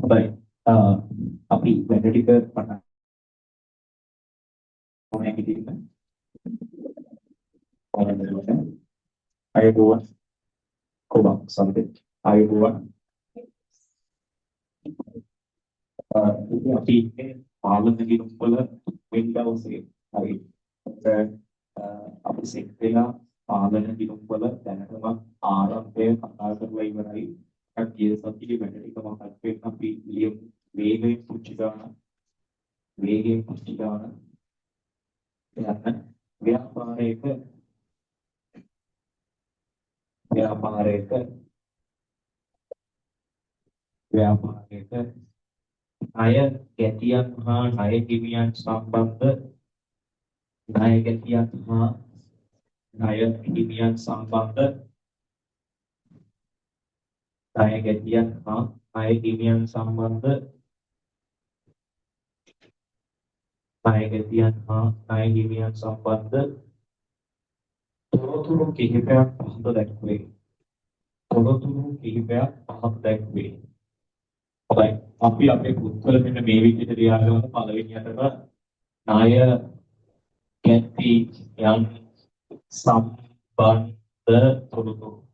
හොඳයි. අපි වැඩ ටික පටන් ගන්න හැටියට ඕනෑම අයතුවන් කොබක් සම්පේ අයතුවන් ඉතින් අපි ඉන්නේ පාලන ගිණුම්වල වින්ඩෝස්ගේ හරි අපි සෙට් වෙලා පාලන ගිණුම්වල දැනටම ආරම්භය කතා කරලා ඉවරයි. ගිය සතියේ වැඩ ටික මොකක්ද වෙන අපි ලියමු වේගයෙන් පුංචි ගන්න යන්න ව්‍යාපාරයක ණය ගැටියන් හා ණය හිමියන් සම්බන්ධ ණය ගැටියන් හා ණය හිමියන් සම්බන්ධ ණය ගැටියන් හා ණය හිමියන් සම්බන්ධ ණය ගැටියන් හා ණය හිමියන් සම්බන්ධ තොරතුරු කිහිපයක් පහත දැක්වේ. හොඳයි. අපි අපේ පුත්වල මෙන්න මේ විදිහට ලියාගමු. පළවෙනියටම ණය ගැටියන් සම්බන්ධ තොරතුරු.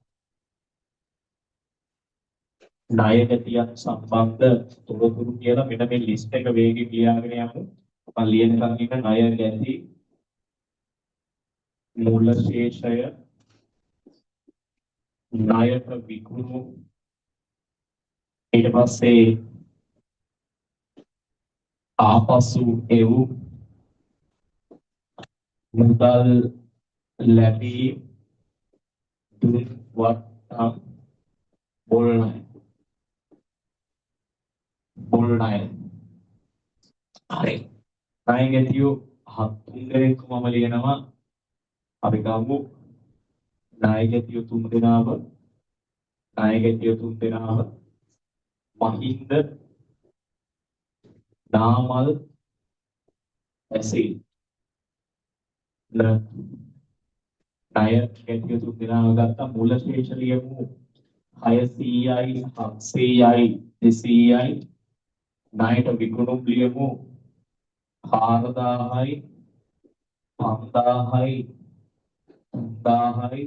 ණය ගැටියන් සම්බන්ධ තොරතුරු කියලා මෙන්න මේ ලිස්ට් එක වේගෙන් ලියාගෙන යමු. මම ලියනකම් ඉන්න ණය ගැටි මූල ශේෂය ණයට විකුණු ඊට පස්සේ ආපසු එව් මුදල් ලැබී දුන් වට්ටම් බොල් ණය හරි. ණය ගැටියෝ තුන් දෙනෙක් මම ලියනවා. අපි ගමු ණය ගැටියෝ තුන් දෙනාව මහින්ද නාමල් ඇසිල් ණය ගැටියෝ තුන් දෙනාව ගත්තා. මූල ශේෂ ලියමු 600යි 700යි 200යි ණයට විකුණුම් ලියමු 4000යි 5000යි 3000යි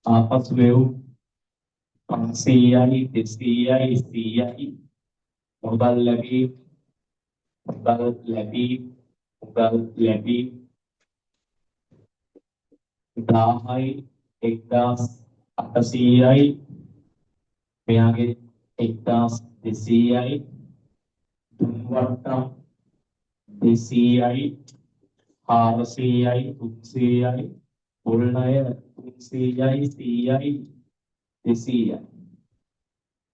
ආපසු එව් 500යි 200යි 100යි මුදල් ලැබී 1000යි 1800යි මෙයාගේ 1200යි දුන්වට්ටම් 200යි 400යි 300යි බොල් ණය 300යි 100යි 200යි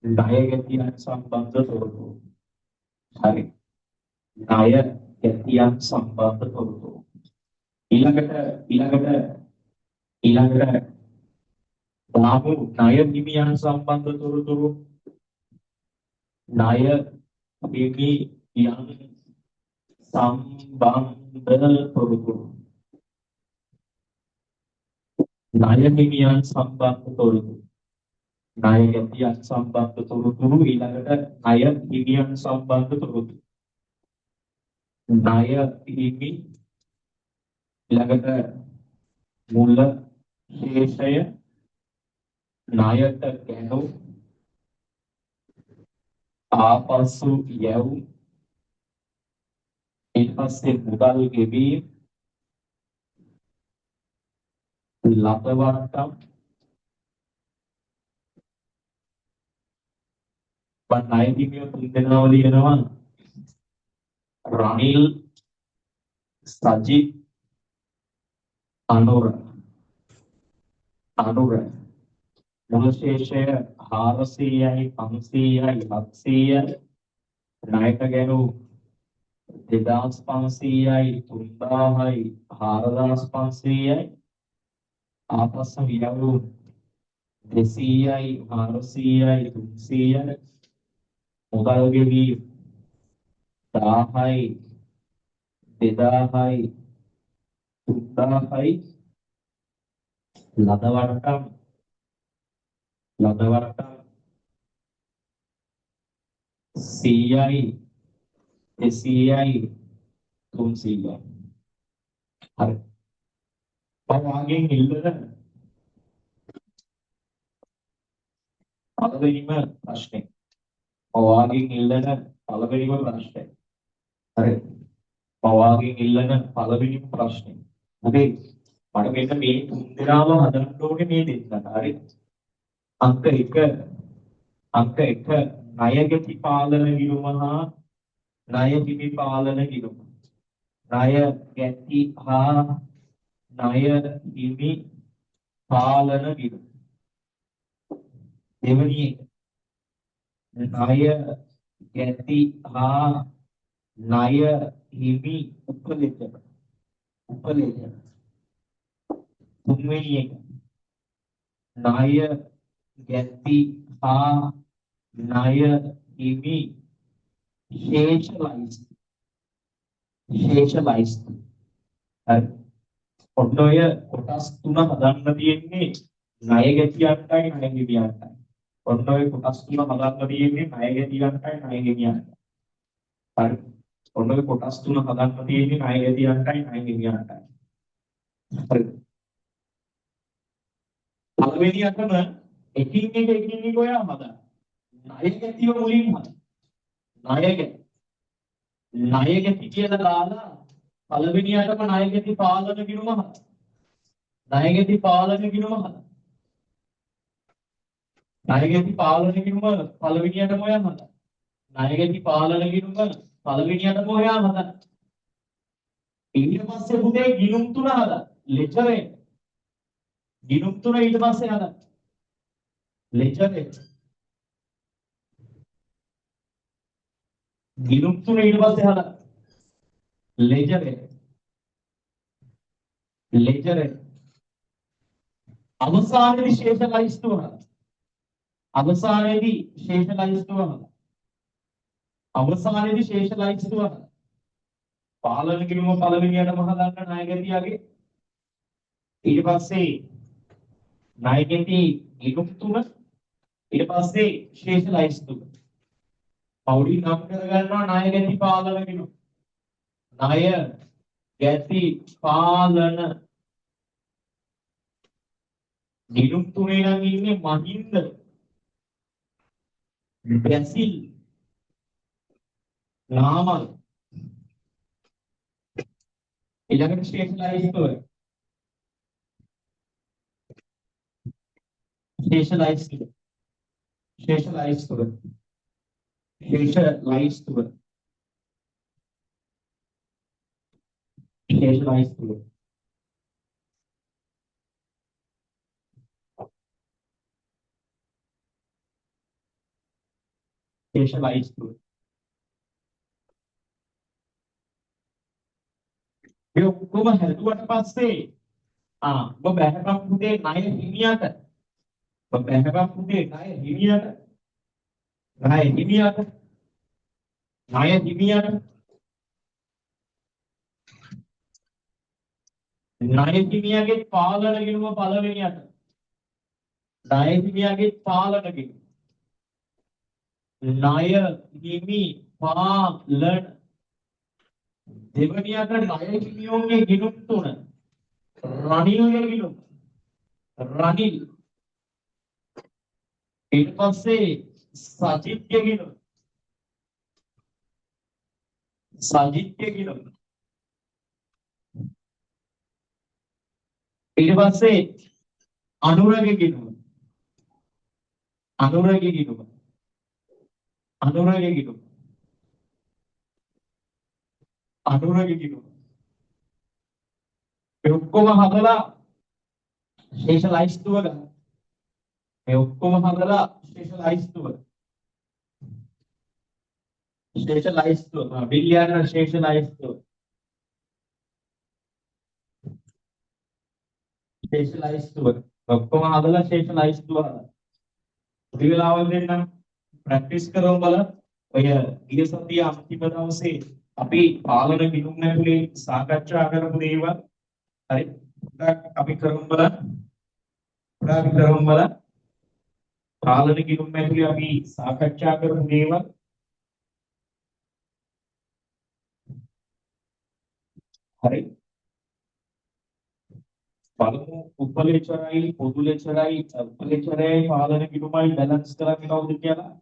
ණය ගැටියන් සම්බන්ධ තොරතුරු. හරි. ණය ගැටියන් සම්බන්ධ තොරතුරු. ඊළඟට දාමු ණය හිමියන් සම්බන්ධ තොරතුරු. ණය හිමියන් සම්බන්ධ තොරතුරු. ණය හිමියන් සම්බන්ධ තොරතුරු. ණය ගැටියන් සම්බන්ධ තොරතුරු. ඊළඟට ණය හිමියන් සම්බන්ධ තොරතුරු. ණය හිමි ඊළඟට මුල ශේෂය ණයට ගැනු ආපසු යව් ඊට පස්සේ මුදල් ගෙවීම ලබවට්ටම් ණය හිමියෝ තුන් දෙනාව ලියනවා රනිල් සජිත් අනුර මුල ශේෂය 400යි 500යි 700යි ණයට ගැනු 2500යි 3000යි 4500යි ආපසු යවු 200යි 400යි 300යි මුදල් ගෙවී 1000යි 2000යි 3000යි ලදවට්ටම් 1000යි 100යි 200යි 300යි. හරි. පවාගෙන් ඉල්ලන පළවෙනිම ප්‍රශ්නේ. පවාගෙන් ඉල්ලන පළවෙනිම ප්‍රශ්නේ. හරි. පවාගෙන් ඉල්ලන පළවෙනිම ප්‍රශ්නේ. හරි. මට මෙන්න මේ තුන් දෙනාම හදන්න ඕනේ මේ දෙන්නට. හරි. අංක 1 ණයගති පාලන ගිණුම හා ණය හිමි පාලන ගිණුම. ණය ගැති හා ණය හිමි පාලන ගිණුම. දෙවැනි එක ණය ගැති හා ණය හිමි උපලෙජන. තුන්වෙනි එක ණය ගැති හා ණය හිමි ශේෂලයිස්. හරි. ඔන්න ඔය කොටස් තුන හදන්න තියෙන්නේ ණය ගැතියන්ටයි ණය හිමියන්ටයි. ඔන්න ඔය කොටස් තුන හදන්න තියෙන්නේ ණය ගැතියන්ටයි ණය හිමියන්ටයි. හරි. ඔන්න ඔය කොටස් තුන හදන්න තියෙන්නේ ණය ගැතියන්ටයි ණය හිමියන්ටයි. හරි. පළවෙනියටම එකින් එක ඔයා හදන්න. ණය ගැතිය මුලින් හදන්න. ණය ගැති කියලා දාලා පළවෙනියටම ණය ගැති පාලන ගිණුම හදන්න. ණය ගැති පාලන ගිණුම හදන්න. ණය ගැති පාලන ගිණුම පළවෙනියටම ඔයා හදන්න. ණය ගැති පාලන ගිණුම පළවෙනියටම ඔයා හදන්න. ඊට පස්සේ පුතේ ගිණුම් තුන හදන්න. ලෙජර් එක. ගිණුම් තුන ඊට පස්සේ හදන්න. ලෙජර් එක. ගිණුම් තුන ඊට පස්සේ හදන්න. ලෙජර් එක. අවසානයේදී ශේෂ ලයිස්තුව හදන්න. අවසානයේදී ශේෂ ලයිස්තුව හදන්න. පාලන ගිණුම පළවෙනියටම හදන්න ණය ගැතියගේ. ඊට පස්සේ ණය ගැති ගිණුම් තුන ඊට පස්සේ ශේෂ ලයිස්තුව. පෞඩි නම් කරගන්නවා ණය ගැති පාලන ගිණුම. ණය ගැති පාලන ගිණුම් තුනේ නම් ඉන්නේ මහින්ද, බ්‍රැසිල්, නාමල්. ඊළඟට ශේෂ ලයිස්තුව. මේ ඔක්කොම හැදුවට පස්සේ ඔබ බැහැපම් පුතේ ණය හිමියට ණය හිමියගේ පාලන ගිණුම පළවෙනියට. ණය හිමියගේ පාලන ගිණුම. ණය හිමි පාලන දෙවනියට ණය හිමියෝගේ ගිණුම් තුන. රනිල්ගේ ගිණුම. රනිල්. ඊට පස්සේ සජිත්ගේ ගිණුම. ඊට පස්සේ අනුරගේ ගිණුම. මේ ඔක්කොම හදලා ශේෂ ලයිස්තුව ගන්න. බිලියන ශේෂ ලයිස්තුව. ඔක්කොම හදලා ශේෂ ලයිස්තුව හදලා. පොඩි වෙලාවක් දෙන්නම් ප්‍රැක්ටිස් කරමු බලන්න. ඔය ගිය සතියේ අන්තිම දවසේ අපි පාලන ගිණුම් ඇතුලේ සාකච්ඡා කරපු දේවල් හරි අපි කරමු බලන්න. පාලන ගිණුම් ඇතුලේ අපි සාකච්ඡා කරපු දේවල් හරි. බලමු උපලේචරයි පොදුලේචරයි උපලේචරයයි පාලන කිරුමයි බැලන්ස් කරන්නේ කවුද කියලා.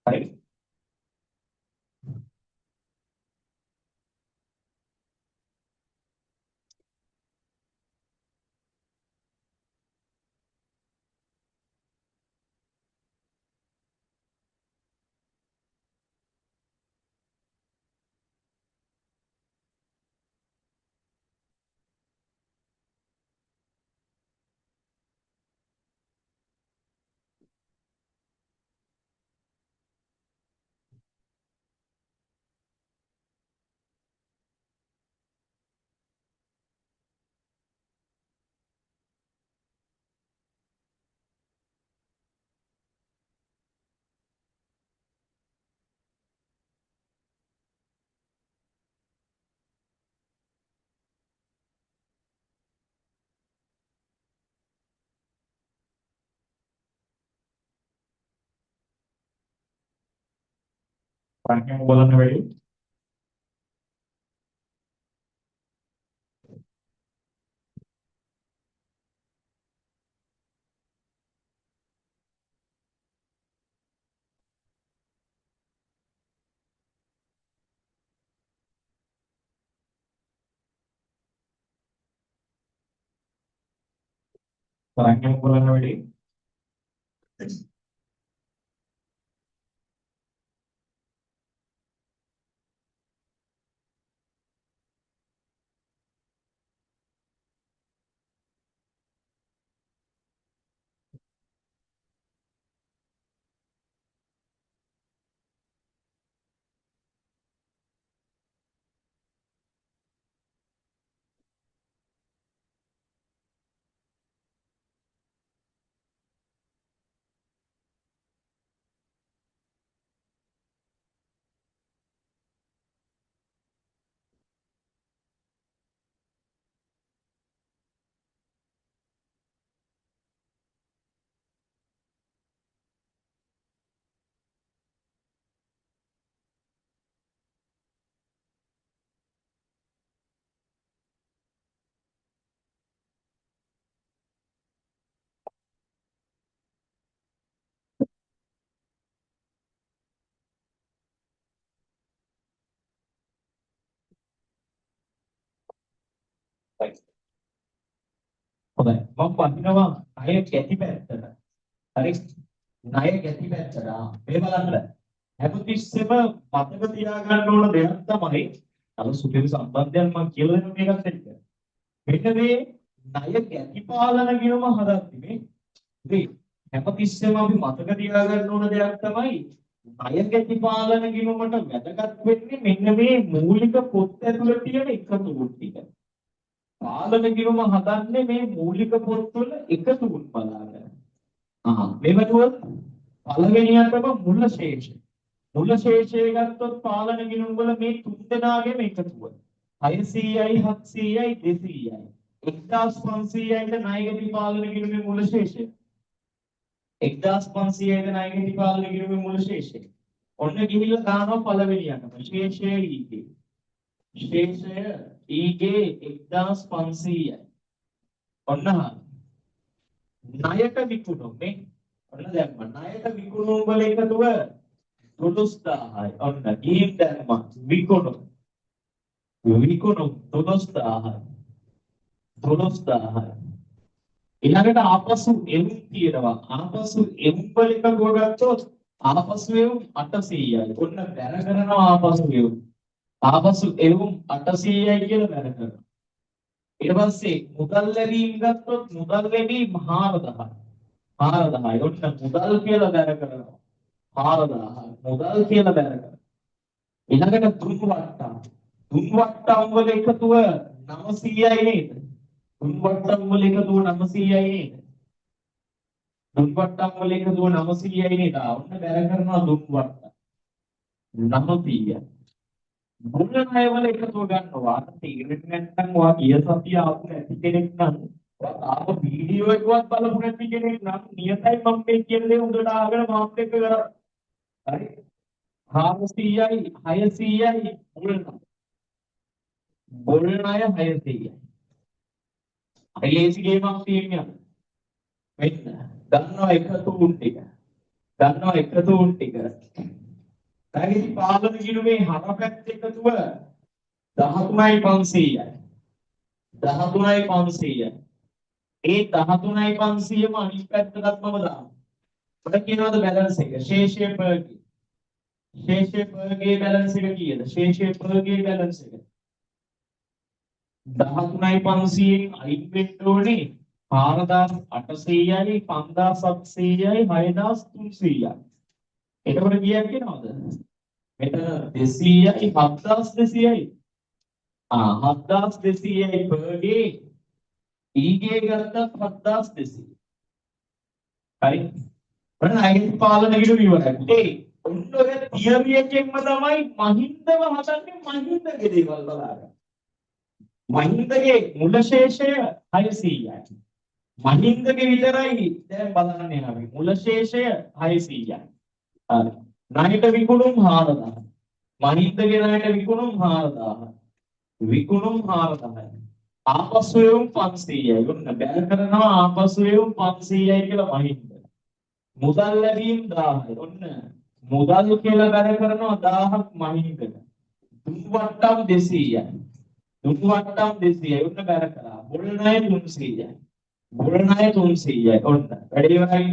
හරි. සංඛ්‍යාව බලන්න වැඩි. සංඛ්‍යාව බලන්න වැඩි. හොඳයි. මම වදිනවා ණය කැටි පැත්තට. හරි. ණය කැටි පැත්තට. මේ බලන්න. හැමතිස්සෙම මතක තියාගන්න ඕන දෙයක් තමයි අර සුපිරි සම්බන්ධයක් මම කියලා දෙන මේකත් එක්ක. මෙන්න මේ ණය කැටි පාලන කියනම හදද්දි මේ ඉතින් හැමතිස්සෙම අපි මතක තියාගන්න ඕන දෙයක් තමයි ණය කැටි පාලන කියනකට වැදගත් වෙන්නේ මෙන්න මේ මූලික පොත් ඇතුළේ තියෙන එකතු ටික. පාලන කිරුම හදන්නේ මේ මූලික පොත්වල එකතුන් බලාගෙන. මේ වතුව පළවෙනියටම මුල ශේෂය. මුල ශේෂය ගත්තොත් පාලන කිරුම වල මේ තුන් දෙනාගේම එකතුව. 600යි 700යි 200යි. 1500යිද ණයගැටි පාලන කිරුමේ මුල ශේෂය. 1500යිද ණයගැටි පාලන කිරුමේ මුල ශේෂය. ඔන්න ගිහිල්ලා දානවා පළවෙනියටම ශේෂය ඊගේ. ශේෂය ඊගේ 1500යි. ඔන්න ණයට විකුණුම් මේ ඔන්න දැම්ම ණයට විකුණුම් වල එකතුව 12000යි. ඔන්න ගිහින් දැම්ම විකුණුම් 12000යි. 12000යි. ඊළඟට ආපසු එම් තියෙනවා. ආපසු එම් වල එකතුව ගත්තොත් ආපසු එම් 800යි. ඔන්න බැර කරනවා ආපසු එම්. ආපසු එවුම් 800යි කියලා බැල කරනවා. ඊට පස්සේ මුදල් ලැබීම් ගත්තොත් මුදල් ලැබීම් 4000යි. 4000යි. ඔන්න මුදල් කියලා බැල කරනවා. 4000යි. මුදල් කියලා බැල කරනවා. ඊළඟට තුන් වට්ටම්. තුන් වට්ටම් වල එකතුව 900යි නේද? තුන් වට්ටම් වල එකතුව 900යි නේද? තුන් වට්ටම් වල එකතුව 900යි නේද? ඔන්න බැල කරනවා තුන් වට්ටම්. 900යි. මුල් ණය වල එකතුව ගන්නවා. තීරණයක් නැත්නම් ඔයා ගිය සතිය ආපු නැති කෙනෙක් නම් ඔයා ආපු වීඩියෝ එකවත් බලපු නැති කෙනෙක් නම් නියතයි මම මේ කියන දේ උඩට ආගෙන මාත් එක්ක කරා. හරි. 400යි 600යි මුල් ණය 600යි. අර ලේසි ගේමක් තියෙනවා. මෙන්න ගන්නවා එකතුන් ටික. ගන්නවා එකතුන් ටික. ඊට පාලන ගිණුමේ හරපැත්ත එකතුව 13500යි. 13500යි. ඒ 13500ම අනිත් පැත්තටත් මම දානවා. ඔතන කියනවාද බැලන්ස් එක? ශේෂය පර්ගේ. ශේෂය පර්ගේ බැලන්ස් එක කීයද? ශේෂය පර්ගේ බැලන්ස් එක 13500න් අයින් වෙන්න ඕනේ 4800යි 5700යි 6300යි. එතකොට කීයක් වෙනවද? මෙතන 200යි 7200යි. 7200යි පර්ගේ ඊගේ ගත්තත් 7200. හරි. ඔන්න අයින් පාලන ගිණුම ඉවරයි. ඒ ඔන්න ඔය තියරි එකෙන්ම තමයි මහින්දව හදන්නේ මහින්දගේ දේවල් බලන්න. මහින්දගේ මුල ශේෂය 600යි. මහින්දගේ විතරයි දැන් බලන්නේ අපි. මුල ශේෂය 600යි. හරි. ණයට විකුණුම් 4000. මහින්දගේ ණයට විකුණුම් 4000. විකුණුම් 4000යි. ආපසු එවුම් 500යි. ඔන්න බැල කරනවා ආපසු එවුම් 500යි කියලා මහින්ද. මුදල් ලැබීම් 1000යි. ඔන්න මුදල් කියලා බැල කරනවා 1000ක් මහින්දට. දුම් වට්ටම් 200යි. දුම් වට්ටම් 200යි. ඔන්න බැල කරා. මුල් ණය 300යි. මුල් ණය 300යි. ඔන්න වැඩි ඉවරයි.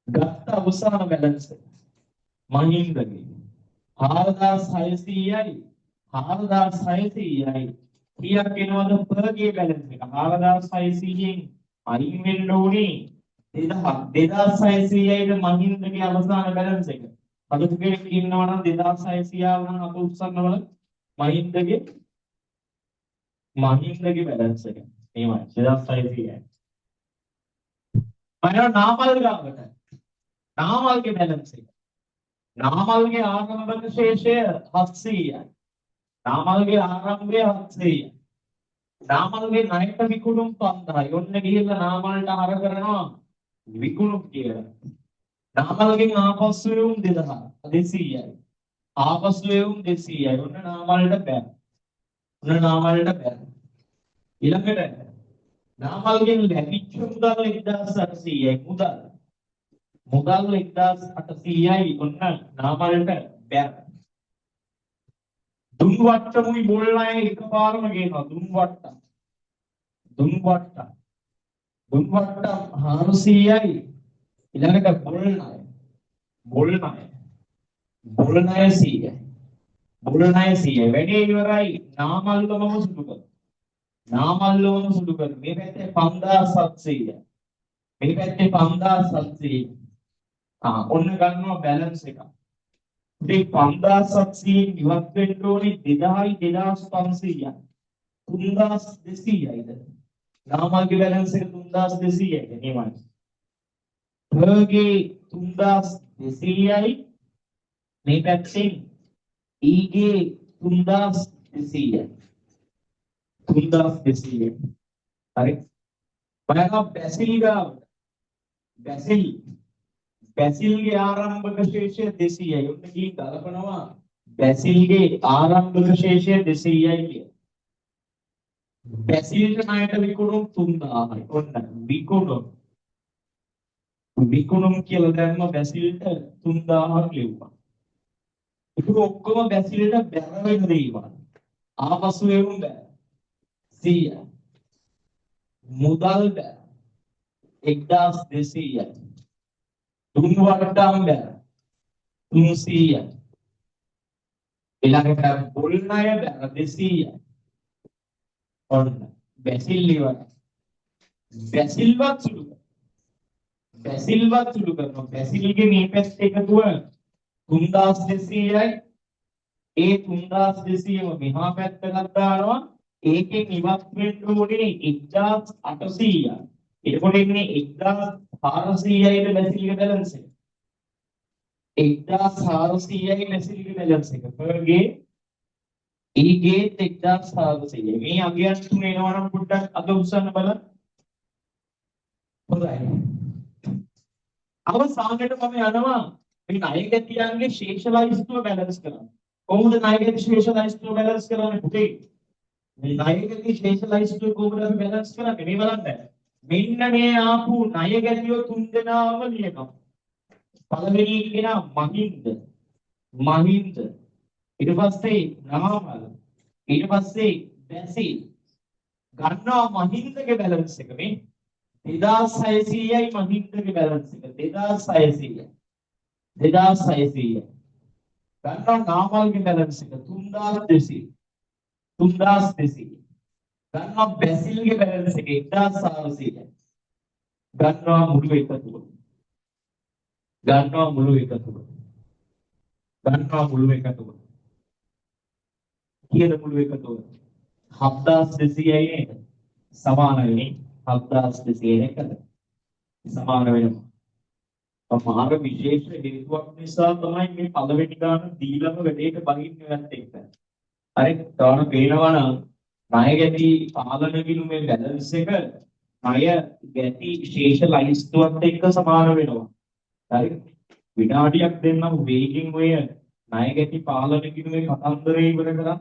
ගත්ත අවසාන බැලන්ස් එක මහින්දගේ 4600යි 4600යි කීයක් වෙනවද පර්ගේ බැලන්ස් එක 4600න් අයින් වෙන්න ඕනේ 2600යිද මහින්දගේ අවසාන බැලන්ස් එක. අදු කෙනෙක් ඉන්නවා නම් 2600 වුණා අප උත්සන්න වල මහින්දගේ බැලන්ස් එක. එහෙමයි 2600යි. මම නාමල් ගාවට නාමල්ගේ බැලන්ස් එක. නාමල්ගේ ආරම්භක ශේෂය 700යි. නාමල්ගේ ආරම්භය 700යි. නාමල්ගේ ණයට විකුණුම් 5000යි. ඔන්න ගිහිල්ලා නාමල්ට අර කරනවා විකුණුම් කියලා. නාමල්ගෙන් ආපසු එවුම් 200යි. ආපසු එවුම් 200යි. ඔන්න නාමල්ට බෑ. ඔන්න නාමල්ට බෑ. ඊළඟට නාමල්ගෙන් ලැබිච්ච මුදල් 1800යි. මුදල් 1800යි. ඔන්න නාමල්ට බෑ. දුම් වට්ටමුයි මුල් ණය එකපාරම ගේනවා. දුම් වට්ටම් 400යි. ඊළඟට මුල් ණය 100යි. වැඩි ඉවරයි. නාමල්ලම සුදු කර. මේ පැත්තේ 5700යි. මේ පැත්තේ 5700යි. ඔන්න ගන්නවා බැලන්ස් එක. මේ 5700න් ඉවත් වෙන්න ඕනේ 2500යි. 3200යිද? නාමල්ගේ බැලන්ස් එක 3200යි. එහෙමයි. පර්ගේ 3200යි. මේ පැත්තෙන් ඊගේ 3200යි. 3200යි. හරි. බලන්න බැසිල් ගාවට. බැසිල්ගේ ආරම්භක ශේෂය 200යි. ඔන්න කී කල්පනවා බැසිල්ගේ ආරම්භක ශේෂය 200යි කිය. බැසිල්ට ණයට විකුණුම් 3000යි. ඔන්න විකුණුම් කියලා දැම්ම බැසිල්ට 3000ක් ලියුවා. ඒක ඔක්කොම බැසිල්ට බැර වෙන දේවල්. ආපසු එවුම් බෑ. 100යි. මුදල් බෑ. 1200යි. දුම් වට්ටම් බෑ 300යි. ඊළඟට මුල් ණය බෑ 200යි. ඔන්න බැසිල් ඉවරයි. බැසිල්වත් සුළු කරනවා. බැසිල්ගේ මේ පැත්ත එකතුව 3200යි. ඒ 3200ම මෙහා පැත්තකට දානවා. ඒකෙන් ඉවත් වෙන්න ඕනේ 1800යි. එතකොට ඉන්නේ 1400යිද බැසිල්ගේ බැලන්ස් එක. 1400යි බැසිල්ගේ බැලන්ස් එක. පර්ගේ ඊගේ 1400යි. මේ අගයන් තුන එනවා නම් පොඩ්ඩක් අග උස්සන්න බලන්න. හොඳයි. අවසානයේ මම යනවා මේ ණය ගැතියන්ගේ ශේෂ ලයිස්තුව බැලන්ස් කරන්න. කොහොමද ණය ගැති ශේෂ ලයිස්තුව බැලන්ස් කරන්නේ පුතේ? මේ ණය ගැති ශේෂ ලයිස්තුව කොහොමද අපි බැලන්ස් කරන්නේ? මේ බලන්න. මෙන්න මේ ආපු ණය ගැතියෝ තුන්දෙනාම ලියනවා. පළවෙනි කෙනා මහින්ද. මහින්ද. ඊට පස්සේ නාමල්. ඊට පස්සේ බැසිල්. ගන්නවා මහින්දගේ බැලන්ස් එක මේ 2600යි මහින්දගේ බැලන්ස් එක 2600යි 2600යි ගන්නවා නාමල්ගේ බැලන්ස් එක 3200 3200 ගන්නවා බැසිල්ගේ බැලන්ස් එක 1400යි ගන්නවා මුළු එකතුව ගන්නවා මුළු එකතුව කීයද මුළු එකතුව 7200යි නේද සමාන වෙන්නේ 7200කට සමාන වෙනවා. මාර විශේෂ හේතුවක් නිසා තමයි මේ පළවෙනි ගාන දීලම වැඩේට බහින්නේ නැත් එක්ක. හරි තවන පේනවා නම් ණය ගැති පාලන ගිණුමේ බැලන්ස් එක ණය ගැති ශේෂ ලයිස්තුවත් එක්ක සමාන වෙනවා. හරි විනාඩියක් දෙන්නම් වේගින් ඔය ණය ගැති පාලන ගිණුමේ කතන්දරේ ඉවර කරා.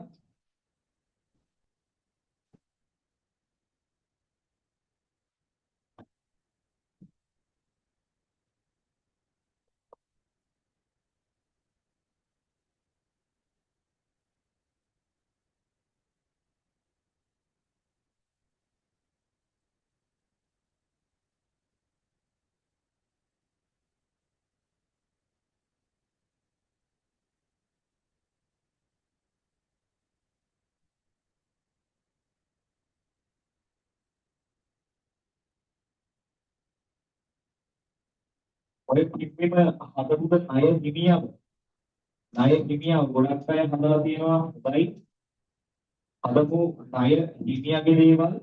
ඔය කිව්වෙම හදපු ණය හිමියව ගොඩක් අය හදලා තියෙනවා හොඳයි හදපු ණය හිමියගේ දේවල්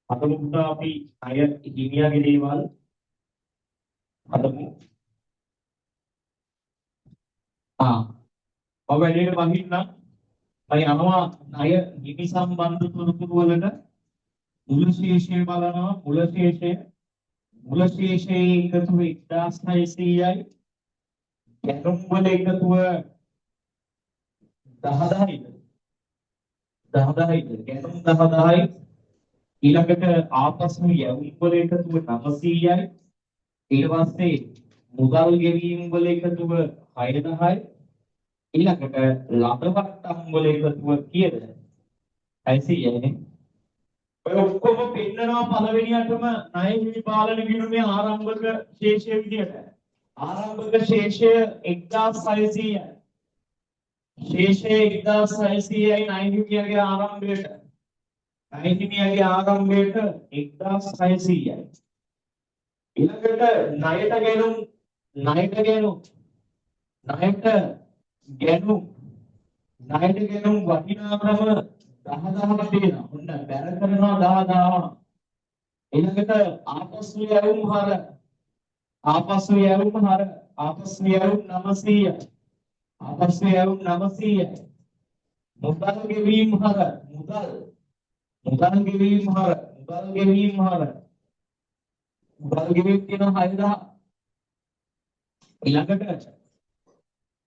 හදමුත් අපි ණය හිමියගේ දේවල් හදමු. ඔබ වැඩේට වහින්න මම යනවා ණය හිමි සම්බන්ධ තොරතුරු වලට මුල ශේෂය බලනවා මුල ශේෂයේ එකතුව 1600යි ගැනුම් වල එකතුව 10000යි ගැනුම් 10000යි ඊළඟට ආපසු යවුම් වල එකතුව 900යි ඊට පස්සේ මුදල් ගෙවීම් වල එකතුව 6000යි ඊළඟට ලබවට්ටම් වල එකතුව කීයද 600යි නේ ඔය ඔක්කොම පෙන්නනවා පළවෙනියටම ණය හිමි පාලන ගිණුමේ ආරම්භක ශේෂය විදියට ආරම්භක ශේෂය 1600යි ශේෂය 1600යි ණය හිමියගේ ආරම්භයට 1600යි ඊළඟට ණයට ගැනුම් වටිනාකම 10000ක් දෙනවා. ඔන්න බැර කරනවා 10000. ඊළඟට ආපසු යවුම් 900යි. මුදල් ගෙවීම් හර මුදල් ගෙවීම් කියන 6000. ඊළඟට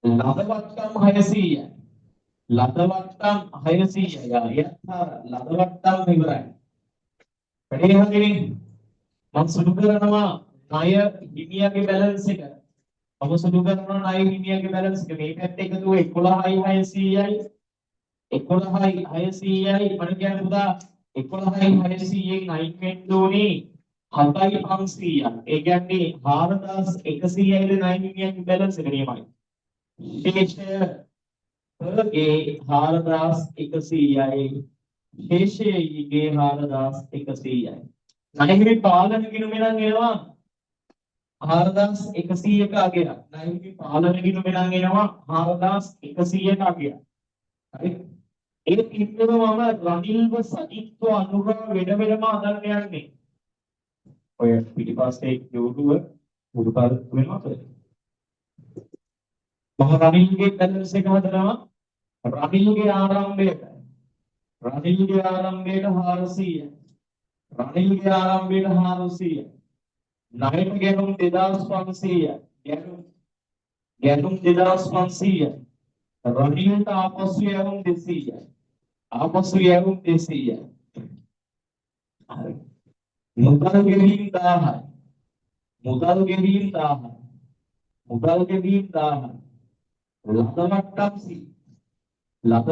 ලදවට්ටම් 600යි. ලදවට්ටම් ඉවරයි. වැඩේ හරිනේ. මම සුදු කරනවා ණය හිමියගේ බැලන්ස් එක. මේ පැත්තේ එකතුව 11600යි. 11600යි මම කියන්නේ පුතා 11600න් අයින් වෙන්න ඕනේ 7,500. ඒ කියන්නේ 4,100යිද 9 ගේ බැලන්ස් එක නියමයි. ශේෂය ගේ 4,100යි. ශේෂයේ 4,100යි. නයිමේ පාලන ගිණුම නම් එනවා 4,100ක අගයක්. නයිමේ පාලන ගිණුම නම් එනවා 4,100ක අගයක්. හරි. ඒ කිව්වම මම රනිල්ව සජිත්ව අනුරව වෙන වෙනම අදන්න යන්නේ. ඔය පිටිපස්සේ යෝඩුව මුදුකාර වෙනවද? මම රනිල්ගේ බැලන්ස් එක හදනවා. රනිල්ගේ ආරම්භයට 400යි. රනිල්ගේ ආරම්භයට 400යි. ණයට ගැනුම් 2500යි. ගැනුම් 2500යි. රනිල්ට ආපසු යවුම් 200යි. ආපසු යවුම් 200යි. හරි. මුදල් ගෙවීම් 1000යි. මුදල් ගෙවීම් 1000යි. මුදල් ගෙවීම් 1000යි. ලද වට්ටම් 100. ලද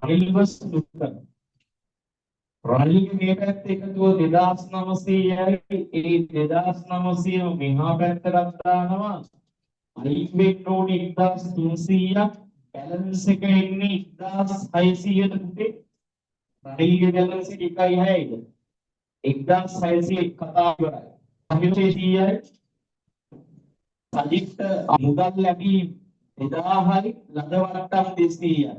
රනිල්ව සුදු කරනවා. රනිල්ගේ මේ පැත්ත එකතුව 2900යි. ඒ 2900 මෙහා පැත්තට දානවා. අයින් වෙන්න ඕනේ 1300ක්. බැලන්ස් එක එන්නේ 1600ට පුතේ. රනිල්ගේ බැලන්ස් එක 1.6යිද? 1600 කතා ඉවරයි. අහිංසේශීයයි. සජිත් මුදල් ලැබීම් 2000යි. ලද වට්ටම් 200යි.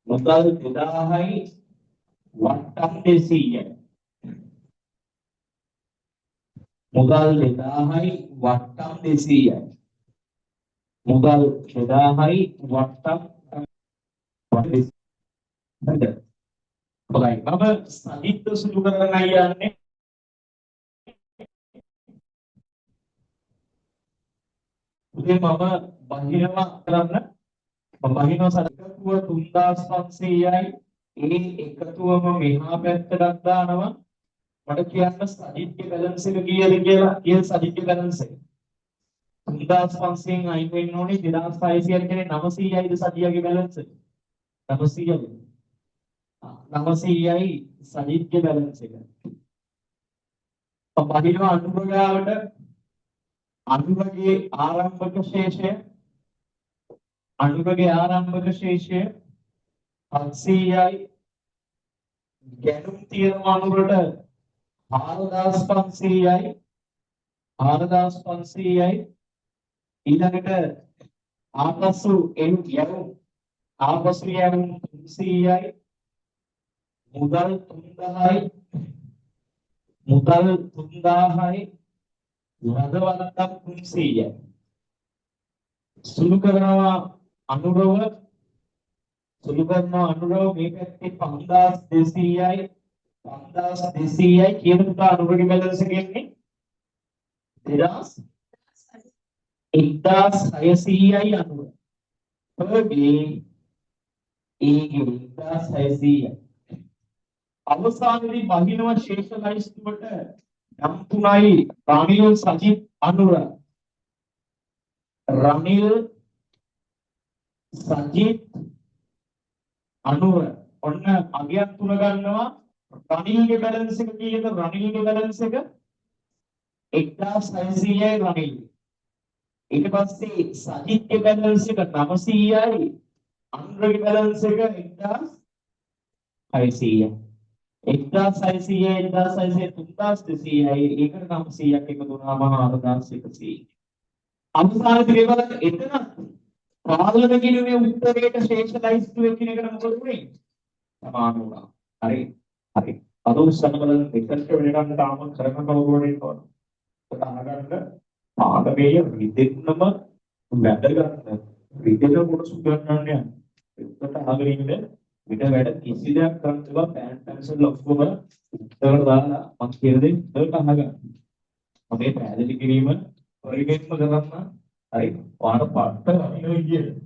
මුදල් 2000යි වට්ටම් 200යි. මුදල් 2000යි වට්ටම් 200යි. මුදල් 2000යි වට්ටම් 200යි. හොඳයි. මම සජිත් සුදු කරගෙන යන්නේ. උදේ මම බහිනවා කරන්න. මම බහිනවා සජිත්ව 3500යි. ඒ එකතුවම මෙහා පැත්තට දානවා. මට කියන්න සජිත්ගේ බැලන්ස් එක කීයද කියලා. සජිත්ගේ බැලන්ස් එක 3500න් අයින් වෙන්න ඕනේ 2600 කියන්නේ 900යිද සජිත්ගේ බැලන්ස් එක? 900යි. 900යි සජිත්ගේ බැලන්ස් එක. බහිනවා අනුභවයට අනුභවයේ ආරම්භක ශේෂය 700යි. ගැනුම් තියෙන අනුරට 4500යි. 4500යි. ඊළඟට ආපසු යවුම් 300යි. මුදල් 3000යි. ලද වට්ටම් 300යි. සුළු කරනවා අනුරව මේ පැත්තේ 5200යි. 5200යි කියන පුතා අනුරගේ බැලන්ස් එක එන්නේ 1600යි අනුර. ඔයගේ ඒගේ 1600යි. අවසානයේදී බහිනව ශේෂ ලයිස්තුවට නම් තුනයි රනිල් සජිත් අනුර. රනිල් සජිත් අනුර ඔන්න අගයක් තුන ගන්නවා. රනිල්ගේ බැලන්ස් එක කීයද? රනිල්ගේ බැලන්ස් එක 1600යි රනිල්. ඊට පස්සේ සජිත්ගේ බැලන්ස් එක 900යි. අනුරගේ බැලන්ස් එක 1600යි. 1600 1600 3200 ඒකට 900ක් එකතු වුණාම 4100. අවසානයේදී මේවල එතන පාලන කිනුවේ උත්තරයට ශේෂ ලයිස්තු එකිනෙකට මොකද වෙන්නේ? සමාන වුණා. හරි. හරි. අද උස්සන්න බලන්න එකට වෙනකන් තාම කරන කවුරුවරේ ඉන්නවද? ඒක අහගන්න පාඩමේ විදෙන්නම වැදගත්. විදෙන කොටස උගන්වන්නේ. ඒකට අහගෙන ඉන්න විද වැඩ කිසි දෙයක් කරන්න බෑ පෑන් පැන්සල් ඔක්කොම උත්තර දාලා මම කියන දේ උත්තරට අහගන්න. අපේ පැහැදිලි කිරීම පරිගෙන්ම කරන්න. හරි. ඔයාලට පාඩට අනින විදියට.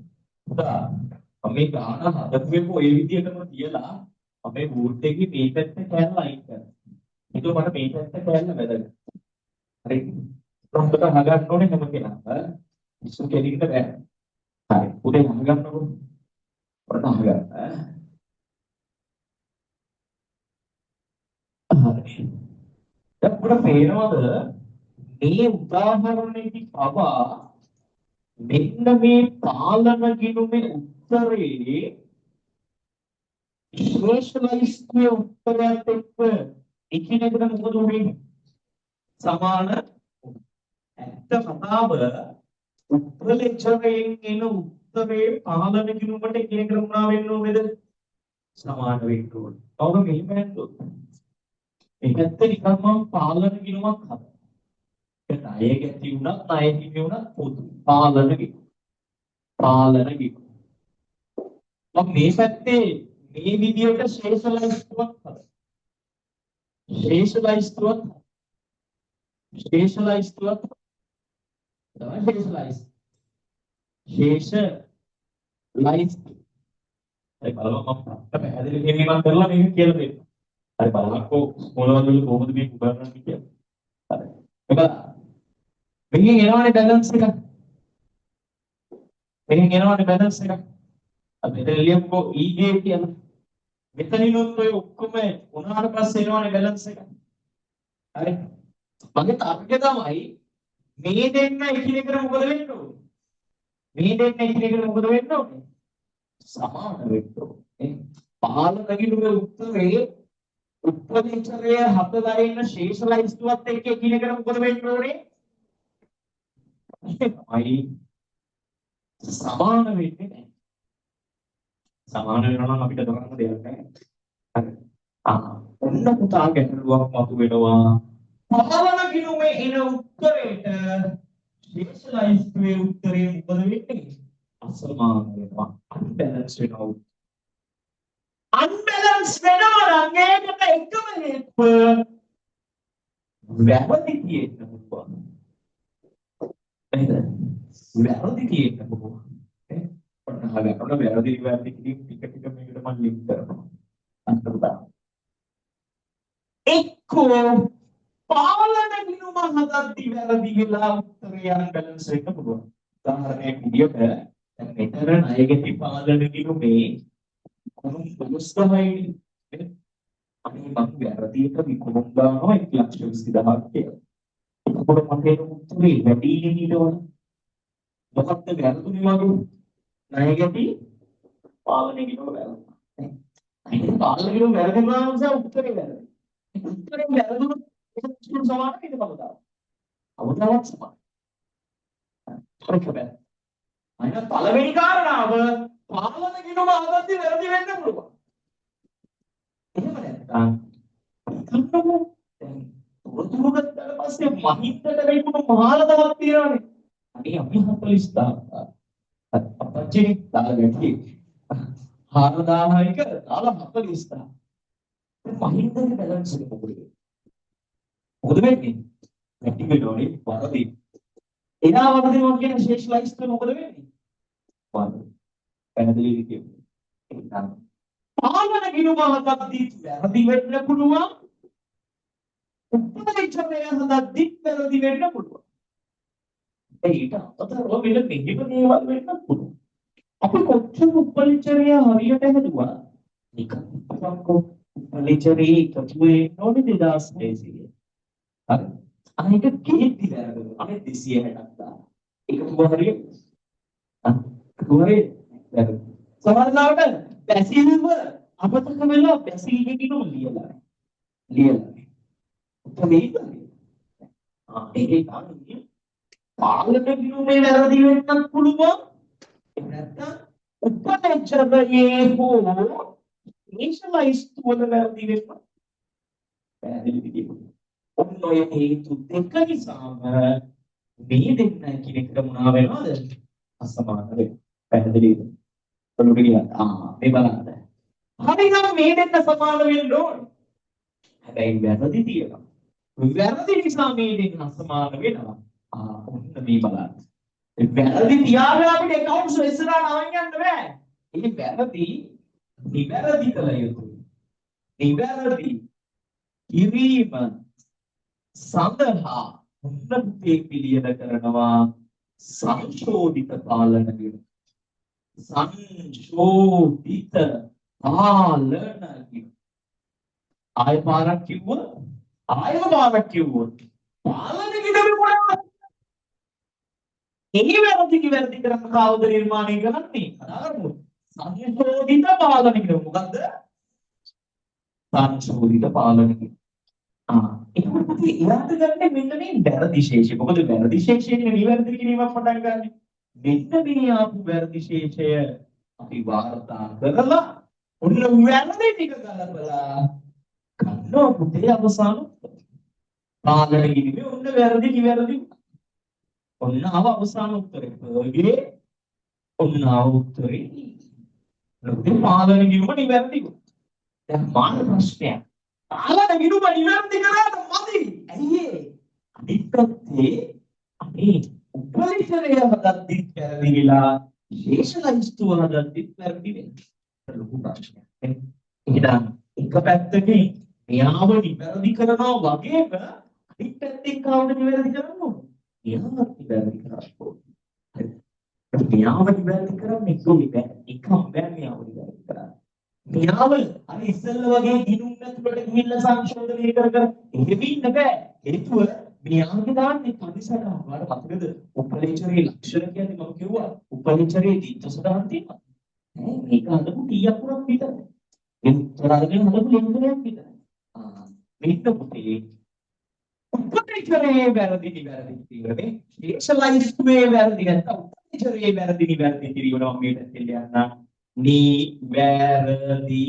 උදා අපි ගාන හදපුවෙම ඔය විදියටම තියලා අපේ බෝඩ් එකේ මේ පැත්ත කැල්ල අයින් කරනවා. ඒක මට මේ පැත්ත කැල්ල වැදගත්. හරි. උන්ට අහගන්න ඕනේ හැම කෙනාම. ඉස්සු කෙලින්ද බෑ. හරි. උදේ අහගන්නකො. උඩට අහගන්න. හරි. දැන් අපිට පේනවද මේ උදාහරණයේදී පවා මෙන්න මේ පාලන ගිණුමේ උත්තරේ ශ්‍රේෂ්ඨ උත්තරයට එක්ක එකිනෙකට මොකද වෙන්නේ? සමාන ඇත්ත කතාව උත්තරලෙච්චරයෙන් එන උත්තරේ පාලන ගිණුමට එකිනෙකට මොනවා වෙන්න ඕනේද? සමාන වෙන්න ඕනේ. කවුරු මෙහෙම හිතුවොත් ඒකත් නිකම්ම පාලන ගිණුමක් හදනවා. ඒ ණය ගැති වුණත් ණය හිමි වුණත් පොදු පාලන ගිණුම. පාලන ගිණුම. මම මේ පැත්තේ මේ විදියට ශේෂ ලයිස්තුවක් හදනවා. ශේෂ ලයිස්තුවක් තමයි ශේෂ ලයිස්තු. ශේෂ ලයිස්තු. ඒ බලන්න මම පැහැදිලි කිරීමක් කරලා මේක කියලා දෙන්න. හරි බලන්නකෝ මොනවද කොහොමද මේක උදාහරණයක් කියලා. හරි. මේකෙන් එනවනේ බැලන්ස් එක. මේකෙන් එනවනේ බැලන්ස් එක. අපි මෙතන ලියමුකෝ EJ කියලා. මෙතනිනුත් ඔය ඔක්කොම උනාට පස්සේ එනවනේ බැලන්ස් එක. හරි. මගේ තර්කය තමයි මේ දෙන්න එකිනෙකට මොකද වෙන්න ඕනේ? මේ දෙන්න එකිනෙකට මොකද වෙන්න ඕනේ? සමාන වෙන්න ඕනේ. පාලන ගිණුමේ උත්තරේ උත්පදින්චරය හදලා ඉන්න ශේෂ ලයිස්තුවත් එක්ක එකිනෙකට මොකද වෙන්න ඕනේ? අයි සමාන වෙන්නේ නැහැ. සමාන වෙනවා නම් අපිට කරන්න දෙයක් නැහැ. හරි. ඔන්න පුතා ගැටලුවක් මතුවෙනවා. පාලන ගිණුමේ එන උත්තරේට ශේෂ ලයිස්තුවේ උත්තරේ මොකද වෙන්නේ? අසමාන වෙනවා. අන්බැලන්ස් වෙනවා. අන්බැලන්ස් වෙනවා නම් ඒකට එකම හේතුව වැරදි කියන පුළුවන්. නේද? වැරදි කියන පුළුවන්. ඔන්න වැරදි ටික මේකට මම ලින්ක් කරනවා. අන්තරදා. එක්කෝ පාලන ගිණුම හදද්දී වැරදි වෙලා උත්තරය අන්බැලන්ස් වෙන්න පුළුවන්. උදාහරණයක් විදියට දැන් මෙතන ණයගැති පාලන ගිණුමේ කොහොම බලස්තමයි අපි මම වැරදියට විකුණුම් දානවා 1,20,000ක් කියලා. ඒකවල මගේ උත්තරේ වැඩි නේදවල. මොකක්ද වැරදුනේ මගේ? ණයගැති පාලන ගිණුම වැරදුනා. ඒක පාලන ගිණුම වැරදුනා නිසා උත්තරේ වැරදුනා. උත්තරේ වැරදුනොත් ඒක උත්තර සමාන නේද කවදා? අවදාවත් සමාන. හරි කබෑ. අයින පළවෙනි කාරණාව පාලන ගිණුම හදද්දී වැරදි වෙන්න පුළුවන්. එහෙම නැත්නම් දැන් තොරතුරු ගත්තාට පස්සේ මහින්දට වෙයිකුණු මහාලතාවක් තියෙනවානේ. අනේ අපි 40,000 අපච්චි දාලා ගැටි 4000ක දාලා 40,000. මහින්දගේ බැලන්ස් එක මොකද වෙන්නේ? මොකද වෙන්නේ? නැති වෙනෝනේ වරදී. එනවා වරදිනවා කියන ශේෂ ලයිස්ට් එක මොකද වෙන්නේ? වරදී. පැහැදිලි කියමු. එහෙනම් පාලන ගිණුම හදද්දී වැරදි වෙන්න පුළුවන්. උපරිචරය හදද්දී වැරදි වෙන්න පුළුවන්. ඊට අතරව වෙන මෙහෙම දේවල් වෙන්න පුළුවන්. අපි කොච්චර උපරිචරය හරියට හැදුවා නිකන් අපකෝ උපරිචරය කතුවේ නොනේ 2000 හරි. අනික කීටි වැරදුනා. අනේ 260ක් දාලා. ඒක කොහොමද? කොහේ වැරදුනා. සමහරවිට බැසිල්ව අපතක වෙලා බැසිල්ගේ ගිණුම ලියලා. ලියලා. උත්තරේ ඒක තමයි පාලන ගිණුමේ වැරදි වෙන්නත් පුළුවන්. එහෙම නැත්නම් උපනච්චරයේ හෝ ඉනිෂියලයිස්ඩ් වල වැරදි වෙන්න පැහැදිලි විදියට. ඔන්න ඔය හේතු දෙක නිසාම මේ දෙන්න කෙනෙක්ට මොනවා වෙනවද? අසමාන වෙනවා. පැහැදිලිද? ඔළුවට ගියා. මේ බලන්න. හරිනම් මේ දෙන්න සමාන වෙන්න ඕනේ. හැබැයි වැරදි තියෙනවා. වැරදි නිසා මේ දෙන්න අසමාන වෙනවා. ඔන්න මේ බලන්න. වැරදි තියාගෙන අපිට accounts ඉස්සරහට අරන් යන්න බෑ. මේ වැරදි නිවැරදි කළ යුතුයි. නිවැරදි කිරීම සඳහා උන්නතේ පිළියෙල කරනවා සංශෝධිත පාලන ගිණුම. සංශෝධිත පාලන ගිණුම. ආය පාරක් කිව්වොත් ආයම පාරක් කිව්වොත් පාලන ගිණුම මොනවද? එහි වැරදි කරන කවුද නිර්මාණය කරන්නේ? අදාළව සංශෝධිත පාලන ගිණුම. මොකද්ද? සංශෝධිත පාලන ගිණුම. ඒකට එයාට ගන්න මෙන්න මේ වැරදි ශේෂය. මොකද වැරදි ශේෂයෙන් නිවැරදි කිරීමක් පටන් ගන්න. මෙන්න මේ ආපු වැරදි ශේෂය අපි වාර්තා කරලා ඔන්න වැරදි ටික ගලපලා ගන්නවා පුතේ අවසාන පාලන කිරීමේ ඔන්න වැරදි නිවැරදි. ඔන්න ආව අවසාන උත්තරේ. ඔයගේ ඔන්න ආව උත්තරේ. ලොකු පාලන කිරීම නිවැරදි. දැන් මාන ප්‍රශ්නයක්. පාලන ගිණුම නිවැරදි කරාට මදි. ඇයි ඒ? අනිත් පැත්තේ අපි උපලිටරය හදද්දිත් වැරදි වෙලා ශේෂලයිස්තු හදද්දිත් වැරදි වෙනවා. ලොකු ප්‍රශ්නයක්. එහෙනම් එක පැත්තකින් මෙයාව නිවැරදි කරනවා වගේම අනිත් පැත්තෙන් කවුද නිවැරදි කරන්න ඕන? මෙයාව නිවැරදි කරන්න ඕන. හරි. මෙයාව නිවැරදි කරන්නේ කොහොමද? එකම බෑ මෙයාව නිවැරදි කරන්න. මෙයාව අර ඉස්සෙල්ල වගේ ගිනුම් ඇතුළට ගිහිල්ලා සංශෝධනය කර එහෙම ඉන්න බෑ. හේතුව මෙයාගේ දාන්නේ පරිසරය. ඔයාලට මතකද? උපලේචරයේ ලක්ෂණ කියන්නේ මම කිව්වා. උපලේචරයේ දීප්ත සදාන් තියෙනවා. මේක අඳපු කීයක් වුණත් විතරයි. ඒ උත්තරාගෙන අඳපු ලෙන්ගනයක් විතරයි. මේක පුතේ උපලේචරයේ වැරදි නිවැරදි කිරීමේ ස්පෙෂලායිස්ඩ්වේ වැරදි නැත්නම් උපලේචරයේ වැරදි නිවැරදි කිරීම නම් මේ පැත්තේ යන්න. නිවැරදි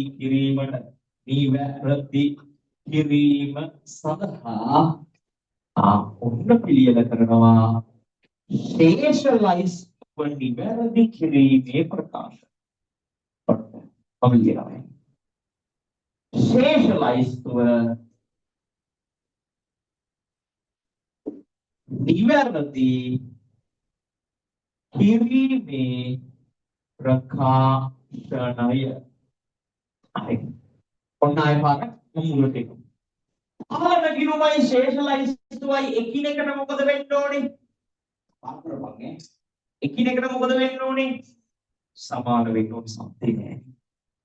කිරීම සඳහා ඔන්න පිළියෙල කරනවා ශේෂලයිස්ඩ් නිවැරදි කිරීමේ ප්‍රකාශ. ඔන්න ශේෂලයිස්ඩ් නිවැරදි කිරීමේ ප්‍රකාශනය. හරි. ඔන්න ආයෙ පාරක් මුලට එමු. පාලන ගිණුමයි ශේෂලයිස්ඩ්වයි එකිනෙකට මොකද වෙන්න ඕනේ? පාරපන්නේ. එකිනෙකට මොකද වෙන්න ඕනේ? සමාන වෙන්න ඕනේ සම්පේ නෑ.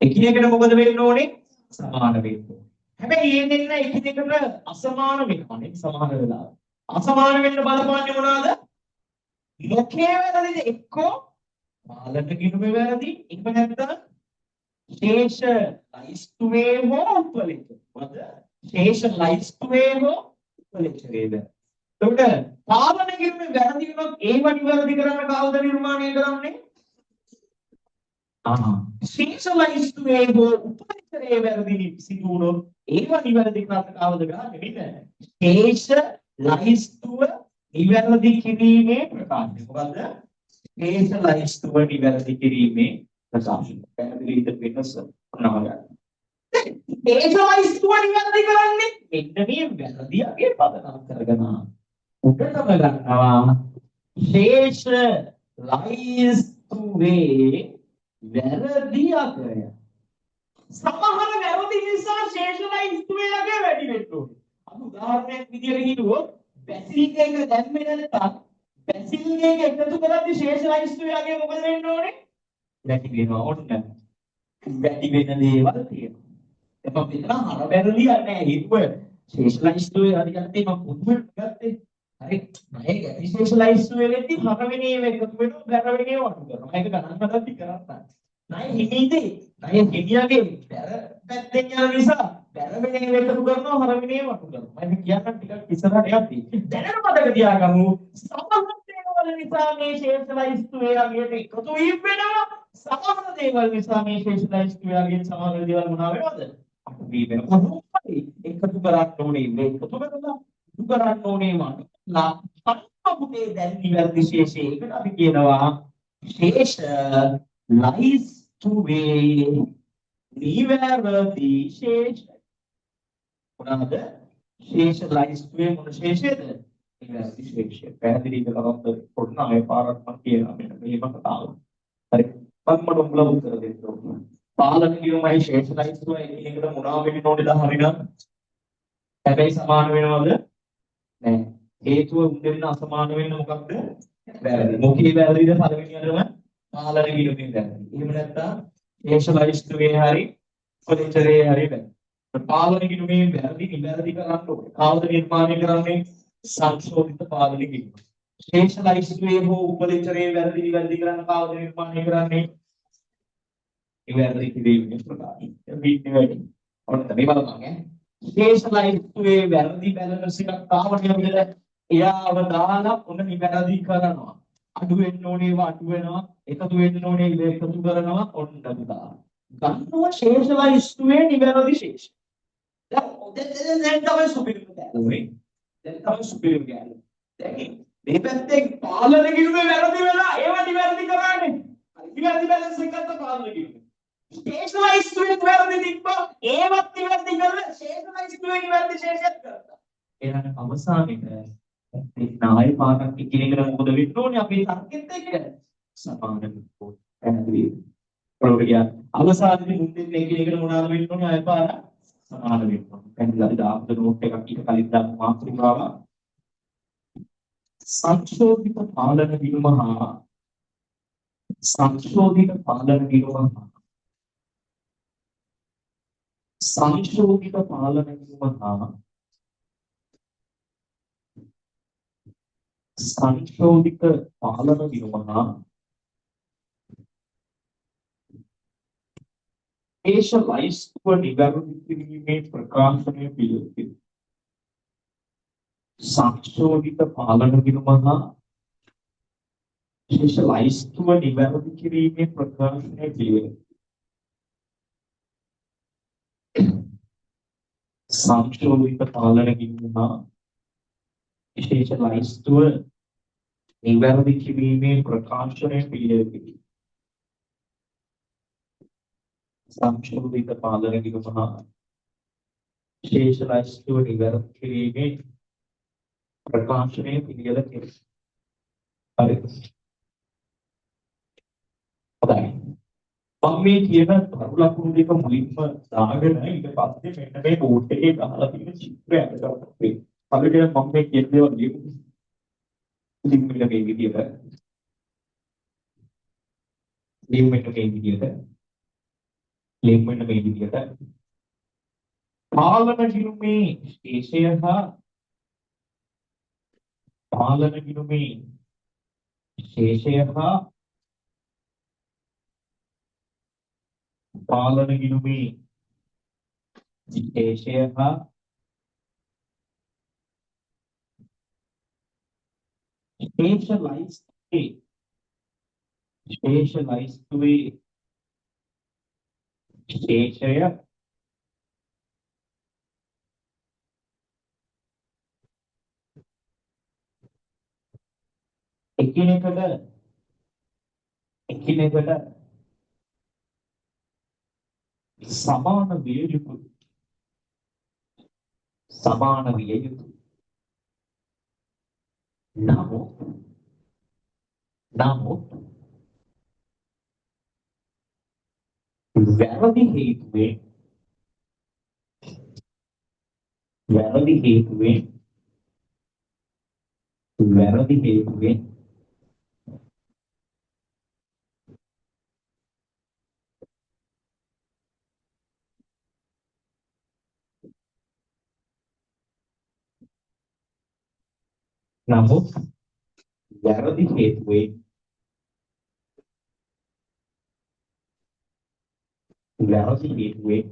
එකිනෙකට මොකද වෙන්න ඕනේ? සමාන වෙන්න ඕනේ. හැබැයි මේ දෙන්න එකිනෙකට අසමාන වෙනවා නේ සමාන වෙලා. අසමාන වෙන්න බලපන්නේ මොනවාද? මොකේ වැරදිද? එක්කෝ පාලන ගිණුමේ වැරදි. එහෙම නැත්නම් ශේෂලයිස්ඩ්වේ හෝ උපලිට. මොකද? ශේෂලයිස්ඩ්වේ හෝ උපලිටේද? එතකොට පාලන ගිණුමේ වැරදි වුණොත් ඒව නිවැරදි කරන්න කවුද නිර්මාණය කරන්නේ? ශේෂලයිස්ඩ්වේ හෝ උපලිටේ වැරදි සිදු වුණොත් ඒව නිවැරදි කරන්න කවුද ගන්නේ? ශේෂලයිස්ඩ්ව නිවැරදි කිරීමේ ප්‍රකාශය. මොකද්ද? ශේෂලයිස්ඩ්ව නිවැරදි කිරීමේ ප්‍රකාශය. පැහැදිලිද වෙනස? නහගන්න. ශේෂලයිස්ඩ්ව නිවැරදි කරන්නේ මෙන්න මේ වැරදියගේ පදනම් කරගෙන උඩටම ගන්නවා ශේෂලයිස්ඩ්වේ වැරදි අගය. සමහර වැරදි නිසා ශේෂලයිස්ඩ්වේ අගය වැඩි වෙන්න ඕනේ. අපි උදාහරණයක් විදියට හිතුවොත් බැසිල් එක දැම්මේ නැත්නම් බැසිල් එක එකතු කරද්දී ශේෂලයිස්ඩ්වේ අගය මොකද වෙන්න ඕනේ? වැඩි වෙනවා. ඔන්න වැඩි වෙන දේවල් තියෙනවා. එතකොට මෙතන හර බැරලියක් නැහැ. හිතුව ශේෂලයිස්ඩ්වේ හරියට මම පුදුමට ගත්තේ. හරි. මම ගැටි ශේෂලයිස්ඩ්වේ වෙද්දී හර වෙනේ එකතු වෙනවා බැර වෙනේ වටු කරනවා. මේක ගණන් හදද්දී කරන්නේ. නයි හිමීදී නයි හිමියගේ පැත්තෙන් යන නිසා බැලවෙනේ එකතු කරනවා හරවිනේ වටු කරනවා. මම කියන්න ටිකක් ඉස්සරහට යද්දි. දැනට මතක තියාගමු. සමහර දේවල් නිසා මේ ශේෂ්ඨයිස්තු වේගයට එකතු වීම වෙනවා. සමහර දේවල් නිසා මේ ශේෂ්ඨයිස්තු වේගයෙන් සමහර දේවල් මොනවා වෙනවද? අටු වී වෙනවා. කොහොමද එකතු කරන්න ඕනේ මේ එකතු කරලා එකතු කරන්න ඕනේ මම. අපුතේ දැන් නිවැරදි ශේෂයකට අපි කියනවා ශේෂ lies to way නිවැරදි ශේෂ මොනවාද ශේෂ lies to way මොන ශේෂයද නිවැරදි ශේෂය පැහැදිලි කරගන්න පොඩ්ඩක් ආයෙ පාරක් මම කියනවා මෙන්න මේක කතාව හරි මම උඹලා උත්තර දෙන්න ඕන පාලන නියමයි ශේෂ lies to way එකිනෙකට මොනවා වෙන්න ඕනේද හරිනම් හැබැයි සමාන වෙනවද නෑ හේතුව දෙන්න අසමාන වෙන්න මොකක්ද? වැරදි. මොකේ වැරදිද පළවෙනියටම පාලන ගිණුමින් වැරදි. එහෙම නැත්නම් ඒෂලයිස්තුවේ හරි උපදේශරේ හරි වැරදි. පාලන ගිණුමින් වැරදි නිවැරදි කරන්න ඕනේ. කවුද නිර්මාණය කරන්නේ? සංශෝධිත පාලන ගිණුම. ඒෂලයිස්තුවේ හෝ උපදේශරේ වැරදි නිවැරදි කරන්න කවුද නිර්මාණය කරන්නේ? ඒ වැරදි කිරීමේ ප්‍රකාශය. මේ වැඩි. ඔන්න මේ බලන්න ඈ. ඒෂලයිස්තුවේ වැරදි බැලන්ස් එකක් තාවණිය විදිහට එයාව දාලා උන නිවැරදි කරනවා. අඩු වෙන්න ඕනේ ඒවා අඩු වෙනවා. එකතු වෙන්න ඕනේ ඒවා එකතු කරනවා. ඔන්න දානවා. ගන්නවා ශේෂලයිස්තුවේ නිවැරදි ශේෂ. දැන් තමයි සුපිරිම ගෑනුනේ. දැන් තමයි සුපිරිම ගෑනු. දැන් මේ පැත්තේ පාලන ගිණුමේ වැරදි වෙලා ඒවා නිවැරදි කරන්නේ. නිවැරදි බැලන්ස් එකකට පාලන ගිණුම. ශේෂලයිස්තුවේ වැරදි තිබ්බා ඒවත් නිවැරදි කරලා ශේෂලයිස්තුවේ නිවැරදි ශේෂයක් කරනවා. එහෙනම් අවසානයේ නාය පාරක් එකිනෙකට මොකද වෙන්න ඕනේ අපේ තර්කෙත් එක්ක සමාන වෙන්න ඕනේ. ප්‍රෝග්‍රෑම් අවසානයේ මුන්දෙන් එකිනෙකට මොනවාද වෙන්න ඕනේ අය පාර සමාන වෙන්න ඕනේ. පැහැදිලිද? දාපද නෝට් එකක් ඊට කලින් දාපු මාතෘකාව සංශෝධිත පාලන ගිණුම හා සංශෝධිත පාලන ගිණුම සංශෝධිත පාලන ගිණුම හා සංශෝධිත පාලන ගිණුම හා ඒෂලයිස්තුව නිවැරදි කිරීමේ ප්‍රකාශනය පිළිබඳ සංශෝධිත පාලන ගිණුම හා ඒෂලයිස්තුව නිවැරදි කිරීමේ ප්‍රකාශනය පිළිබඳ සංශෝධිත පාලන ගිණුම හා ඒෂලයිස්තුව නිවැරදි කිරීමේ ප්‍රකාශනය පිළිබඳ සංශෝධිත පාලන ගිණුම හා ඒෂලයිස්තුව නිවැරදි කිරීමේ ප්‍රකාශනය පිළිබඳ හරි. හොඳයි. මම මේ කියන කරු ලකුණු දෙක මුලින්ම දාගෙන ඊට පස්සේ මෙන්න මේ බෝඩ් එකේ ගහලා තියෙන චිත්‍රය අදට අපේ. පළවෙනිම මම මේ කියන දේවල් ලියමු. ලින්ක් එක මේ විදිහට. ලින්ක් එක මේ විදිහට. ලින්ක් එක මේ විදිහට. පාලන ගිණුමේ ශේෂය හා පාලන ගිණුමේ ශේෂය හා පාලන ගිණුමේ ශේෂය හා ස්පේෂලයිස්තුවේ ශේෂය එකිනෙකට සමාන විය යුතුයි. සමාන විය යුතුයි. නමුත් වැරදි හේතුවෙන්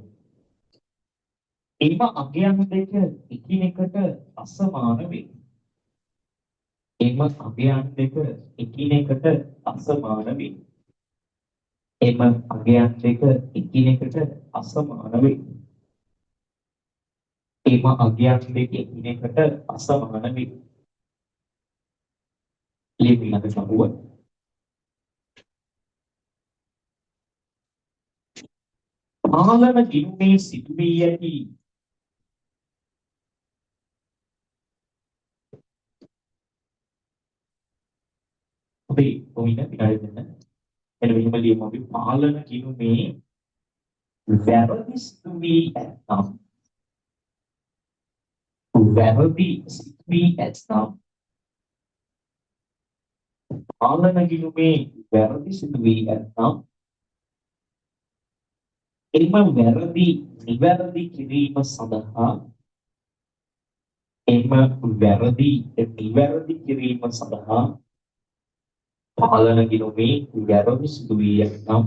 එම අගයන් දෙක එකිනෙකට අසමාන වේ. එම අගයන් දෙක එකිනෙකට අසමාන වේ. එම අගයන් දෙක එකිනෙකට අසමාන වේ. එම අගයන් දෙක එකිනෙකට අසමාන වේ. ලියවිලක සමුව පාලන ගිණුමේ සිදුවී ඇති අපි කොමින විනාඩි දෙන්න එළ මෙහෙම ලියමු අපි පාලන ගිණුමේ වැරදි සිදුවී ඇතනම් වැරදි සිදුවී ඇතනම් පාලන ගිණුමේ වැරදි සිදුවී ඇතනම් එම වැරදි නිවැරදි කිරීම සඳහා එම වැරදි නිවැරදි කිරීම සඳහා පාලන ගිණුමේ වැරදි සිදුවී ඇතනම්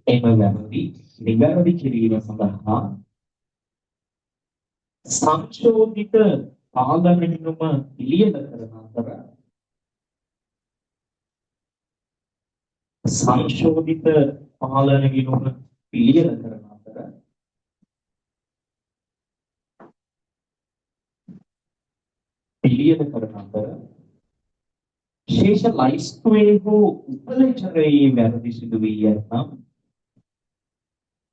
එම වැරදි නිවැරදි කිරීම සඳහා සංශෝධිත පාලන ගිණුම පිළියෙල කරන අතර සංශෝධිත පාලන ගිණුම පිළියෙල කරන අතර පිළියෙල කරන අතර ශේෂ ලයිස්තුවේ හෝ උපලේඛනයේ වැරදි සිදු වී ඇතනම්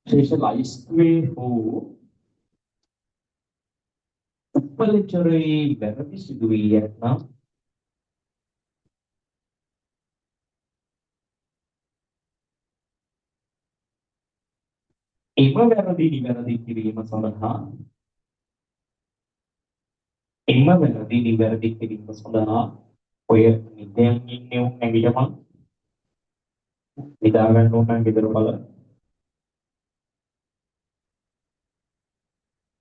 ශේෂ ලයිස්තුවේ හෝ උපලේඛනයේ වැරදි සිදු වී ඇතනම් එම වැරදි නිවැරදි කිරීම සඳහා එම වැරදි නිවැරදි කිරීම සඳහා ඔය නිදයන් ඉන්නේ උන් නැගිටමන් නිදා ගන්න ඕන නම් ගෙදර බල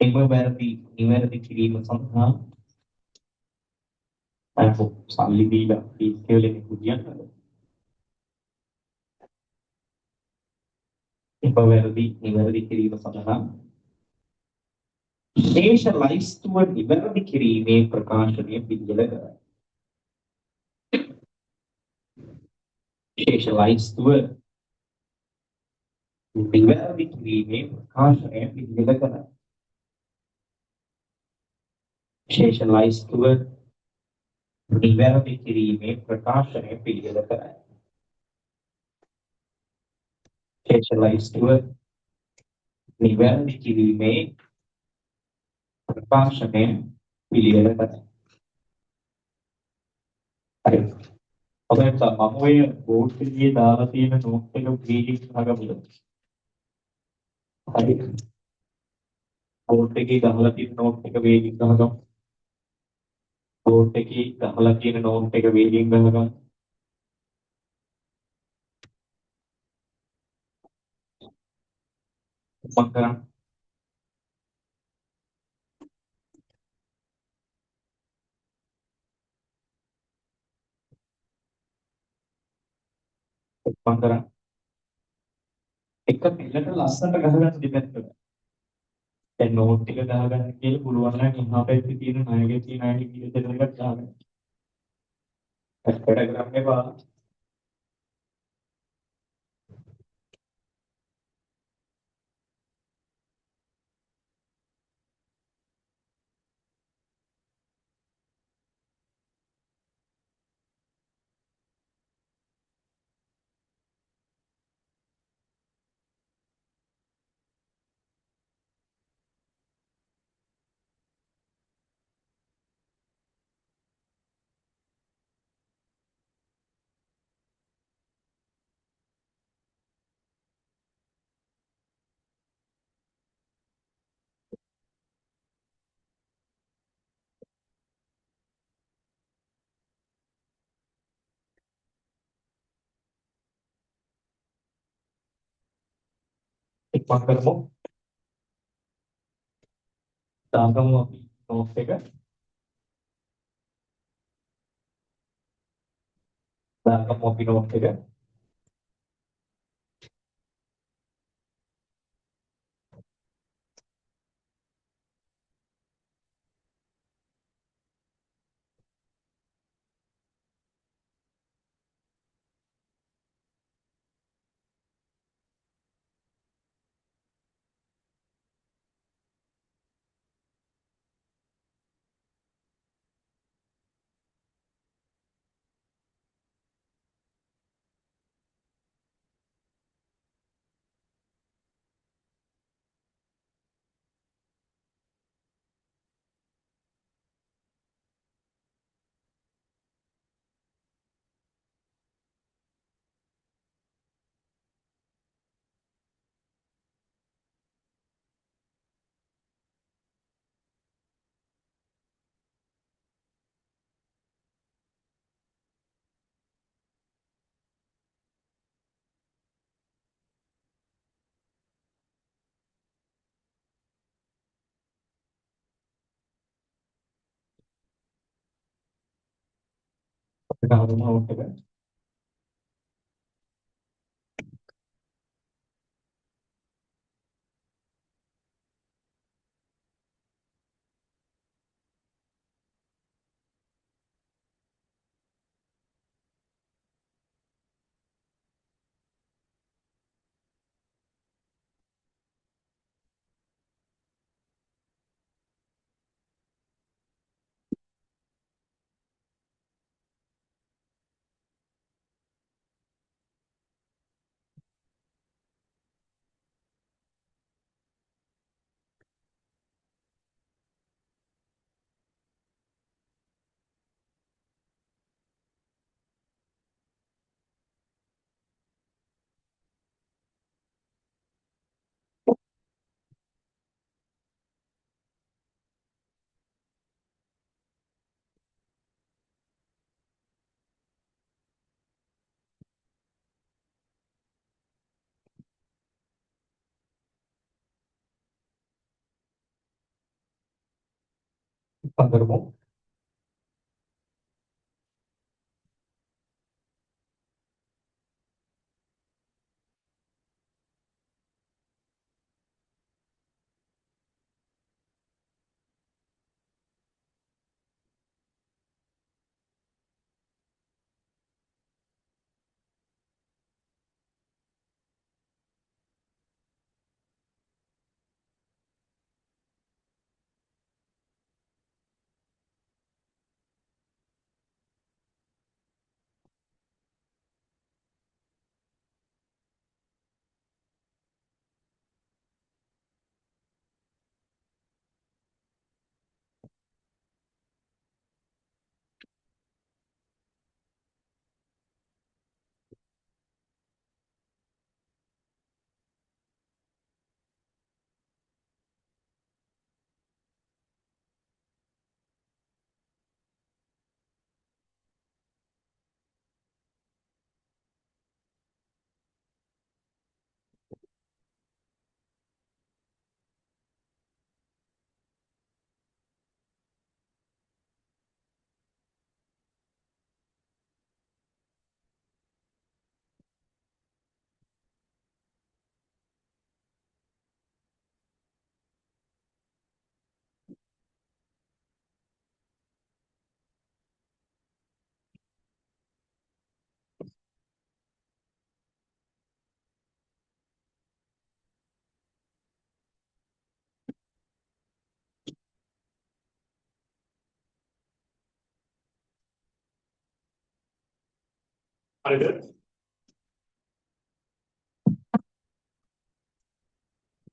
එම වැරදි නිවැරදි කිරීම සඳහා අයෝ සල්ලි දීලා ෆීස් කෙවලෙන් කුදියන්නද එම වැරදි නිවැරදි කිරීම සඳහා ශේෂ ලයිස්තුව නිවැරදි කිරීමේ ප්‍රකාශනය පිළියෙල කරයි. ශේෂ ලයිස්තුව නිවැරදි කිරීමේ ප්‍රකාශනය පිළියෙල කරයි. ශේෂ ලයිස්තුව නිවැරදි කිරීමේ ප්‍රකාශනය පිළියෙල කරයි. ශේෂ ලයිස්තුව නිවැරදි කිරීමේ ප්‍රකාශනය පිළියෙල කරයි. හරි. ඔබ මම ඔය බෝඩ් එකේ දාලා තියෙන නෝට් එක ග්‍රීඩින් ගහගමුද? හරි. බෝඩ් එකේ ගහලා තියෙන නෝට් එක වේගින් ගහගමු. බෝඩ් එකේ ගහලා තියෙන නෝට් එක වේගින් ගහගමු. මම කරන්නේ මම කරන්නේ එක පිළට ලස්සනට ගහගන්න දෙපැත්තට. දැන් නෝට් එක ගහගන්න කියලා පුළුවන් නම් එහා පැත්තේ තියෙන ණයගේ තියෙන අයිටි කීයද දෙන එකක් ගහගන්න. වැඩ කරන්න එපා. ඉක්මන් කරමු. දාගමු අපි නෝට් එක. දාගමු අපි නෝට් එක. Karma whatever. Furthermore,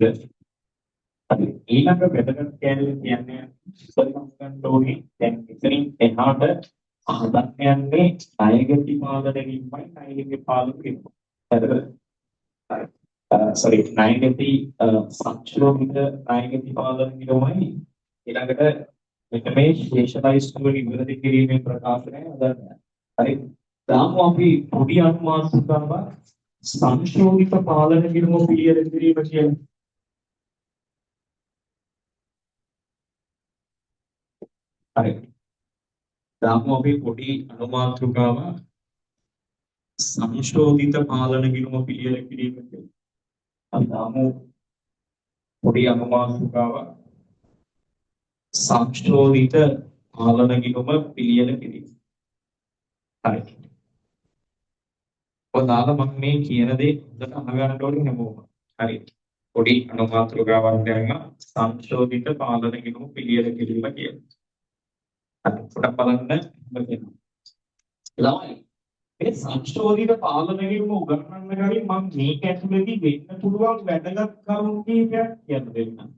yes. ඊළඟ වැදගත් කැලේ කියන්නේ ඉස්සරහට ගන්න ඕනේ. දැන් ඉතින් එහාට හදන්න යන්නේ ණයගැති පාලනයකින්මයි ණයගැති පාලනයකින්. sorry ණයගැති සංක්ෂෝභිත ණයගැති පාලනයකින්මයි ඊළඟට මෙන්න මේ ස්පෙෂලායිස්ඩ් වල ඉවරදි කිරීමේ ප්‍රකාශනය හදන්න. හරි. දාමු අපි පොඩි අනුමානිකාවක් සංශෝධිත පාලන කිරීම පිළියෙල කිරීම කියන්නේ. හරි. දාමු අපි පොඩි අනුමානිකාවක් සංශෝධිත පාලන කිරීම පිළියෙල කිරීම කියන්නේ. අපි දාමු පොඩි අනුමානිකාවක් සංශෝධිත පාලන කිරීම පිළියෙල කිරීම. හරි. ඔයාලා මම මේ කියන දේ හොඳට අහගන්න ඕනේ හැමෝම. හරි. පොඩි අනුමාත්‍රකාවක් දැනගන්න සංශෝධිත පාලන කිරීම පිළියෙල කිරීම කියන්නේ. හරි. පොඩක් බලන්න කියනවා. ළමයි මේ සංශෝධිත පාලන කිරීම උගන්වන්න කලින් මම මේක ඇතුළේදී වෙන්න පුළුවන් වැදගත් කරුණු කීපයක් කියන්න දෙන්නම්.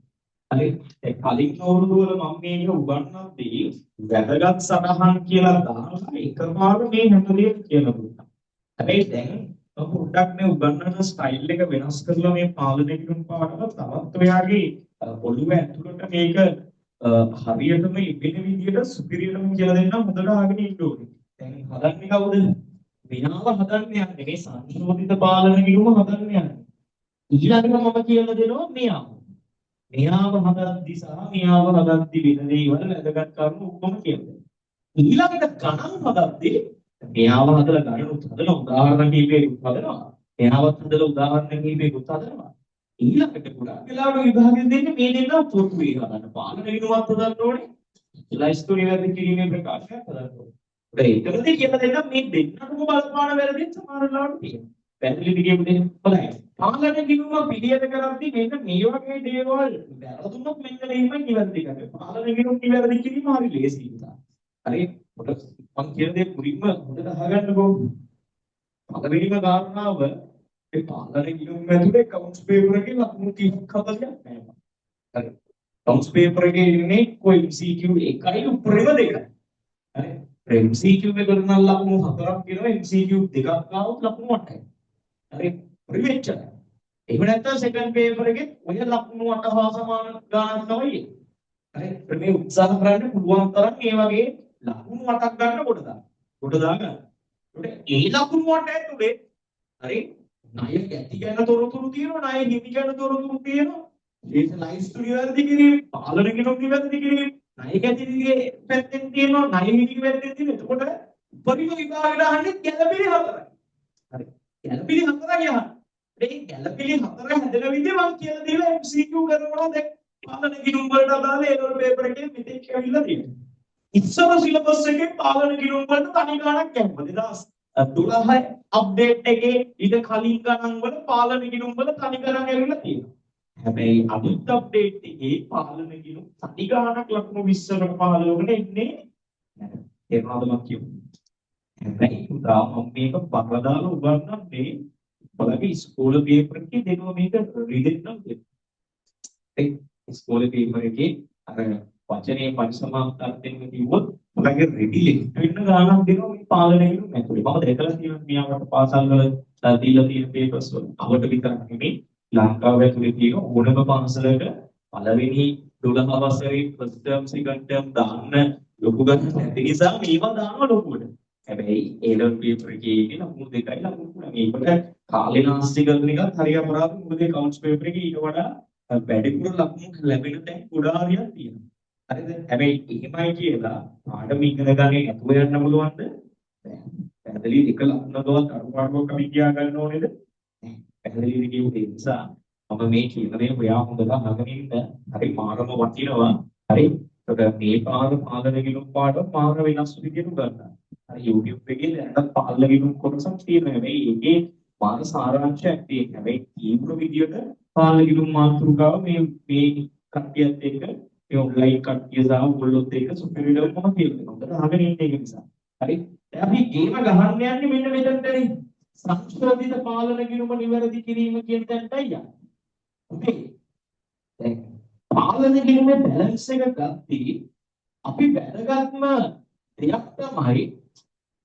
හරි. ඒ කලින් අවුරුදු වල මම මේක උගන්වද්දී වැදගත් සටහන් කියලා දාලා එකපාර මේ හැමදේම කියලා දුන්නා. හැබැයි දැන් මම පොඩ්ඩක් මේ උගන්වන ස්ටයිල් එක වෙනස් කරලා මේ පාලනය කරන පාඩම තවත් ඔයාගේ ඔළුව ඇතුළට මේක හරියටම ඉගෙන විදියට සුපිරියටම කියලා දෙන්න හොඳට ආගෙන ඉන්න ඕනේ. දැන් හදන්නේ කවුද? මෙයාව හදන්න යන්නේ මේ සංශෝධිත පාලන කිරුම හදන්න යන්නේ. ඊළඟට මම කියලා දෙනවා මෙයාව. මෙයාව හදද්දි සහ මෙයාව හදද්දි වෙන දේවල් වැදගත් කරුණු ඔක්කොම කියලා. ඊළඟට ගණන් හදද්දි එයාව හදලා ගණනුත් හදනවා උදාහරණ කීපයකුත් හදනවා. එයාවත් හදලා උදාහරණ කීපයකුත් හදනවා. ඊළඟට ගොඩක් වෙලාවට විභාගෙ දෙන්නේ මේ දෙන්නා පොත්වේ හදන්න. පාලන විනුවත් හදන්න ඕනේ. ලයිස්තු නිවැරදි කිරීමේ ප්‍රකාශයක් හදන්න ඕනේ. ඒකමදී කියලා දෙන්න මේ දෙන්නටම බලපාන වැරදි සමහර වෙලාවට තියෙනවා. පැහැදිලිද කියමු දෙන්න. හොඳයි. පාලන විනුව පිළියෙල කරද්දී මෙන්න මේ වගේ දේවල් වැරදුනොත් මෙන්න මෙහෙමයි නිවැරදි කරන්නේ. පාලන විනුව නිවැරදි කිරීම හරි ලේසි නිසා. හරි මම කියන දේ මුලින්ම හොඳට අහගන්නකෝ. පළවෙනිම කාරණාව ඒ පාලන ගිණුම් ඇතුලේ කවුන්ට්ස් පේපර් එකේ ලකුණු 30ක් 40ක් නැහැ. හරි. කවුන්ට්ස් පේපර් එකේ ඉන්නේ කොයි MCQ එකයි උඩරම දෙකයි. හරි. MCQ එකට නම් ලකුණු 4ක් කියනවා MCQ දෙකක් ආවොත් ලකුණු 8යි. හරි. රිවෙච්චර්. එහෙම නැත්නම් සෙකන්ඩ් පේපර් එකේ ඔය ලකුණු 8 හා සමාන ගානක් තමයි. හරි. මේ උත්සාහ කරන්න පුළුවන් තරම් මේ වගේ ලකුණු 8ක් ගන්න කොට දාන්න. කොට දාගන්න. ඒ ලකුණු 8 ඇතුලේ හරි ණය ගැති ගැන තොරතුරු තියෙනවා ණය හිමි ගැන තොරතුරු තියෙනවා ඒක ලයිස්තු නිවැරදි කිරීම පාලන ගිණුම් නිවැරදි කිරීම ණය ගැතිගේ පැත්තෙන් තියෙනවා ණය හිමි පැත්තෙන් තියෙනවා එතකොට උපරිම විභාගයට අහන්නේ ගැළපෙලි 4යි හරි ගැළපෙලි 4යි අහන්නේ මේ ගැළපෙලි 4 හැදෙන විදිහ මම කියලා දීලා MCQ කරනවා දැන් පාලන ගිණුම් වලට අදාළ ඒ වල පේපර් එකේ මෙතෙක් ඇවිල්ලා තියෙනවා ඉස්සර සිලබස් එකේ පාලන ගිණුම් වලට තනි ගාණක් යනවා 2012 අප්ඩේට් එකේ ඊට කලින් ගණන් වල පාලන ගිණුම් වල තනි ගණන් ඇවිල්ලා තියෙනවා. හැබැයි අලුත් අප්ඩේට් එකේ පාලන ගිණුම් තනි ගණනක් ලකුණු 20කට 15කට එන්නේ නැහැ. ඒකවල මම කියුවා. හැබැයි උදා මම මේක පරදාන උගන්වන්නේ බලගේ ඉස්කෝලේ පේපර් එකේ දෙනවා මේක රිදෙන්නම් දෙන්න. ඒ ඉස්කෝලේ පේපර් එකේ අර වචනේ පරිසමාප්තාර්ථයෙන් කිව්වොත් ඔයගේ රෙඩි ලිස්ට් වෙන්න ගානක් දෙනවා මේ පාලන ගිණුම් ඇතුලේ. මම දැකලා තියෙනවා මියාවට පාසල් වල දීලා තියෙන පේපර්ස් වල. අපිට විතරක් නෙමෙයි ලංකාව ඇතුලේ තියෙන ඕනම පන්සලක පළවෙනි 12 වසරේ ෆස්ට් ටර්ම් සෙකන්ඩ් ටර්ම් දාන්න ලොකු ගන්න නැති නිසා මේවා දානවා ලොකුවට. හැබැයි ඒ ලෙවල් පේපර් එකේ ඉන්නේ ලකුණු දෙකයි ලකුණු තුනයි. මේකට කාලේ නාස්ති කරන එකත් හරි අපරාධ. මොකද ඒ කවුන්ට්ස් පේපර් එකේ ඊට වඩා වැඩිපුර ලකුණු ලැබෙන තැන් ගොඩාක් හරියක් තියෙනවා. හරිද? හැබැයි එහෙමයි කියලා පාඩම ඉගෙන ගන්නේ නැතුව යන්න පුළුවන්ද? නෑ. පැහැදිලි එක ලකුණකවත් අඩුපාඩුවක් අපි කියා ගන්න ඕනේද? නෑ. පැහැදිලි කියු ඒ නිසා මම මේ කියන දේ ඔයා හොඳට අහගෙන ඉන්න. හරි මාරම වටිනවා. හරි. ඒකට මේ පාලන ගිණුම් පාඩම මාර වෙනස් විදියට ගන්නවා. හරි YouTube එකේ දැනට පාලන ගිණුම් කොටසක් තියෙනවා. හැබැයි ඒකේ මාර සාරාංශයක් තියෙනවා. හැබැයි තීව්‍ර විදියට පාලන ගිණුම් මාතෘකාව මේ කට්ටියත් එක්ක ඒ ඔන්ලයින් කට්ටිය සහ ඔයගොල්ලොත් එක්ක සුපිරියර් මොකක්ද කියලා. හොඳට අහගෙන ඉන්න එක නිසා. හරි. දැන් අපි ගේම ගහන්න යන්නේ මෙන්න මෙතනටනේ. සංශෝධිත පාලන ගිණුම නිවැරදි කිරීම කියන තැනටයි යන්නේ. හරි. දැන් පාලන ගිණුමේ බැලන්ස් එක ගත්තී අපි වැදගත්ම දෙයක් තමයි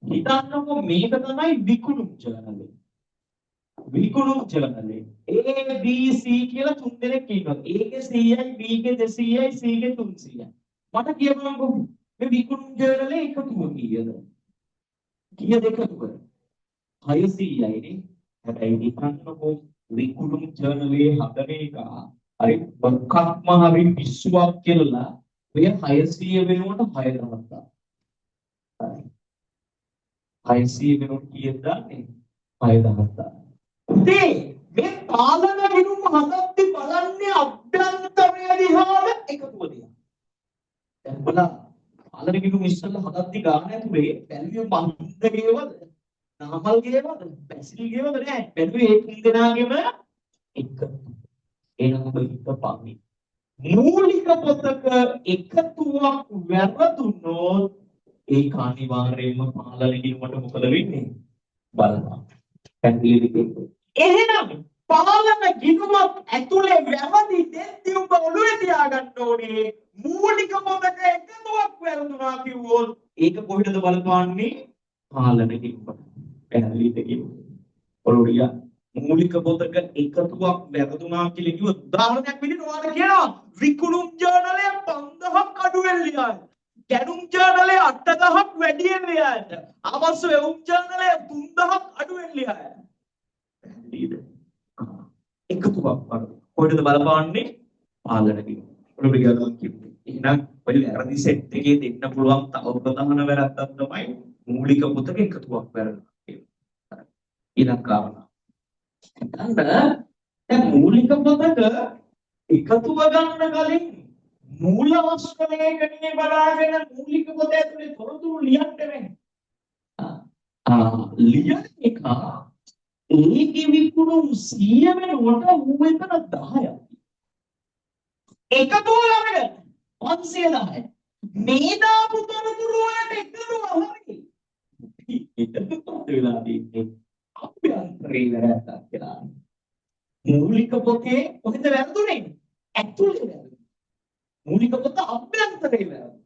හිතන්නකො මේක තමයි විකුණුම් චලනය. විකුණුම් චලනය. A B C කියලා තුන් දෙනෙක් ඉන්නවා. A ගේ 100යි B ගේ 200යි C ගේ 300යි. මට කියපන්කෝ මේ විකුණුම් චලනයේ එකතුව කීයද? කීයද එකතුව? 600යි නේ. හැබැයි හිතන්නකො විකුණුම් චලනයේ හදන එක හරි මොකක්ම හරි පිස්සුවක් කියලා ඔය 600 වෙනුවට 6000ක් දාන්න. හරි. 600 වෙනුවට කීයද දාන්නේ? 6000ක් දාන්න. මේ පාලන ගිණුම් හදද්දී බලන්නේ අභ්‍යන්තරය දිහාට එකතුව දිහා. දැන් බලන්න පාලන ගිණුම් ඉස්සෙල්ලා හදද්දී ගාන ඇතුලේ බැලුවේ බන්ද ගේවද? නාමල් ගේවද? පැසිල් ගේවද නෑ. බැලුවේ ඒ තුන් දෙනාගේම එක. එනම හිතපන්නේ. මූලික පොතක එකතුවක් වැරදුනොත් ඒක අනිවාර්යයෙන්ම පාලන ගිණුමට මොකද වෙන්නේ? බලන්න. පැහැදිලිද කියන්නේ? එහෙනම් පාලන ගිණුමක් ඇතුලේ වැරදි දෙද්දී ඔබ ඔළුවේ තියාගන්න ඕනේ මූලික පොතක එකතුවක් වැරදුනා කිව්වොත් ඒක කොහෙටද බලපාන්නේ? පාලන ගිණුමට. පැහැදිලිද කියන්නේ? ඔළුවිය මූලික පොතක එකතුවක් වැරදුනා කියලා කිව්වොත් උදාහරණයක් විදිහට ඔයාලා කියනවා විකුණුම් ජර්නලය 5000ක් අඩුවෙන් ලියන්න. ගැනුම් ජර්නලය 8000ක් වැඩියෙන් ලියන්න. අවශ්‍ය වෙවුම් ජර්නලය 3000ක් අඩුවෙන් ලියන්න. එකතුවක් වගේ කොහෙටද බලපාන්නේ? පාලන ගිණුම. ඔළුවිය ගන්න කිව්වේ. එහෙනම් ඔය වැරදි සෙට් එකේ දෙන්න පුළුවන් තව ප්‍රධාන වැරද්දක් තමයි මූලික පොතක එකතුවක් වැරදුනා කියලා. ඊළඟ කාරණා. ගන්න දැන් මූලික පොතක එකතුව ගන්න කලින් මූල වස්තු ලේඛනයේ බලාගෙන මූලික පොත ඇතුලේ තොරතුරු ලියන්න වෙන්නේ. ලියන එක ඒකේ විකුණුම් 100 වෙනකොට ඌ එතන 10ක්. එකතුව ළඟට 510. මේ දාපු තොරතුරු වලට එකතුව හරි. ඒකත් වෙලා තියෙන්නේ අභ්‍යන්තරේ වැරද්දක් කියලා. මූලික පොතේ කොහෙද වැරදුනේ? ඇතුලේ වැරදුනේ. මූලික පොත අභ්‍යන්තරේ වැරදුනේ.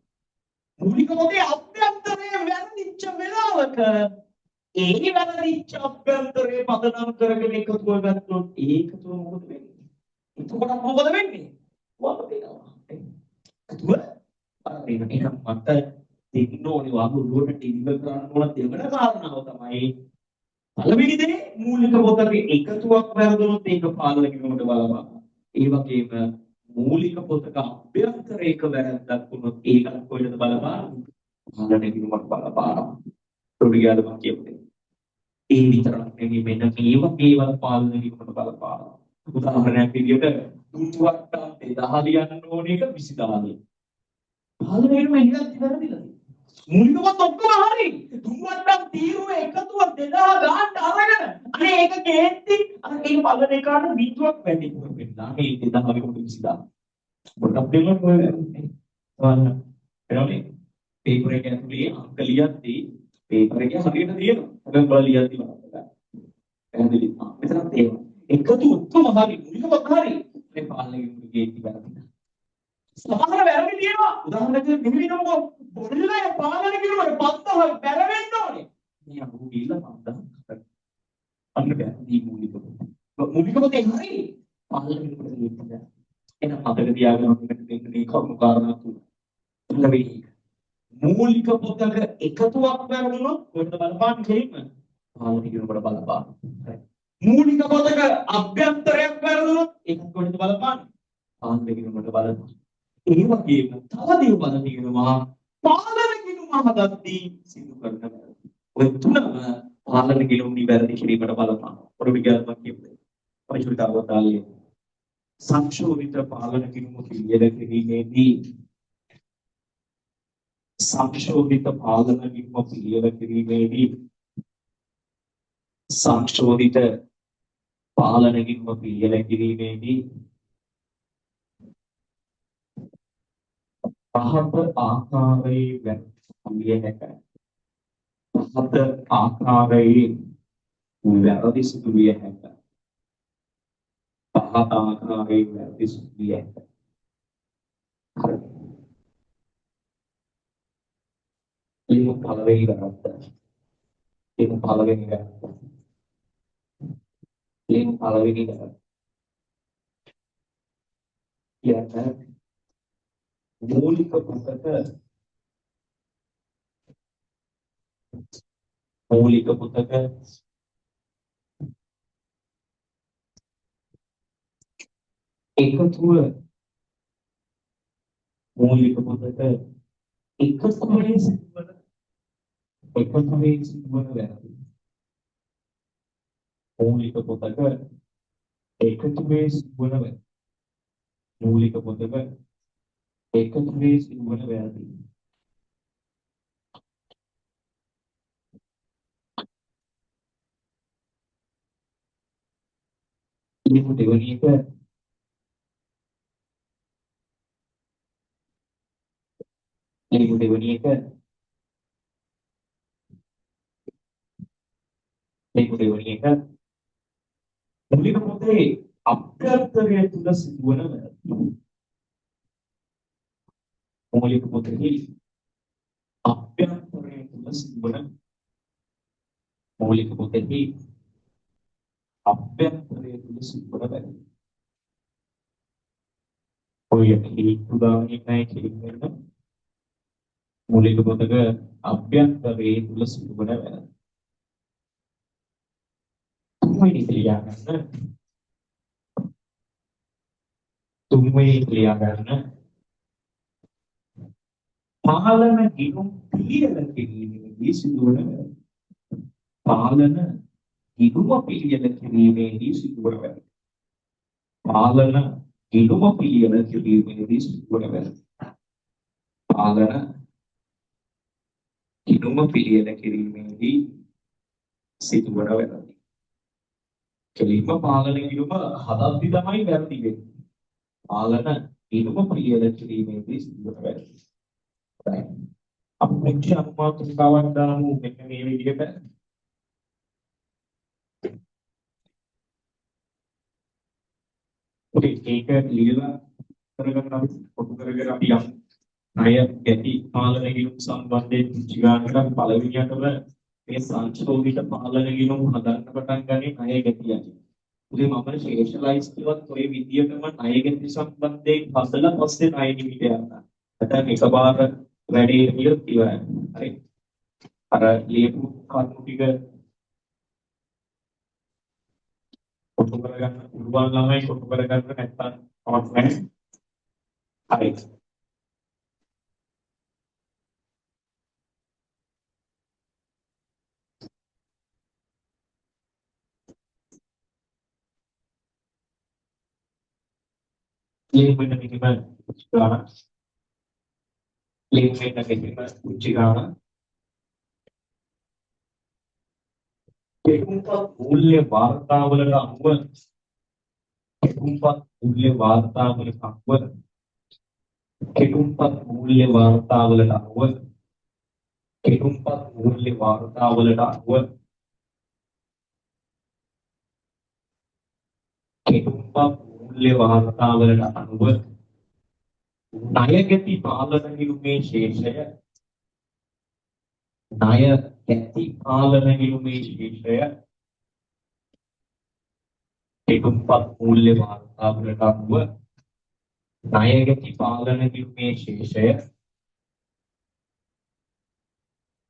මූලික පොතේ අභ්‍යන්තරේ වැරදිච්ච වෙලාවක ඒ වැරදිච්ච අභ්‍යන්තරේ පදනම් කරගෙන එකතුව ගත්තොත් ඒකතුව මොකද වෙන්නේ? එතකොට මොකද වෙන්නේ? වපදිනවා. එකතුව අරින්න එක මට දෙන්න ඕනේ වගුරුවට ඩිලිවර් කරන්න ඕන දෙවන කාරණාව තමයි පළවෙනි දේ මූලික පොතේ එකතුවක් වැරදුනොත් ඒක පාලන කිරීමට බලපාන. ඒ වගේම මූලික පොතක අභ්‍යන්තරයක වැරද්දක් වුණොත් ඒකත් කොහෙද බලපාන? පාලන කිරීමට බලපාන. පොඩිගාද මම කියන්නේ. ඒ විතරක් නෙමෙයි මෙන්න මේවා මේවා පාලන කිරීමට බලපාන. උදාහරණයක් විදිහට දුන්වට්ටම් 2000 ලියන්න ඕන එක 20000. පාලන කිරීම ඉන්නත් වැරදිලා. මූලික පොත ඔක්කොම හරි. දුන්වට්ටම් තීරුව එකතුව 2000 ගාන්න අරගෙන අනේ ඒක කේන්ති අර ඒක බලන එකට බිඳුවක් වැඩි වෙනවා. මේ 2000 කට 20000. පොඩ්ඩක් දෙන්න ඕනේ. එනෝනේ පේපර් එක ඇතුලේ අංක ලියද්දී පේපර් එකේ හරියට තියෙනවා. හැබැයි බල ලියද්දී බලන්න. පැහැදිලි. මෙතනත් ඒක. එකතු ඔක්කොම හරි. මූලික පොත හරි. මේ පාලනය ගේටි වැරදිලා. සමහර වැරදි තියෙනවා. උදාහරණයක් නිමිනමකෝ බොල්ලේ පාලනය කිරුවට 5000 බැරවෙන්න ඕනේ. මේ අහු ගිල්ල 5000. අන්න බැරි මූලික පොත. මූලික පොතේ හරි. පාලනය කිරුවට ගේටි. එන මතක තියාගන්න ඕනේ මේ කරුණු කාරණා තුන. ලැබෙයි. මූලික පොතක එකතුවක් වැරදුනොත් කොහෙද බලපාන්නේ කියන්නේ? පාලනය කිරුවට බලපාන. මූලික පොතක අභ්‍යන්තරයක් වැරදුනොත් ඒකත් කොහෙද බලපාන්නේ? පාලනය කිරුවට බලපාන. ඒ වගේම තව දේවල් තියෙනවා පාලන කිනුම හදද්දී සිදු කරන වැරදි. ඔය තුනම පාලන කිනුම නිවැරදි කිරීමට බලපාන. පොඩි විග්‍රහයක් කියන්නේ. පරිශුද්ධතාවතාලිය. සංශෝධිත පාලන කිනුම පිළියෙල කිරීමේදී සංශෝධිත පාලන කිනුම පිළියෙල කිරීමේදී සංශෝධිත පාලන කිනුම පිළියෙල කිරීමේදී පහත ආකාරයේ වැරදි හැකියි. පහත ආකාරයේ වැරදි සිදු විය හැකියි. පහත ආකාරයේ වැරදි සිදු විය හැකියි. ඒක පළවෙනි වැරද්ද. ඒක පළවෙනි වැරද්ද. ඒක පළවෙනි වැරද්ද. කියන්නේ මූලික පොතක එකතුව මූලික පොතක එකතුවේ සිදුවන වැරදි. මූලික පොතක එකතුවේ සිදුවන වැරදි. මූලික පොතක එකතුවේ සිදුවන වැරදි. ඊට දෙවෙනි එක මූලික පොතේ අභ්‍යන්තරය තුල සිදුවන වැරදි. මූලික පොතේ අභ්‍යන්තරය තුල සිදුවන මූලික පොතේ අභ්‍යන්තරය තුල සිදුවන වැරදි. ඔය උදාහරණයක් කියන්නේ මූලික පොතක අභ්‍යන්තරයේ තුල සිදුවන වැරදි. තුන්වෙනි ක්‍රියාගන්න පාලන ගිණුම් පිළියෙල කිරීමේදී කිරීමේදී සිදුවන වැරදි. පාලන ඉදුම පිළියෙල කිරීමේදී සිදුවන වැරදි. පාලන ඉදුම පිළියෙල කිරීමේදී සිදුවන වැරදි. පාලන ඉදුම පිළියෙල කිරීමේදී සිදුවන වැරදි. කෙලින්ම පාලන ඉදුම හදද්දි තමයි වැරදි වෙන්නේ. පාලන ඉදුම පිළියෙල කිරීමේදී සිදුවන වැරදි. right. අපි මෙච්ච අනුමානිකාවක් දාමු මෙන්න මේ විදිහට. ඔකේ ඒක ලියලා කරගන්න අපි පොදු කරගෙන අපි යමු. ණය ගැටි පාලන ගිණුම් සම්බන්ධයෙන් විචාරණ පළවෙනියටම මේ සංශෝධිත පාලන ගිණුම් හදන්න පටන් ගන්නේ ණය ගැටියයි. ඉතින් මම ශේෂලයිස් කළත් ඔය විදියටම ණය ගැටි සම්බන්ධයෙන් හදලා පස්සේ ණය නිමිට යනවා. නැත්නම් එකපාර වැඩේ කියොත් ඉවරයි. හරි. අර ලියපු කරුණු ටික කොටු කරගන්න පුළුවන් ළමයි කොටු කරගන්න නැත්නම් අවශ්‍ය නැහැ. හරි. link වෙන මෙහෙම ගන්න. link වෙන මෙහෙම උච්ච ගන්න. කෙටුම්පත් මූල්‍ය වාර්තාවලට අනුව කෙටුම්පත් මූල්‍ය වාර්තාවලට අනුව කෙටුම්පත් මූල්‍ය වාර්තාවලට අනුව කෙටුම්පත් මූල්‍ය වාර්තාවලට අනුව කෙටුම්පත් මූල්‍ය වාර්තාවලට අනුව ණය ගැති පාලන නිරුමේ ශේෂය ණය ගැති පාලන නිරුමේ ශේෂය කෙටුම්පත් මූල්‍ය වාර්තාවලට අනුව ණය ගැති පාලන නිරුමේ ශේෂය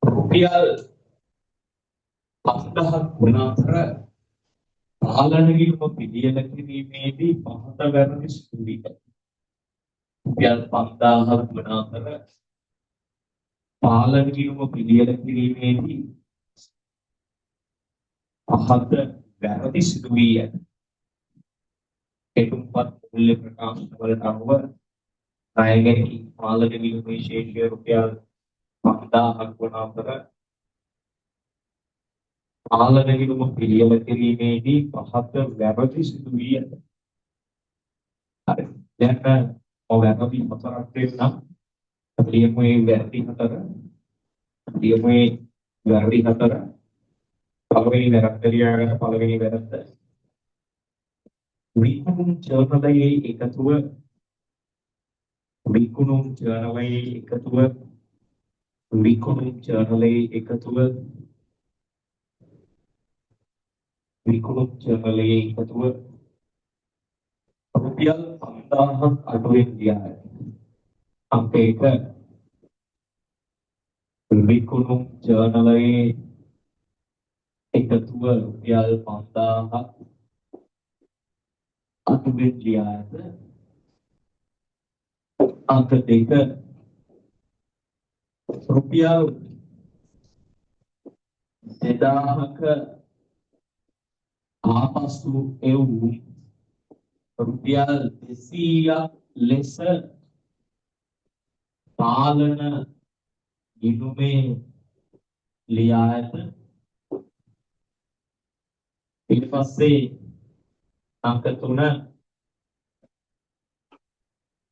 රුපියල් 5000ක් වුණාතර පාලන නිරුම පිළියෙල කිරීමේදී පහත වැරදි සිදු වී ඇත. රුපියල් 5000ක් වුණාතර පාලන නිරුම පිළියෙල කිරීමේදී පහත වැරදි සිදු වී ඇත. කෙටුම්පත් මූල්‍ය ප්‍රකාශන වලට අනුව ණය ගැති පාලන නිරුමේ ශේෂය රුපියල් 5000ක් වන අතර පාලන නිරුම පිළියෙල කිරීමේදී පහත වැරදි සිදු වී ඇත. හරි. දැන් වැරදි හතරක් දෙන්නම්. ලියමු මේ වැරදි හතර. ලියමු මේ වැරදි හතර. පළවෙනි වැරද්ද ලියාගන්න පළවෙනි වැරද්ද. විකුණුම් ජර්නලයේ එකතුව විකුණුම් ජර්නලයේ එකතුව විකුණුම් ජර්නලයේ එකතුව විකුණුම් ජර්නලයේ එකතුව රුපියල් 5000ක් අඩුවෙන් ගියා. අංක 1 විකුණුම් ජර්නලයේ එකතුව රුපියල් 5000ක් අඩුවෙන් ගියා. අංක 2 රුපියල් 2000ක ආපසු එවූ රුපියල් 200ක් ලෙස පාලන ගිණුමේ ලියා ඇත. ඊට පස්සේ අංක 3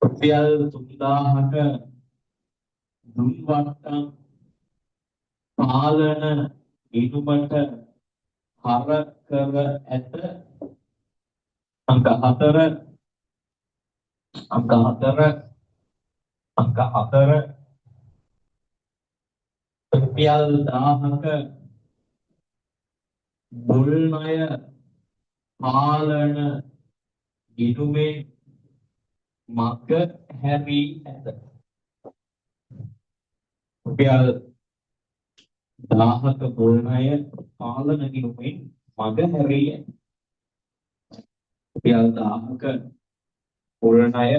රුපියල් 3000ක දුන්වට්ටම් පාලන ගිණුමට හර කර ඇත. අංක 4 රුපියල් 1000ක මුල් ණය පාලන ගිණුමේ මග හැරී ඇත. රුපියල් 1000ක මුල් ණය පාලන ගිණුමේ මග හැරී ඇත. රුපියල් 1000ක මුල් ණය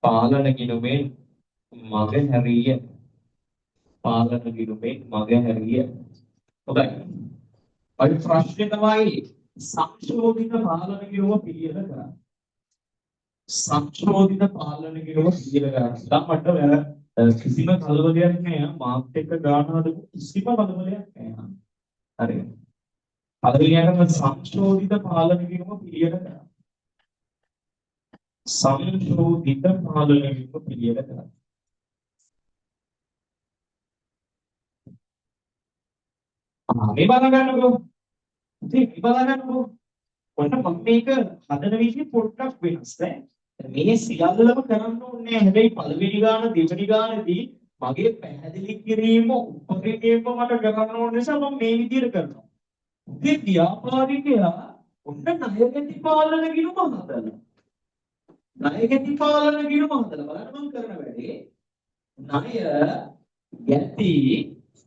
පාලන ගිණුමේ මග හැරී ඇත. පාලන ගිණුමේ මග හැරිය. හොඳයි. අයි ප්‍රශ්නේ තමයි සංශෝධිත පාලන ගිණුම පිළියෙල කරන්න. සංශෝධිත පාලන ගිණුම පිළියෙල කරන්න. මට කිසිම කලබලයක් නෑ. මාත් එක්ක ගාන හදපු කිසිම කලබලයක් නෑ. හරිද? පළවෙනියටම සංශෝධිත පාලන ගිණුම පිළියෙල කරන්න. සංශෝධිත පාලන ගිණුම පිළියෙල කරන්න. මේ බල ගන්නකො. ඉතින් මේ බල ගන්නකො. ඔන්න මම මේක හදන විදිහ පොඩ්ඩක් වෙනස් ඈ. මේ සියල්ලම කරන්න ඕනේ. හැබැයි පළවෙනි ගාන දෙවෙනි ගානදී මගේ පැහැදිලි කිරීම උපරිමයෙන්ම මට කරන්න ඕන නිසා මම මේ විදිහට කරනවා. මේ ව්‍යාපාරිකයා ඔන්න ණයගැති පාලන ගිණුම හදලා. ණයගැති පාලන ගිණුම හදලා බලන්න මම කරන වැඩේ. ණයගැති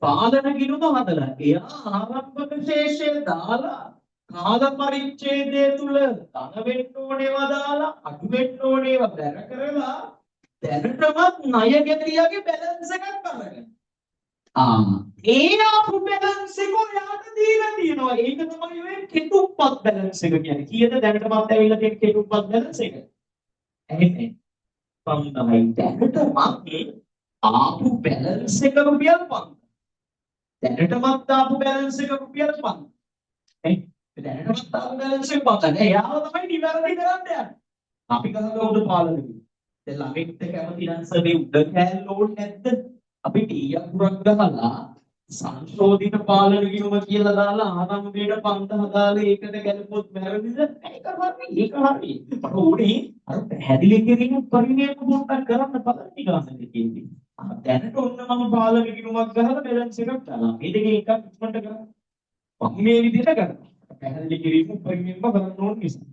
පාලන ගිණුම හදලා. එයා ආරම්භක ශේෂය දාලා කාල පරිච්ඡේදය තුල ධන වෙන්න ඕනේවා දාලා අඩු වෙන්න ඕනේවා බැර කරලා දැනටමත් ණයගැතියගේ බැලන්ස් එකක් අරගෙන ඒ ආපු බැලන්ස් එක ඔයාට දීලා තියෙනවා. ඒක තමයි ඔය කෙටුම්පත් බැලන්ස් එක කියන්නේ. කීයද දැනටමත් ඇවිල්ලා තියෙන කෙටුම්පත් බැලන්ස් එක? ඇහෙන්නේ. 5000යි දැනටමත් ආපු බැලන්ස් එක රුපියල් 5000. දැනටමත් ආපු බැලන්ස් එක රුපියල් 5000. දැනටමත් ආපු බැලන්ස් එක 5000. එයාව තමයි නිවැරදි කරන්න යන්නේ. අපි ගහනකොට පාලනය. දැන් ළමෙක්ට කැමති නම් සරේ උඩ කෑල්ල ඕනේ නැද්ද? අපි ටීයක් පුරක් ගහලා සංශෝධිත පාලන ගිණුම කියලා දාලා ආරම්භයට 5000 දාලා ඒකට ගැලපොත් වැරදිද? ඒක හරි. ඒක හරි. මට ඕනේ අර පැහැදිලි කිරීම පරිණාම පොඩ්ඩක් කරන්න පළවෙනි ගානට කියන්නේ. දැනට ඔන්න මම පාලන ගිණුමක් ගහලා බැලන්ස් එකක් දාලා. මේ දෙකේ එකක් ඉක්මනට කරා. මම මේ විදිහට කරා. පැහැදිලි කිරීම පරිණාම කරන්න ඕන නිසා.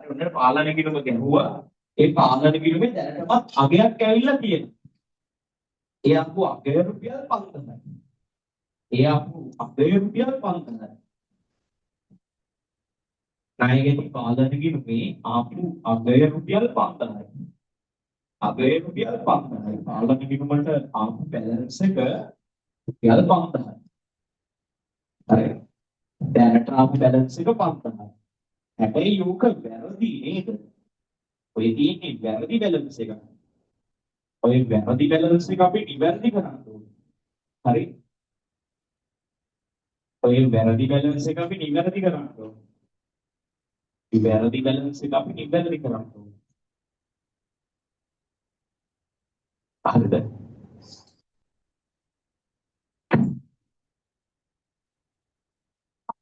අර ඔන්න පාලන ගිණුම ගැහුවා. ඒ පාලන ගිණුමේ දැනටමත් අගයක් ඇවිල්ලා තියෙනවා. ඒ අපු අගය රුපියල් 5000යි. ඒ අපු අගය රුපියල් 5000යි. ණයගැති පාලන ගිණුමේ ආපු අගය රුපියල් 5000යි. අගය රුපියල් 5000යි. පාලන ගිණුමට ආපු බැලන්ස් එක රුපියල් 5000යි. හරි. දැනට ආපු බැලන්ස් එක 5000යි. හැබැයි යෝක වැරදි නේද? ඔය තියෙන්නේ වැරදි බැලන්ස් එක. ඔය වැරදි බැලන්ස් එක අපි නිවැරදි කරන්න ඕනේ. හරි? ඔය වැරදි බැලන්ස් එක අපි නිවැරදි කරන්න ඕනේ. මේ වැරදි බැලන්ස් එක අපි නිවැරදි කරන්න ඕනේ. හරිද?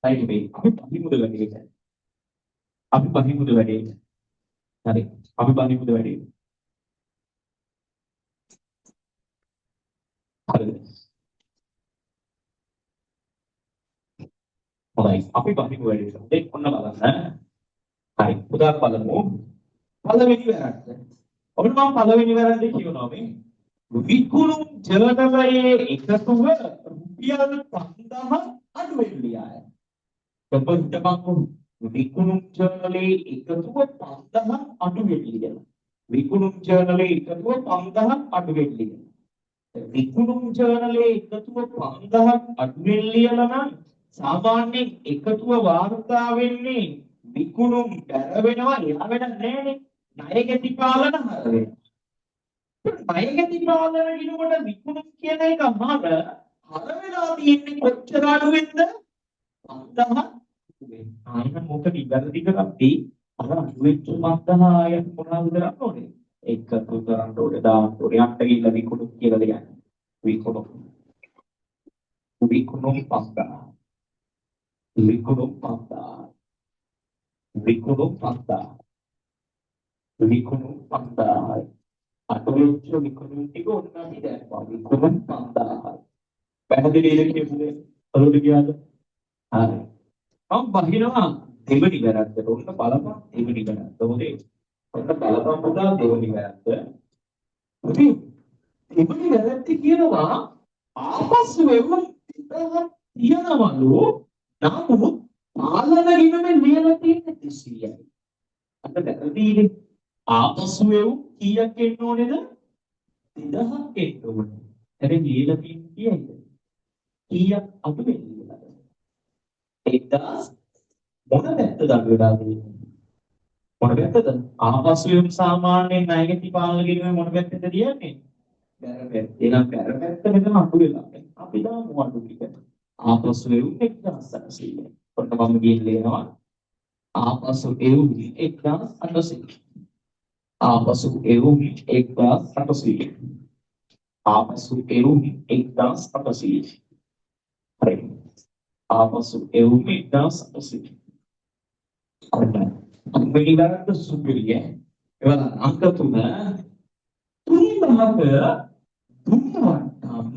හරි මේ අපි පරිමුද වැඩේට. අපි පරිමුද වැඩේට. හරි. අපි පරිමුද වැඩේට. හරිද? හොඳයි. අපි පරිමුද වැඩේට. දෙක් ඔන්න බලන්න. හරි. උදාහරණ බලමු. පළවෙනි වැරද්ද. ඔබට මම පළවෙනි වැරද්ද කියනවා මේ. විකුණුම් ජර්නලයේ එකතුව රුපියල් 5000 අඩු වෙන්නේ. කපන්ටපක්කු විකුණුම් ජර්නලයේ එකතුව 5000 අඩු වෙන්නේ. විකුණුම් ජර්නලයේ එකතුව 5000 අඩු වෙන්නේ. විකුණුම් ජර්නලයේ එකතුව 5000 අඩු වෙන්නේ නම් සාමාන්‍යයෙන් එකතුව වාර්තා වෙන්නේ විකුණුම් බැර වෙනවා එයා වෙන නෑනේ. ණයගැති පාලන හර වෙනවා. ණයගැති පාලන ගිණුමට විකුණුම් කියන එක හර වෙලා තියෙන්නේ කොච්චර අඩුවෙන්ද? 5000 ආයෙත් මොකද ඉවරදි කරද්දී අර අඩුවෙච්ච 5000 ආයෙත් මොනවද කරන්න ඕනේ? එකතු කරන්න ඕනේ දාන්න ඕනේ. අට ගිහිල්ලා විකුණුම් කියලා දෙන්නේ. විකුණුම් 5000 විකුණුම් 5000 විකුණුම් 5000 අටවෙච්ච විකුණුම් ටික ඔන්න අපි දැක්වා. විකුණුම් 5000 පැහැදිලිද කියන්නේ? අලුත් ගියාද? හරි. මම බහිනවා දෙවෙනි වැරද්දට. ඔන්න බලපන් දෙවෙනි වැරද්ද. හොඳේ. ඔන්න බලපන් පුතා දෙවෙනි වැරද්ද. ඉතින් දෙවෙනි වැරද්ද කියනවා ආපසු එවුන් තියනවලු නමුත් පාලන ගිණුමේ ලියලා තියෙන්නේ 200යි. අන්න වැරදිනේ. ආපසු එවුන් කීයක් එන්න ඕනේද? 2000ක් එන්න ඕනේ. හැබැයි ලියලා තියෙන්නේ කීයද? කීයක් අඩු වෙන්නද? 1000 මොන පැත්තද අඩු වෙලා තියෙන්නේ? මොන පැත්තද? ආපසු යොමු සාමාන්‍යයෙන් ණයගැති පාලන කිරීමේ මොන පැත්තද තියන්නේ? බැර පැත්ත. එහෙනම් බැර පැත්ත මෙතන අඩු වෙලා. අපි දාමු අඩු ටික. ආපසු යොමු 1800. ඔන්න මම ගිහින් ලියනවා. ආපසු යොමු 1800. ආපසු යොමු 1800. ආපසු යොමු 1800. හරි. ආපසු යොමු 1800. මෙලිලට සුපිරිය. එවන අංක 3 තුන්වහක තුන්වටම්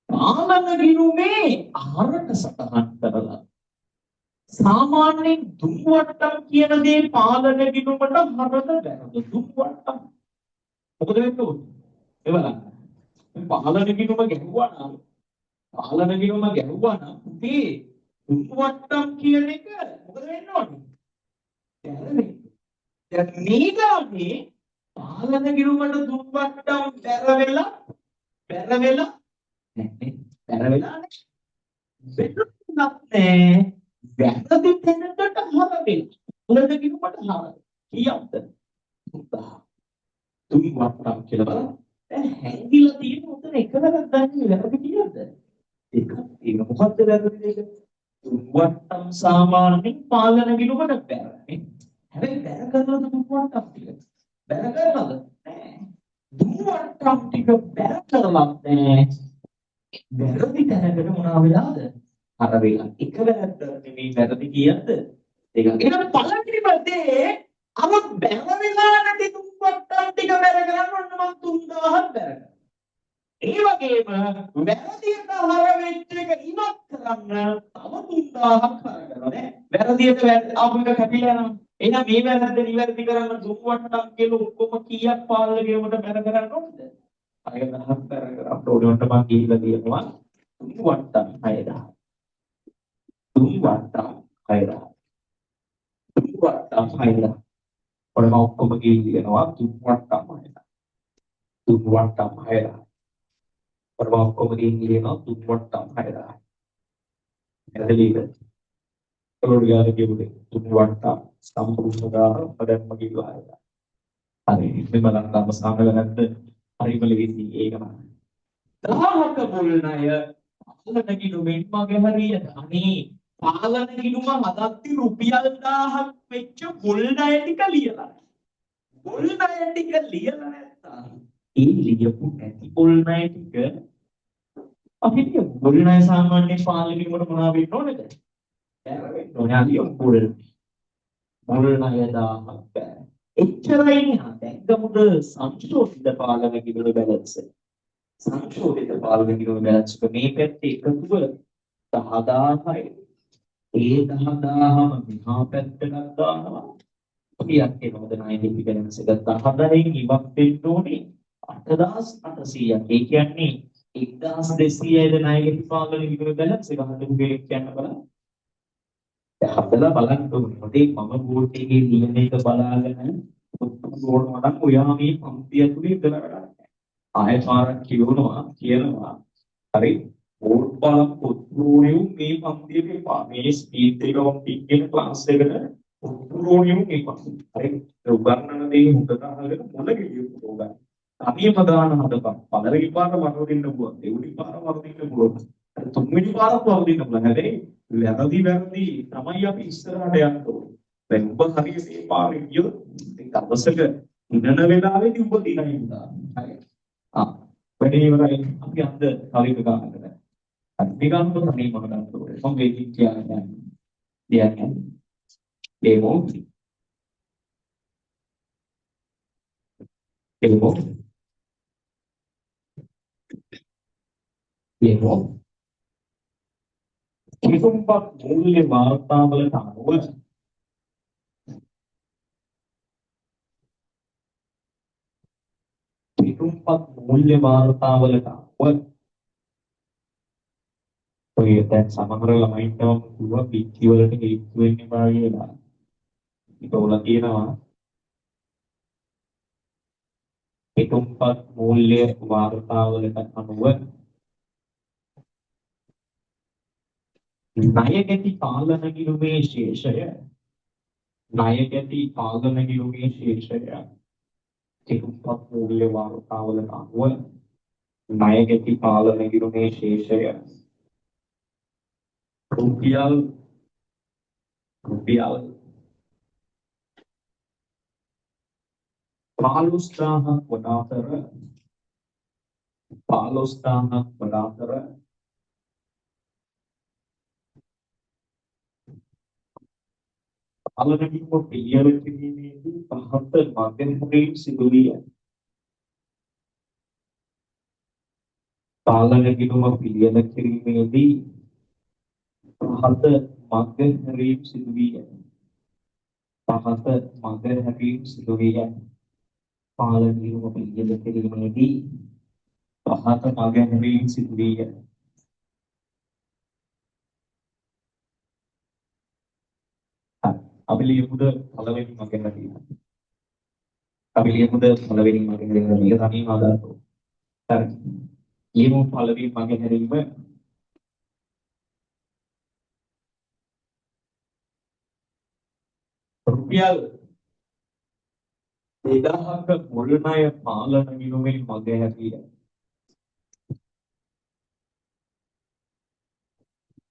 පාලන ගිණුමේ ආරක සටහන් කරලා සාමාන්‍යයෙන් දුම්වට්ටම් කියන දේ පාලන ගිණුමට හරක බැරද දුම්වට්ටම් මොකද වෙන්නේ? එවන පාලන ගිණුම ගැහුවා නම් පුතේ දුම්වට්ටම් කියන එක මොකද වෙන්න ඕනේ? දැන් මේ ගානේ පාලන ගිණුමට දුම්වට්ටම් බැර වෙලා නැහැ. වෙනුත් නැහැ. වැරදි තැනකට හර වෙලා. පාලන ගිණුමට හර. කීයක්ද? 3000 කියලා බලන්න. දැන් හැංගිලා තියෙන උතන එකවරක් ගන්න වැරදි කීයක්ද? ඒක මොකක්ද වැරදි දෙක? දුම්වට්ටම් සාමාන්‍යයෙන් පාලන ගිණුමට බැරනේ. හැබැයි බැර කරනවද දුම්වට්ටම් ටික? බැර කරනවද? නෑ. දුම්වට්ටම් ටික බැර කරලත් නෑ. වැරදි තැනකට මොනවා වෙලාද? අර වෙලා. එක වැරද්දක් නෙමෙයි වැරදි කියද්ද? ඒක. එහෙනම් පළවෙනිපතේ අර බැර වෙලා නැති දුම්වට්ටම් ටික බැර කරන්න ඕන මම 3000ක් බැර කරා. ඒ වගේම වැරදියට හර වෙච්ච එක ඉවත් කරන්න තව 3000ක් හර කරනවා නේ. වැරදියට ආපු එක කැපිලා යනවා. එහෙනම් මේ වැරද්ද නිවැරදි කරන්න දුම්වට්ටම් කියලා ඔක්කොම කීයක් පාලන ගේමට බැර කරන්න ඕනද? 6000ක් බැර කරා. උඩට මම ගිහිල්ලා තියෙනවා දුම්වට්ටම් 6000. දුම්වට්ටම් 6000. දුම්වට්ටම් 6000. ඔන්න මම ඔක්කොම ගිහිල්ලා දුම්වට්ටම් 6000. දුම්වට්ටම් 6000. ඔන්න ඔක්කොම ගිහිල්ලා දුම්වට්ටම් 6000. එතනදීද ඔළුගාර කියුනේ දුම්වට්ටම් සම්පූර්ණ පදම්ම කිව්වා. හරි මේ බලන්න අවසාන වෙනත් හරිම ලේසි ඒකම. 1000ක මුල් ණය පාලන ගිණුමෙන් මගේ හරියට අනේ පාලන ගිණුම හදද්දි රුපියල් 1000ක් වෙච්ච මුල් ණය ටික ලියලා. මුල් ණය ටික ලියලා නැත්තම් ඒ ලියපු නැති මුල් ණය ටික අපි කියමු මුල් ණය සාමාන්‍යයෙන් පාලන ගිණුමට මොනවා වෙන්න ඕනද? බැරවෙන්න ඕනේ අලිය මුල් ණය 1000ක් බෑ. එච්චරයි නේ දැන් ගමුද සංශෝධිත පාලන ගිණුම බැලන්ස්. සංශෝධිත පාලන ගිණුම බැලන්ස් එක මේ පැත්තේ එකතුව 10000යි. ඒ 10000ම මෙහා පැත්තට දානවා. කීයක් එනවද ණය දෙකේ බැලන්ස් එක 10න් ඉවත් වෙන්න ඕනේ 8800ක්. ඒ කියන්නේ 1200යිද ණය දෙකේ පාලන ගිණුම බැලන්ස් එක හදපු කෙනෙක් කියන්න බලන්න. හදලා බලන්න ඕනේ. මොකද මම බෝඩ් එකේ ලියන එක බලාගෙන බෝඩ් වලක් ඔයා මේ පන්ති ඇතුලේ ඉඳලා ගන්න. ආයෙ පාරක් කියනවා. හරි. බෝඩ් බලක් පොත්රෝණියු මේ පන්තියේ මේ ස්පීඩ් එක ඔප්ටික් කියන ක්ලාස් එකට පොත්රෝණියු මේ පන්ති. හරි. උගන්නන දේ හොඳට අහගෙන මොන කිව්වොත් උගන්න. අනියම දාන හදපන්. පළවෙනි පාර වරදින්න පුළුවන්. දෙවෙනි පාර වරදින්න පුළුවන්. තුන්වෙනි පාරත් වරදින්න පුළුවන්. හැබැයි වැරදි තමයි අපි ඉස්සරහට යන්න ඕනේ. දැන් ඔබ හරියට මේ පාරේ ගියොත් දවසක ඉන්නන වෙලාවේදී ඔබ දිනයි උදා. හරි. වැඩේ ඉවරයි. අපි අද හරියට ගන්නද. හරි. මේ ගන්න තමයි මම ගන්න ඕනේ. මම මේ කියන්නේ. ඒකෝ. කිතුම්පත් මූල්‍ය වාර්තාවලට අනුව ඔය දැන් සමහර ළමයින්ට පුළුවන් පිටි වලට හේතු වෙන්නේ පාවිලා. ඒක උලා තියෙනවා. කෙටුම්පත් මූල්‍ය වාර්තාවලට අනුව ණයගැති පාලන ගිණුමේ ශේෂය ණයගැති පාලන ගිණුමේ ශේෂය කෙටුම්පත් මූල්‍ය වාර්තාවලට අනුව ණයගැති පාලන ගිණුමේ ශේෂය රුපියල් රුපියල් 15000ක් වඩා කර පාලන ගිණුම පිළියෙල කිරීමේදී පහත මධ්‍යමයෙන් සිදු විය පාලන ගිණුම පිළියෙල කිරීමේදී පහත මධ්‍යමයෙන් සිදු විය පහත මධ්‍යමයෙන් සිදු විය පාලන ගිණුම පිළියෙල කිරීමේදී පහත මධ්‍යමයෙන් සිදු විය අපි ලියමුද පළවෙනි මගෙන් තියෙනවා අපි ලියමුද පළවෙනි මගෙන් දෙන්න මේක තනියම ආදාතෝ හරි ලියමු පළවෙනි මගෙන් හැරීම රුපියල් 2000ක මුල් ණය පාලන ගිණුමෙන් මග හැරිය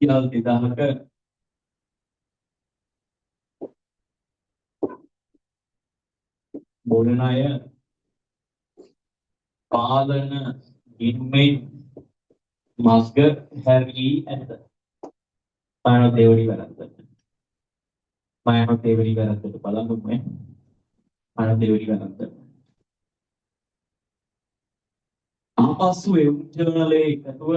රුපියල් 2000ක මුල් ණය පාලන ගිණුමෙන් මග හැරී ඇත මානව දෙවනි වැරද්දට බලමු මේ මානව දෙවනි වැරද්ද ආපසු එවුම් ජර්නලයේ එකතුව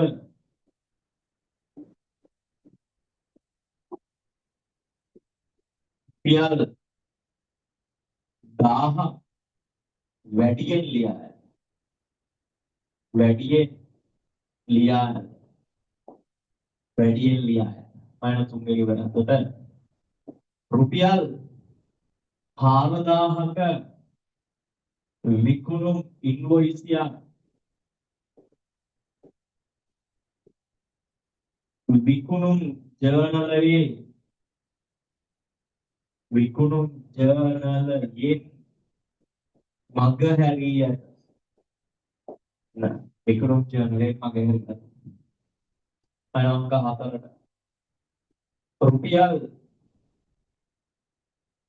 රුපියල් 1000 වැඩියෙන් ලියා මානව තුන්වෙනි වැරද්දට රුපියල් 4000ක විකුණුම් ඉන්වොයිසියක් විකුණුම් ජර්නලයේ මග හැරී ඇත විකුණුම් ජර්නලයේ මග හැරී ඇත අංක 4ට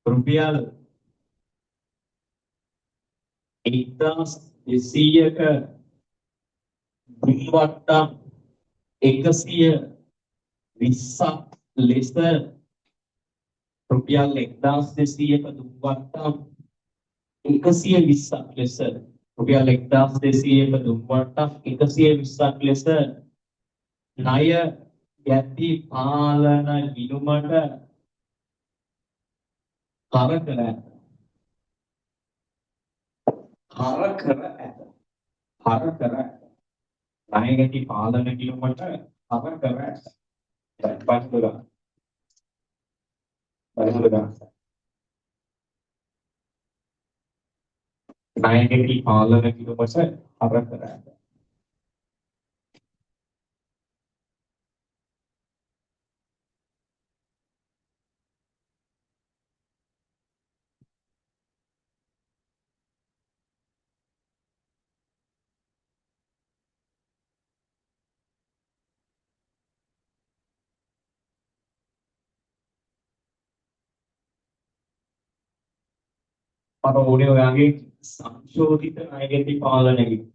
රුපියල් 1200ක දුම්වට්ටම් 120ක් ලෙස රුපියල් 1200ක දුම්වට්ටම් 120ක් ලෙස රුපියල් 1200ක දුම්වට්ටම් 120ක් ලෙස ණය යැති පාලන ගිණුමට කර කර ඇත ණය යැති පාලන ගිණුමට කර කර ඇත පස්තුලා ණය යැති පාලන ගිණුමට කර කර ඇත මට ඕනේ ඔයාගේ සංශෝධිත ණයගැති පාලන ගිණුම.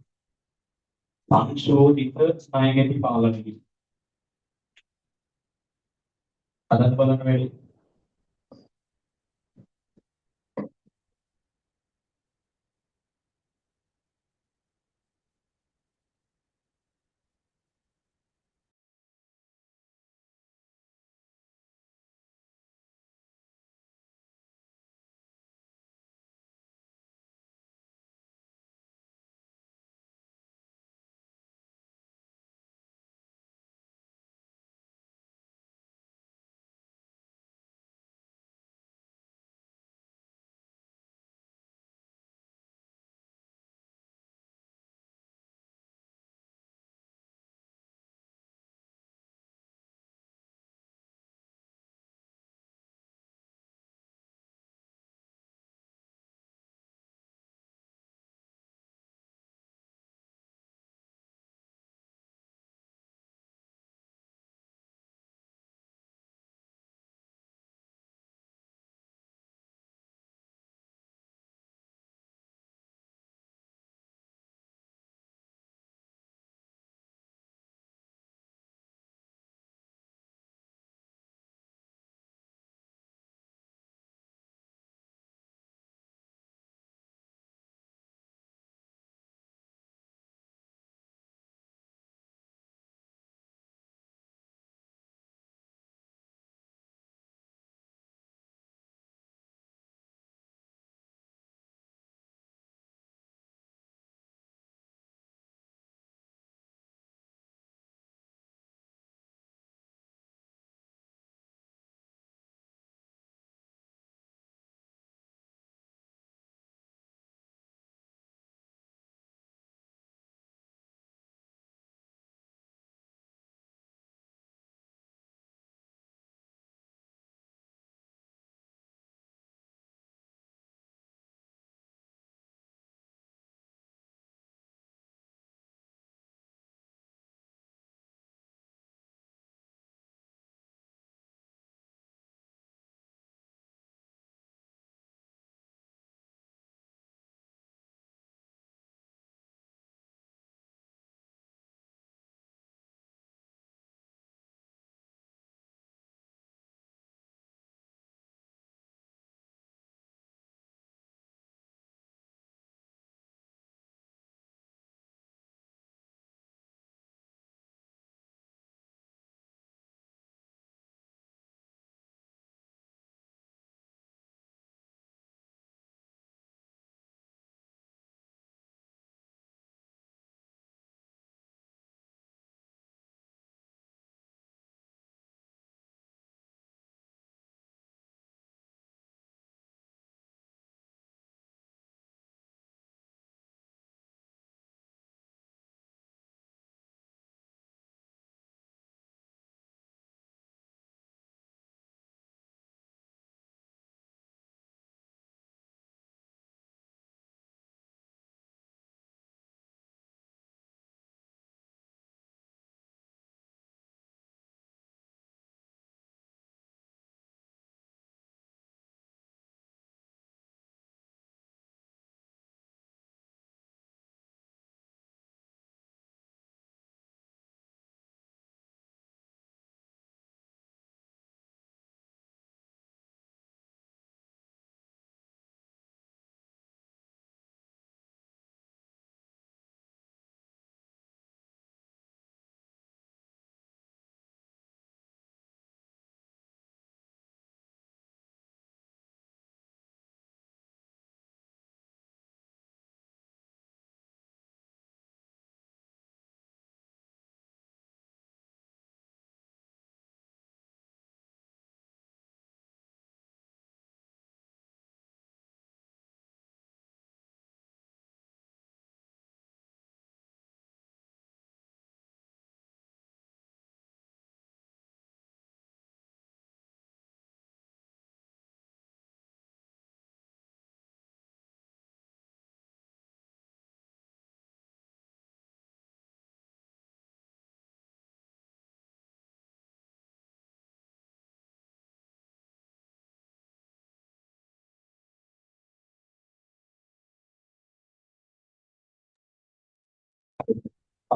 සංශෝධිත ණයගැති පාලන ගිණුම. අදත් බලන්න වැඩි.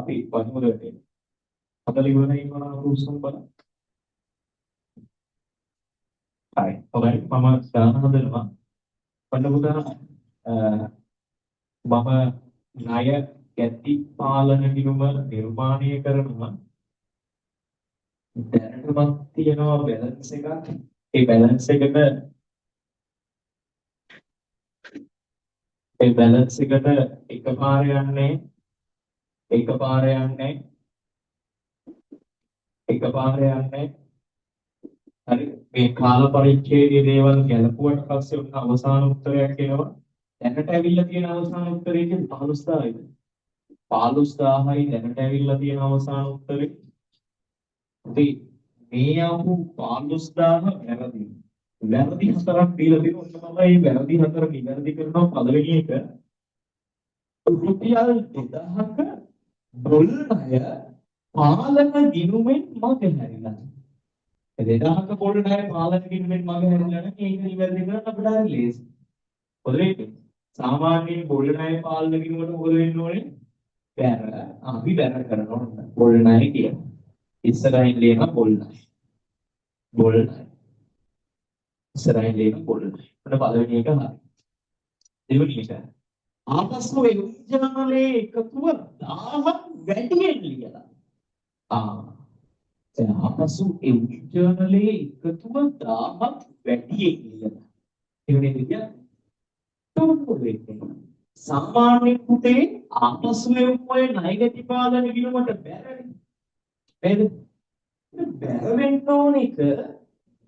අපි පණිවුරට එනවා. හදලා ඉවරයි ඉන්නවා උස්සම් බලන්න. හරි. හොඳයි. මම දාන හදනවා. පණිවුර මම ණය ගැති පාලන ගිණුම නිර්මාණය කරනවා. දැනටමත් තියෙනවා බැලන්ස් එකක්. ඒ බැලන්ස් එකට එකපාර යන්නේ හරි මේ කාල පරිච්ඡේදයේ දේවල් ගැලපුවට පස්සේ උන් අවසාන උත්තරයක් එනවා. දැනට ඇවිල්ලා තියෙන අවසාන උත්තරේ 15000යිද? 15000යි දැනට ඇවිල්ලා තියෙන අවසාන උත්තරේ. ඉතින් මේ ආපු 15000 වැරදි. වැරදි හතරක් දීලා තියෙනවා. තමයි වැරදි හතර නිවැරදි කරනවා පළවෙනි එක. රුපියල් 2000ක ඩොලරය පාලන ගිණුමෙන් මගහැරිලා. 2000ක ඩොලරය පාලන ගිණුමෙන් මගහැරිලා නම් ඒක නිවැරදි කරන්න අපිට හරි ලේසි. පොදේට සාමාන්‍යයෙන් ඩොලරය පාලන ගිණුමට මොකද වෙන්න ඕනේ? බැර. අපි බැර කරනවා ඩොලරය කියන. ඉස්සරහින් ලියන ඩොලරය. ඉස්සරහින් ලියන ඩොලරය. අපිට පළවෙනි එක හරි. දෙවෙනි එක ආපසු ඒ උද්‍යානයේ එකතුව 1000ක් වැඩියෙන් ලියලා. දැන් ආපසු ඒ උද්‍යානයේ එකතුව 1000ක් වැඩියෙන් ලියලා. ඒ වෙන්නේ කියන්නේ සාමාන්‍ය කුටේ ආපසු එවුමේ ණයගැති පාලන ගිණුමට බැරනේ. නේද? බැර වෙන්න ඕන එක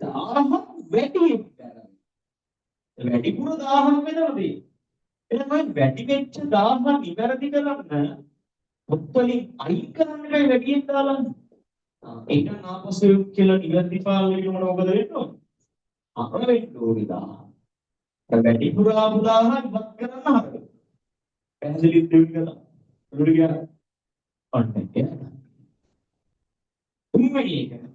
1000ක් වැඩියෙන් බැරයි. වැඩිපුර 1000ක් වෙනවද? එහෙනම් වැඩි වෙච්ච 1000 නිවැරදි කරන්න පොත්වලින් අයින් කරන්න වැඩියෙන් දාලා ඒක නාපසු කියලා නිවැරදි පාලනය කරනකොට මොකද වෙන්නේ? අර වෙන්න ඕනේ 1000. වැඩිපුර ආපු 1000 ඉවත් කරන්න හදන්න. පැහැදිලිද කියලා? උඩ ගියා. අන්න ඒක. තුන්වෙනි එක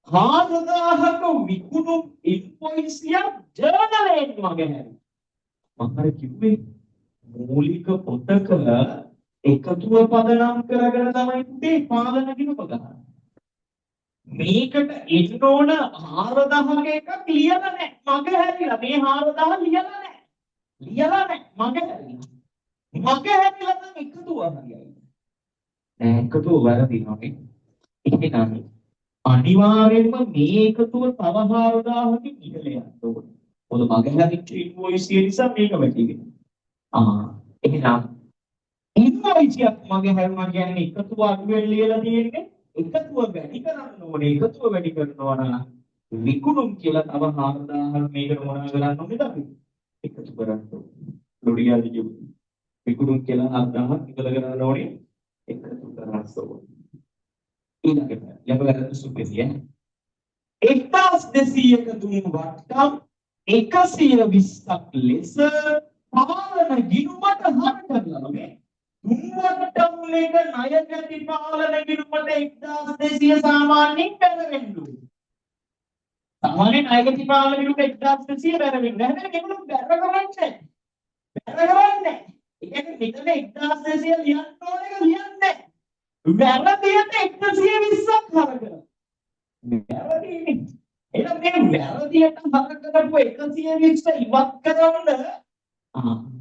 4000ක විකුණු ඉන්වොයිසියක් ජර්නලයෙන් මගහැරි. මම අර කිව්වේ මූලික පොතක එකතුව පදනම් කරගෙන තමයි පුතේ පාලන ගිණුම ගන්න. මේකට එන්න ඕන 4000ක එකක් ලියලා නැහැ. මගහැරිලා මේ 4000 ලියලා නැහැ. මගහැරිලා. මගහැරිලා නම් එකතුව හරියයි. නෑ එකතුව වැරදිනවා. එහෙනම් අනිවාර්යයෙන්ම මේ එකතුව තව 4000කින් ඉහළ යන්න ඕනේ. මොකද මගහැරිච්ච ඉන්වොයිස් නිසා මේක වැටිගෙන. එහෙනම් ඉන්වොයිසියක් මගහැරුණා කියන්නේ එකතුව අඩුවෙන් ලියලා තියෙන්නේ. එකතුව වැඩි කරන්න ඕනේ. එකතුව වැඩි කරනවා නම් විකුණුම් කියලා තව 4000ක් මේකට මොනවා කරන්න ඕනේද අපි? එකතු කරන්න ඕනේ. ලොඩියාලි කිව්වා. විකුණුම් කියලා 4000ක් ඉතල කරන්න ඕනේ. එකතු කරන්න ඕනේ. ඊළඟට ලැබගත් සුපෙසිය 1200ක තුන් වට්ටම් 120ක් ලෙස පාලන ගිණුමට හර කරලා නෝනේ. තුන් වට්ටම් වලක ණයගැති පාලන ගිණුමට 1200 සාමාන්‍යයෙන් බැරෙන්න ඕනේ. සාමාන්‍යයෙන් ණයගැති පාලන ගිණුමට 1200 බැරෙන්නේ නැහැ. මේගොල්ලෝ බැර කරන්නේ. ඒ කියන්නේ මෙතන 1200 ලියන්න ඕන එක ලියන්නේ. වැරදියට 120ක් හර කරනවා. වැරදිනේ. එහෙනම් මේ වැරදියට හර කරපු 120 ඉවත් කරන්න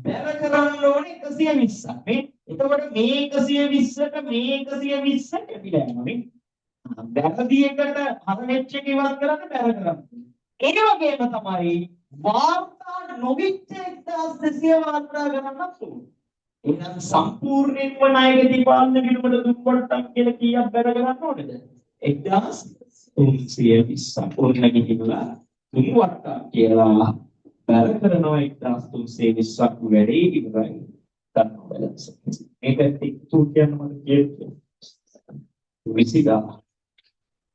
බැර කරන්න ඕනේ 120ක්. මේ එතකොට මේ 120ට මේ 120 කැපිලා යනවා නේ. වැරදියකට හර වෙච්ච එක ඉවත් කරන්න බැර කරන්න. ඒ වගේම තමයි වාර්තා නොවිච්ච 1200 වාර්තා කරන්නත් ඕනේ. එහෙනම් සම්පූර්ණයෙන්ම ණයගැති පාලන ගිණුමට දුප්පටක් කියලා කීයක් බැර කරන්න ඕනේද? 1320ක්. ඕන නැගිටිනවා. දුප්පටක් කියලා බැර කරනවා 1320ක් වැඩි ඉවරයි. ගන්න බැලන්ස්. මේක ටිකු කියන්න මම කියන්නේ. 20000.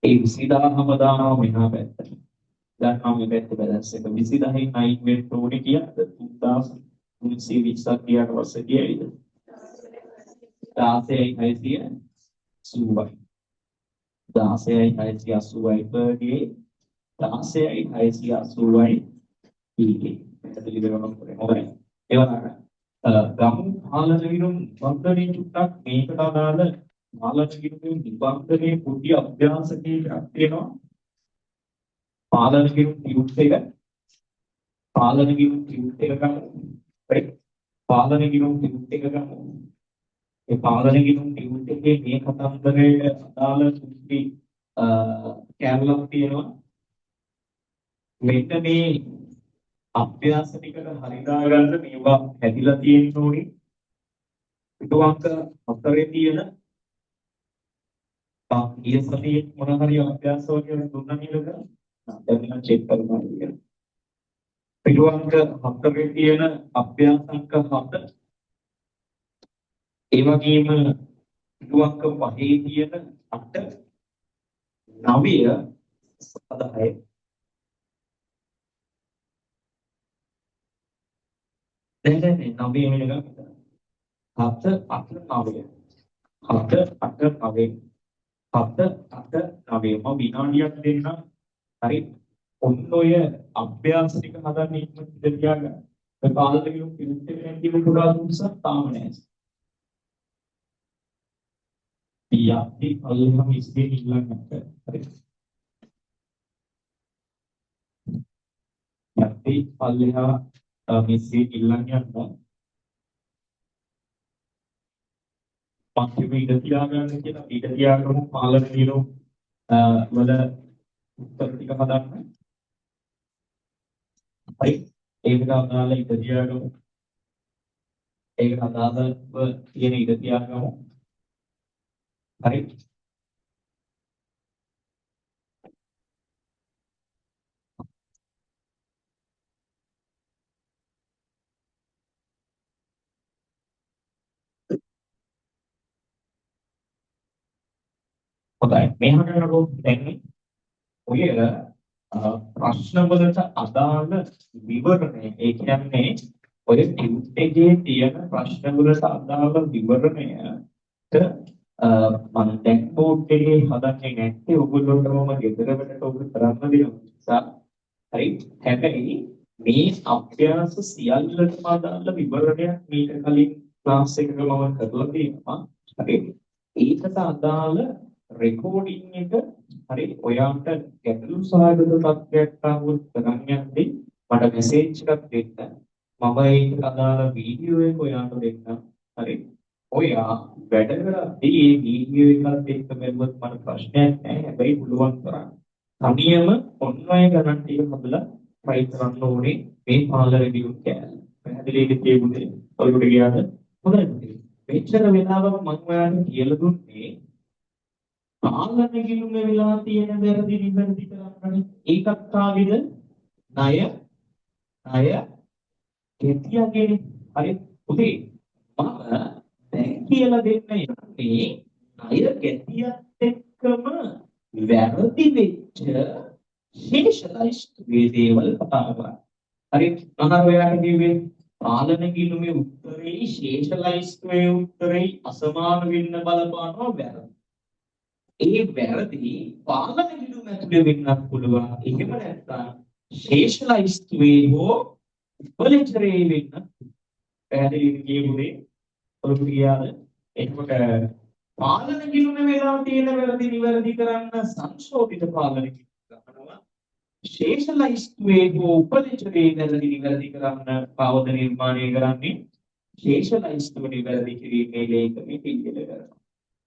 ඒ 20000ම දානවා මෙහා පැත්තට. ගන්නවා මේ පැත්ත බැලන්ස් එක 20000න් 9 වෙන්න ඕනේ කියද්ද 3000 320ක් ගියාට පස්සේ කියයිද 16,680යි 16,680යි per day 16,680යි ඊගේ පැහැදිලි කරනවා හොඳයි ඒ වගේම ගමු පාලන විරුම් වර්ධනයේ චුට්ටක් මේකට අදාළ පාලන කිරුමේ නිබන්ධනයේ පොඩි අභ්‍යාසකයක් තියෙනවා. පාලන කිරුම් ටියුට් එක ගමු. right? පාලන කිරුම් ටියුට් එක ගමු. ඒ පාලන කිරුම් ටියුට් එකේ මේ කතන්දරයේ අදාළ සුද්ධි කැලලක් තියෙනවා. මෙන්න මේ අභ්‍යාස ටිකට හරිදා ගන්න මේවා හැදිලා තියෙන්න ඕනේ. පිටුවංක 4 තියෙන ඊය සතියේ මොන හරි අභ්‍යාස වගේ දුන්නා නේද? දැන් මම චෙක් කරනවා කියලා. පිටුවංක 4 තියෙන අභ්‍යාසංක 7 ඒ වගේම පිටුවංක 5 තියෙන 8 9 10 දැන් 9 වෙනකම් 7 8 9 7 8 9 7 8 9 මම විනාඩියක් දෙන්නම්. හරි. ඔන්න ඔය අභ්‍යාස ටික හදන්න ඉක්මනට තියාගන්න. ඒ කාලෙක කිව්ත් නැති පුරා දුන්නා තාම නැහැ. යක්ති අල්ලම ඉස්සේ ඉල්ලන්නට. හරි. යක්ති අල්ලහා මිස්සේ ඉල්ලන්න යන්න. පස්සේ ඉඳ තියාගන්න කියලා ඊට තියාගමු පාලන දිනු වල උත්තර ටික හදන්න. හරි. ඒකට අදාළ ඉඳ තියාගමු. ඒකට අදාළව තියෙන ඉඳ තියාගමු. හරි. හොඳයි. මේ හදනකොට දැන් ඔය ප්‍රශ්න වලට අදාළ විවරණය ඒ කියන්නේ ඔය ටියුට් එකේ තියෙන ප්‍රශ්න වලට අදාළ විවරණයට මම දැන් බෝඩ් එකේ හදන්නේ නැත්තේ ඔයගොල්ලෝටම ගෙදර වැඩට ඔබ කරන්න දෙන නිසා. හරි. හැබැයි මේ අභ්‍යාස සියල්ලටම අදාළ විවරණයක් මීට කලින් ක්ලාස් එකක මම කරලා තියෙනවා. හරි. ඒකට අදාළ රෙකෝඩින් එක හරි ඔයාට ගැටලු සහගත තත්ත්වයක් ආවොත් කරන් යද්දී මට මෙසේජ් එකක් දෙන්න. මම ඒකට අදාළ වීඩියෝ එක ඔයාට දෙන්නම්. හරි. ඔයා වැඩ කරද්දී මේ වීඩියෝ එකත් එක්ක බැලුවොත් මට ප්‍රශ්නයක් නැහැ. හැබැයි පුළුවන් තරම් තනියම ඔන්ලයින් ගණන් ටික හදලා try කරන්න ඕනේ මේ පාලන රිවියු කෑල්ල. පැහැදිලිද කියන්නේ? ඔයගොල්ලෝ ගියාද? හොඳයි. මෙච්චර වෙලාවක් මම ඔයාලට කියලා දුන්නේ පාලන ගිණුම වෙලා තියෙන වැරදි නිවැරදි කරන්නේ. ඒකත් ආවේද? ණය කෙටියගේ හරි උදේ මම දැන් කියලා දෙන්න යන්නේ ණය ගැතියත් එක්කම වැරදි වෙච්ච ශේෂලයිස්ට් වේදේවල් කතා කරා. හරි මම ඔයාලට කිව්වේ පාලන ගිණුමේ උත්තරේ ශේෂලයිස්ට් වේ උත්තරේ අසමාන වෙන්න බලපානවා වැරදි. ඒ වැරදි පාලන ගිණුම ඇතුලේ වෙන්නත් පුළුවන්. එහෙම නැත්නම් ශේෂලයිස්ට් වේ හෝ උපලේචරේ වෙන්න පැහැදිලිව කියුනේ ඔලුට ගියාද? එතකොට පාලන ගිණුම වෙලා තියෙන වැරදි නිවැරදි කරන්න සංශෝධිත පාලන ගිණුම ගන්නවා. ශේෂලයිස්ට් වේ හෝ උපලේචරේ වැරදි නිවැරදි කරන්න පාවත නිර්මාණය කරන්නේ ශේෂලයිස්ට් වේ නිවැරදි කිරීමේ ලේඛනයේ පිළිවෙල කරනවා.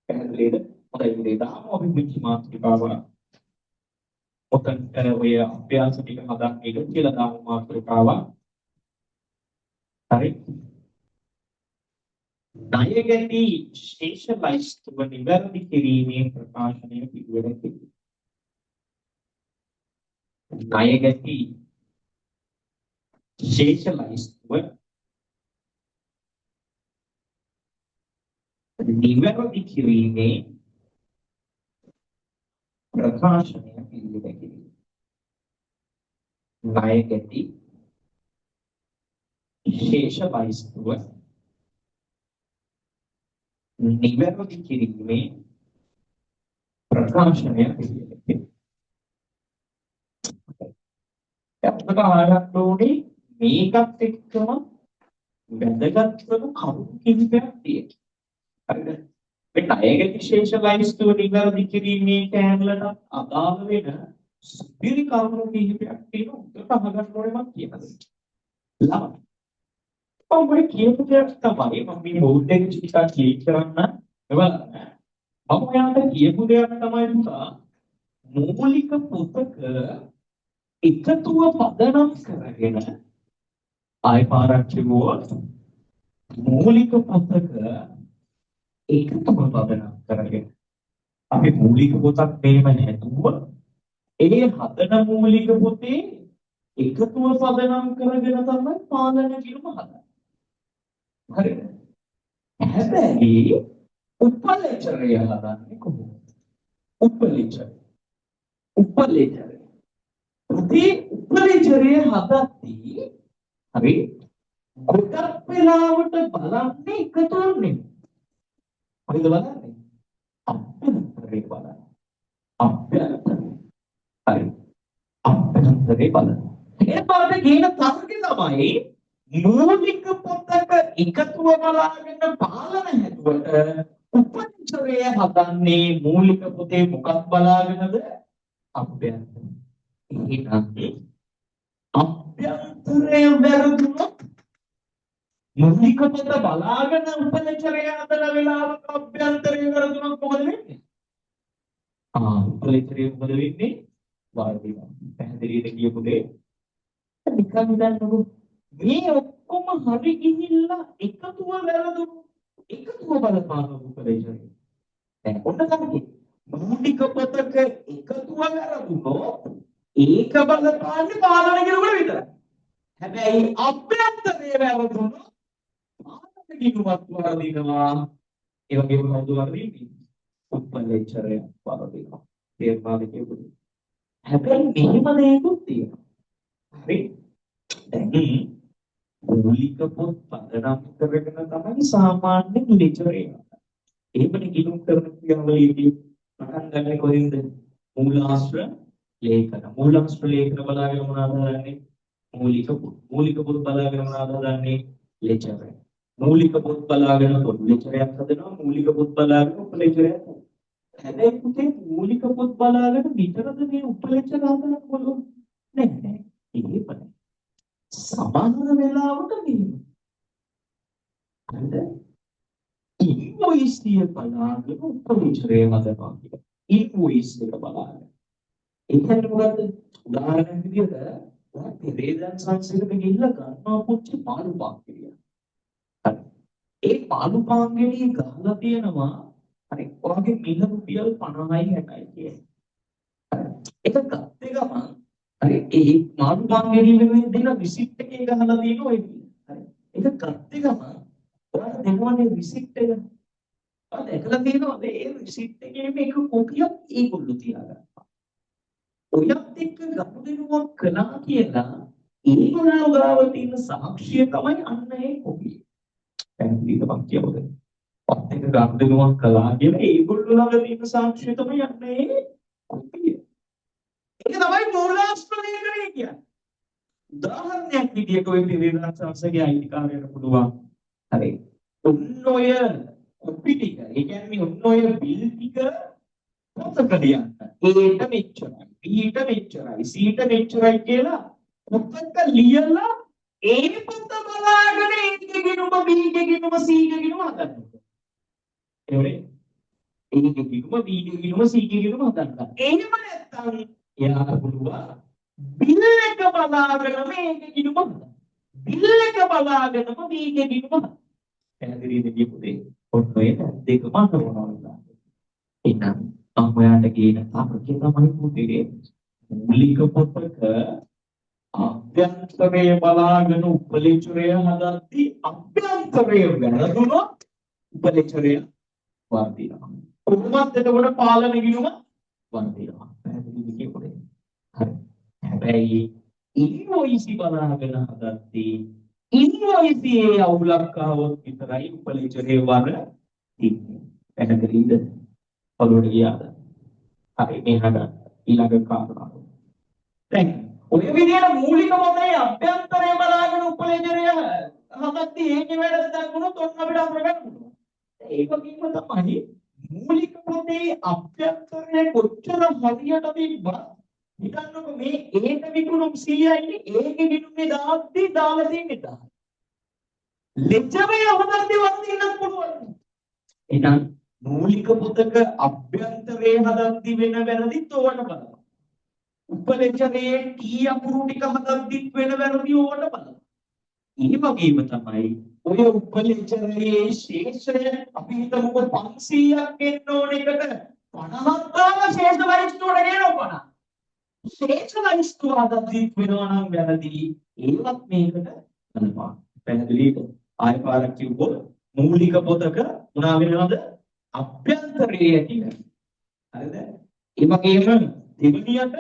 පැහැදිලිද? හොඳයි දාම අපි මුචි මාතෘකාව ඔතන ඔය අභ්‍යාස ටික හදන්න එක කියලා දාම මාතෘකාව. හරි. ණය ගැති ශේෂලයිස්ට් ව නිවැරදි කිරීමේ ප්‍රකාශනය පිළිවෙල තිබේ. ණය ගැති ශේෂලයිස්ට් ව නිවැරදි කිරීමේ ප්‍රකාශනය පිළිවෙල තිබේ. ණය ගැති ශේෂලයිස්ට් ව නිවැරදි කිරීමේ ප්‍රකාශනය පිළිවෙල තිබේ. අපිට ආරම්භ වුණේ මේකත් එක්කම වැදගත් වෙන කරුණු කිහිපයක් තියෙනවා. හරිද? මේ ණයගේ විශේෂ ලයිස්තුව නිවැරදි කිරීමේ කෑමලට අදාළ වෙන සුපිරි කරුණු කිහිපයක් තියෙනවා. උදේට අහගන්න ඕනේ මම කියනවා. ලා ඔබ කියපු දෙයක් තමයි මම මේ බෝඩ් එකේ ටිකක් ක්ලික් කරන්න බලන්න. මම ඔයාලට කියපු දෙයක් තමයි පුතා මූලික පොතක එකතුව පදනම් කරගෙන ආය පාරක් කිව්වොත් මූලික පොතක එකතුව පදනම් කරගෙන අපි මූලික පොතක් මෙහෙම නැතුව ඒ හදන මූලික පොතේ එකතුව පදනම් කරගෙන තමයි පාලන කිරුම හදන්නේ. හරිද? හැබැයි උපලේචරය හදන්නේ කොහොමද? උපලේචරය. ප්‍රති උපලේචරය හදද්දී හරි ගොඩක් වෙලාවට බලන්නේ එකතුවක් නෙමෙයි. හරිද බලන්නේ? අභ්‍යන්තරේ බලන්න. අභ්‍යන්තරේ. හරි. අභ්‍යන්තරේ බලන්න. ඒ පාඩේ කියන තර්කය තමයි මූලික පොතක එකතුව බලාගෙන පාලන හැදුවට උපචරය හදන්නේ මූලික පොතේ මොකක් බලාගෙනද? අභ්‍යන්තරය. එහෙනම් අභ්‍යන්තරය වැරදුනොත් මූලික පොත බලාගෙන උපචරය හදන වෙලාවක අභ්‍යන්තරය වැරදුනොත් මොකද වෙන්නේ? උපචරය මොකද වෙන්නේ? වාර්තිය. පැහැදිලිද කියපු දේ? නිකන් හිතන්නකෝ මේ ඔක්කොම හරි ගිහිල්ලා එකතුව වැරදුණු එකතුව බලපාන උපදේශය. දැන් ඔන්න තමයි මූලික පොතක එකතුව වැරදුනොත් ඒක බලපාන්නේ පාලන කිරුමට විතරයි. හැබැයි අභ්‍යන්තරයේ වැරදුනොත් පාලන කිරුමත් වරදිනවා. ඒ වගේම කවුද වරදින්නේ? උපදේශය වරදිනවා. තේරුණාද කියපුවා? හැබැයි මෙහෙම දෙයක්ත් තියෙනවා. හරි. දැන් මූලික පොත් පදනම් කරගෙන තමයි සාමාන්‍ය ලිටරේ. ඒකනේ කිලුම් කරන ක්‍රියාවලියේදී පටන් ගන්න කොහෙන්ද? මූලාශ්‍ර ලේඛන. මූලාශ්‍ර ලේඛන බලාගෙන මොනවද හදන්නේ? මූලික පොත්. මූලික පොත් බලාගෙන මොනවද හදන්නේ? ලිටරේ. මූලික පොත් බලාගෙන පොත් ලිටරයක් හදනවා. මූලික පොත් බලාගෙන උපලිටරයක්. හැබැයි පුතේ මූලික පොත් බලාගෙන විතරද මේ උපලිටර හදන්න පුළුවන්? නෑ. ඒක නෑ. සමහර වෙලාවට මෙහෙම. හරිද? ඉන්වොයිස් එක බලාගෙන උපරිචරය හදනවා කියන්නේ. ඉන්වොයිස් එක බලාගෙන. ඒ කියන්නේ මොකද්ද? උදාහරණයක් විදිහට ඔයා පෙරේදන් සංස්කෘතික ගිහිල්ලා ගන්නවා පුච්චි පාළු පාංගිරිය. හරි. ඒ පාළු පාංගිරිය ගහලා තියෙනවා හරි. ඔයාගේ මිල රුපියල් 50යි 60යි කියන්නේ. හරි. ඒක ගත්තේ ගමන් හරි ඒ මාළු පාංගිරිය වෙනුවෙන් දෙන රිසිට් එකේ ගහලා තියෙනවා ඒ විදිහට. හරි. ඒක ගත්තේ ගමන් ඔයාලා දෙනවනේ රිසිට් එක. ඔයාලා දැකලා තියෙනවා මේ රිසිට් එකේ මේක කොපියක් ඒගොල්ලෝ තියාගන්නවා. ඔයත් එක්ක ගනුදෙනුවක් කළා කියලා ඒගොල්ලෝ ගාව තියෙන සාක්ෂිය තමයි අන්න ඒ කොපිය. පැහැදිලිද මම කියවද? ඔත් එක්ක ගනුදෙනුවක් කළා කියලා ඒගොල්ලෝ ළඟ තියෙන සාක්ෂිය තමයි අන්න ඒ කොපිය. ඒක තමයි මූලාශ්‍ර ලේඛනය කියන්නේ. උදාහරණයක් විදියට ඔය පෙරේදා සංසගේ අයිති කාර්යයට පුළුවන්. හරි. ඔන්න ඔය කොපි ටික. ඒ කියන්නේ ඔන්න ඔය බිල් ටික පොතක ලියන්න. ඒට මෙච්චරයි. ඊට මෙච්චරයි. සීට මෙච්චරයි කියලා පොතක ලියලා ඒ පොත බලාගෙන ඒකේ ගිණුම බීගේ ගිණුම සීගේ ගිණුම හදන්න. ඒවනේ. ඒකේ ගිණුම බීගේ ගිණුම සීගේ ගිණුම හදන්න. එහෙම නැත්නම් එයාට පුළුවන් බිල් එක බලාගෙන මේකේ ගිණුම හදන්න. බිල් එක බලාගෙනම මේකේ ගිණුම පැහැදිලිද කියපුදේ? ඔන්න ඔය දෙකම අතවනවා. එහෙනම් මම ඔයාලට කියන තාපකේ තමයි පුතේ මූලික පොතක අභ්‍යන්තරය බලාගෙන උපලිචරය හදද්දී අභ්‍යන්තරය වැරදුනොත් උපලිචරය වර්ධිනවා. කොහොමද එතකොට පාලන ගිණුම වර්ධිනවා. පැහැදිලිද කියපුදේ? හරි. හැබැයි ඉන්වොයිස් බලාගෙන හදද්දී ඉන්වොයිසේ අවුලක් ආවොත් විතරයි උපලිචරේ වර තින්නේ. පැහැදිලිද? ඔළුවට ගියාද? හරි මේ හදන්න ඊළඟ කාරණාව. දැන් ඔය විදිහට මූලික මොතේ අභ්‍යන්තරය බලාගෙන උපලිචරය හදද්දී ඒකේ වැඩ දක්වනොත් ඔන්න අපිට අහුරගන්න පුළුවන්. ඒක කිව්ව තමයි මූලික පොතේ අභ්‍යන්තරයේ කොච්චර හරියට තිබ්බත් හිතන්නකො මේ ඒක විකුණුම් 100යි ඒකේ විකුණුමේ දාද්දී දාලා තියෙන්නේ 1000. ලෙජරේ හදද්දී වදින්නත් පුළුවන්. එහෙනම් මූලික පොතක අභ්‍යන්තරයේ හදද්දී වෙන වැරදිත් ඕවට බලන්න. උපලෙජරේ කී අකුරු ටික හදද්දිත් වෙන වැරදි ඕවට බලන්න. ඒ වගේම තමයි ඔය උපලෙජරේ ශේෂය අපි හිතමුකෝ 500ක් එන්න ඕන එකට 50ක් ගාන ශේෂ වරිෂ්ඨුවට ගෙනවපනා. ශේෂ වරිෂ්ඨුව හදද්දිත් වෙනවා නම් වැරදි. ඒවත් මේකට බලපාන. පැහැදිලිද? ආය පාරක් කිව්වොත් මූලික පොතක මොනවා වෙනවද? අභ්‍යන්තරයේ ඇති වෙන. හරිද? ඒ වගේම දෙවෙනියට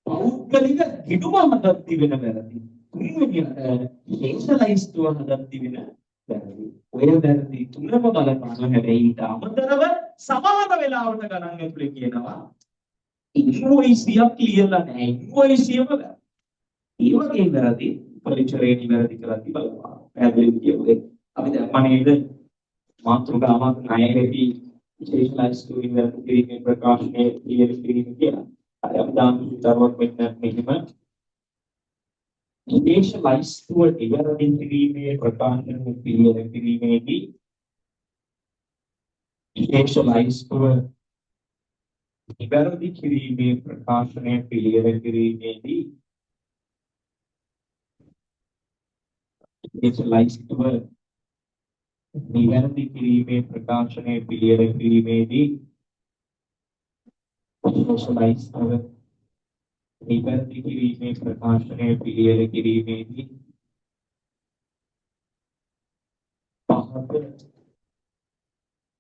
පෞද්ගලික හිතුම හදද්දි වෙන වැරදි. තුන්වෙනියට ශේෂලයිස්තුව හදද්දි වෙන වැරදි. ඔය වැරදි තුනම බලපාන හැබැයි ඊට අමතරව සමහර වෙලාවට ගණන් ඇතුලේ කියනවා ඉන්වොයිසියක් ලියලා නැහැ. ඉන්වොයිසියම වැරදි. ඒ වගේ වැරදි පරිචරේ නිවැරදි කරද්දී බලපාන. පැහැදිලිද කියන්නේ? අපි දැන් මනේද මාතෘකාවක් ණයකදී විශේෂලයිස්තුව නිවැරදි කිරීමේ ප්‍රකාශනයේ ලියන කිරීම කියලා. අර අපි දාන විතරක් වෙන්න මෙහෙම විශේෂලයිස්තුව නිවැරදි කිරීමේ ප්‍රකාශනයේ පිළිවෙල කිරීමේදී විශේෂලයිස්තුව නිවැරදි කිරීමේ ප්‍රකාශනයේ පිළිවෙල කිරීමේදී විශේෂලයිස්තුව නිවැරදි කිරීමේ ප්‍රකාශනයේ පිළිවෙල කිරීමේදී විශේෂලයිස්තුව නිවැරදි කිරීමේ ප්‍රකාශනයේ පිළිවෙල කිරීමේදී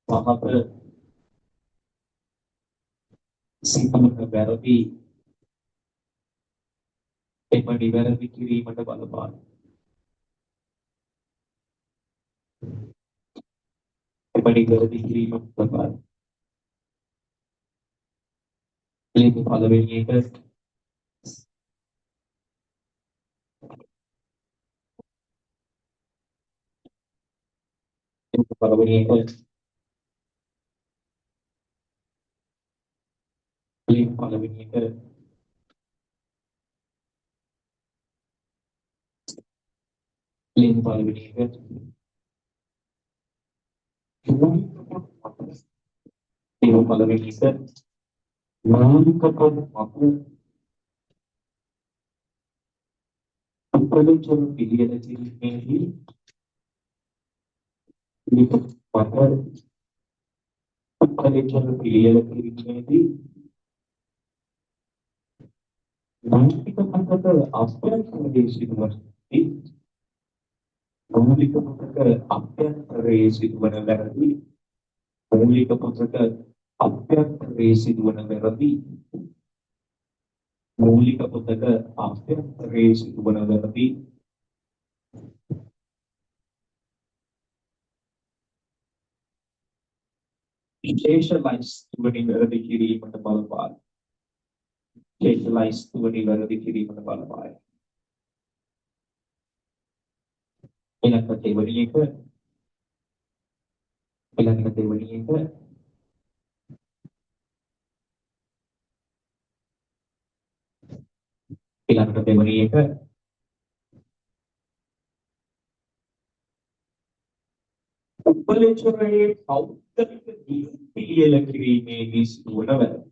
පහත සිදුවන වැරදි එම නිවැරදි කිරීමට බලපාන. එම නිවැරදි කිරීමට බලපාන. ඒක පළවෙනි එක පළවෙනි එක පළවෙනි එක පළවෙනි එක පළවෙනි එක මූලික පොත් අපු උපලෙජර පිළියෙල කිරීමේදී උපලෙජර පිළියෙල කිරීමේදී මූලික පොතක අභ්‍යන්තරයේ සිදුවන මූලික පොතක අභ්‍යන්තරයේ සිදුවන වැරදි මූලික පොතක අභ්‍යන්තරයේ සිදුවන වැරදි මූලික පොතක අභ්‍යන්තරයේ සිදුවන වැරදි විශේෂලයිස්තුව නිවැරදි කිරීමට බලපාන. විශේෂලයිස්තුව නිවැරදි කිරීමට බලපාන. ඊළඟ දෙවෙනි එක ඊළඟ දෙවෙනි එක ඊළඟ දෙවෙනි එක උපලෙජරේ පෞද්ගලික පිළියෙල කිරීමේදී සිදුවන වැරදි.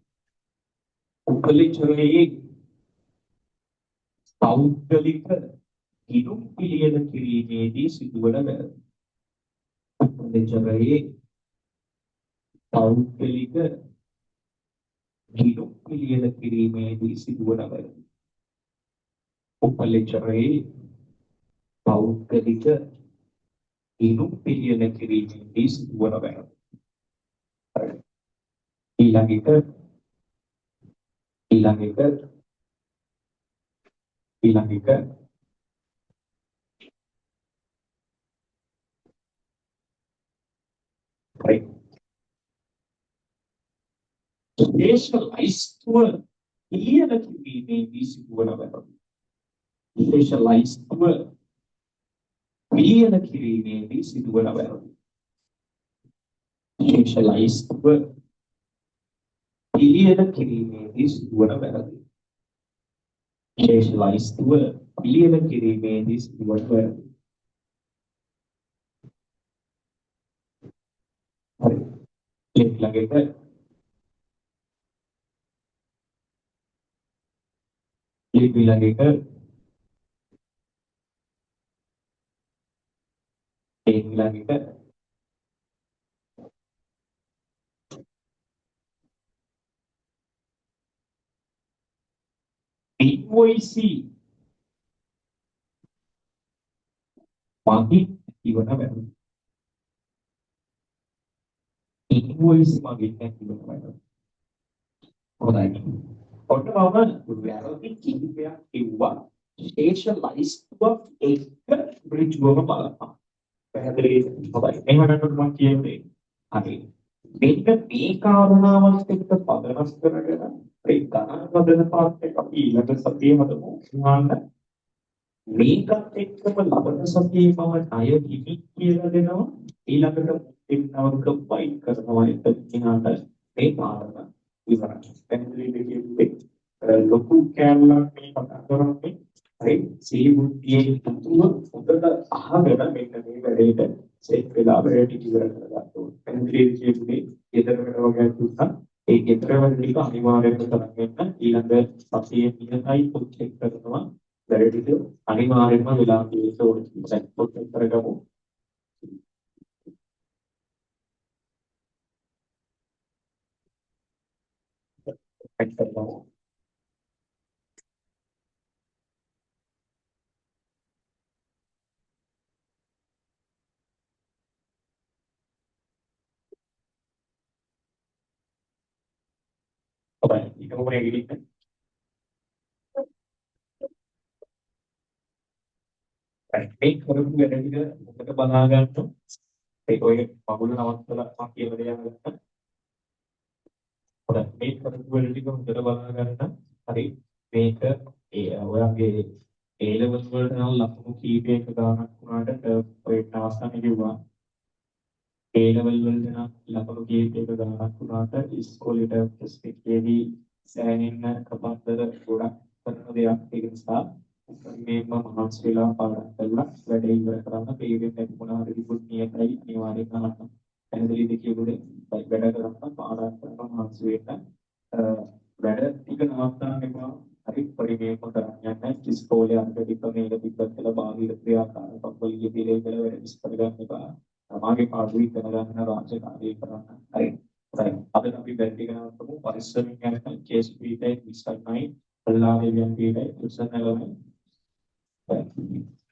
උපලෙජරේ පෞද්ගලික ගිණුම් පිළියෙල කිරීමේදී සිදුවන වැරදි. උපලෙජරේ පෞද්ගලික ගිණුම් පිළියෙල කිරීමේදී සිදුවන වැරදි. උපලෙජරේ පෞද්ගලික ගිණුම් පිළියෙල කිරීමේදී සිදුවන වැරදි. ඊළඟ එක right. විශේෂලයිස්තුව පිළියෙල කිරීමේදී සිදුවන වැරදි. විශේෂලයිස්තුව පිළියෙල කිරීමේදී සිදුවන වැරදි. විශේෂලයිස්ව පිළියෙල කිරීමේදී සිදුවන වැරදි. විශේෂලයිස්ව පිළියෙල කිරීමේදී සිදුවන වැරදි. හරි. ඊළඟට invoice මගින් ඉවන වැරදි. invoice මගින් ඉවන වැරදි. හොඳයි. ඔන්න මම වැරදි කිහිපයක් කිව්වා. විශේෂලයිස්ව එක ඍජුවම බලන්න. පැහැදිලි හොඳයි. එහෙනම් මම කියන්නේ හරි. මේක මේ කාරණාවත් එක්ක පදනම් කරගෙන ඒ ගණන් වදන පාත් එක අපි ඊළඟ සතියේ හදමු. උනාන්න මේකත් එක්කම ලබන සතියේ මම ණය කිවි කියලා දෙනවා. ඊළඟට එක්නවක වයින් කරනවා එතනට මේ කාරණා ඉවරයි. පැහැදිලි දෙකේ ලොකු කැලලක් මේ කතා කරන්නේ හරි සීබුද්ධියේ තුතුම හොඳට අහගෙන මෙන්න මේ වැඩේට සෙට් වෙලා වැඩ ටික ඉවර කරගන්න ඕනේ. පැහැදිලි කියන්නේ ඊතර වැඩ වගේ තුනක් ඒ ඊතර වැඩ ටික අනිවාර්යයෙන්ම කරගන්න ඊළඟ සතියේ නියතයි පොත් චෙක් කරනවා වැඩ ටික අනිවාර්යයෙන්ම වෙලා තියෙන්න ඕනේ. සෙට් පොත් කරගමු. කරනවා. ඔබයි ඊට මොකද ඉන්නේ? මේ කරපු වැඩ ටික මොකද බලා ගන්න. ඒක ඔය පගුල නවත්තලා මම කියලා දෙයක් ගන්න. හොඳයි මේ කරපු වැඩ ටික හොඳට බලා ගන්න. හරි මේක ඔයගේ A levels වලට නම් ලකුණු කීපයක ගානක් වුණාට ඔය තාස්සන්නේ කිව්වා A level වලට නම් ලකුණු කීපයක ගානක් වුණාට ඉස්කෝලේට ස්පෙක්ටේදී සෑහෙන්න කපන්දර ගොඩක් කරන දෙයක් ඒක නිසා මේක මහන්සි වෙලා පාඩම් කරලා වැඩේ ඉවර කරන්න පීරියඩ් එක මොනවා හරි රිපෝට් නියතයි අනිවාර්යයෙන් අහන්න. පැහැදිලිද කියුනේ වැඩ කරන්න පාඩම් කරන මහන්සි වෙන්න වැඩ ටික නවත්තන්න එපා. හරි පරිමේම කරන්න යන්න ඉස්කෝලේ අන්තිම මේක තිබ්බත් කියලා බාහිර ක්‍රියාකාරකම් වලින් පිළිවෙල වැඩ විස්තර ගන්න එපා. තමාගේ පාඩුවේ කරගන්න රාජකාරී කරන්න. හරි. හරි. අද අපි වැඩ ටික නවත්තමු. පරිස්සමින් යන්න කේස් පීටයි 29 අල්ලාගේ යන් පීටයි 11 Thank you.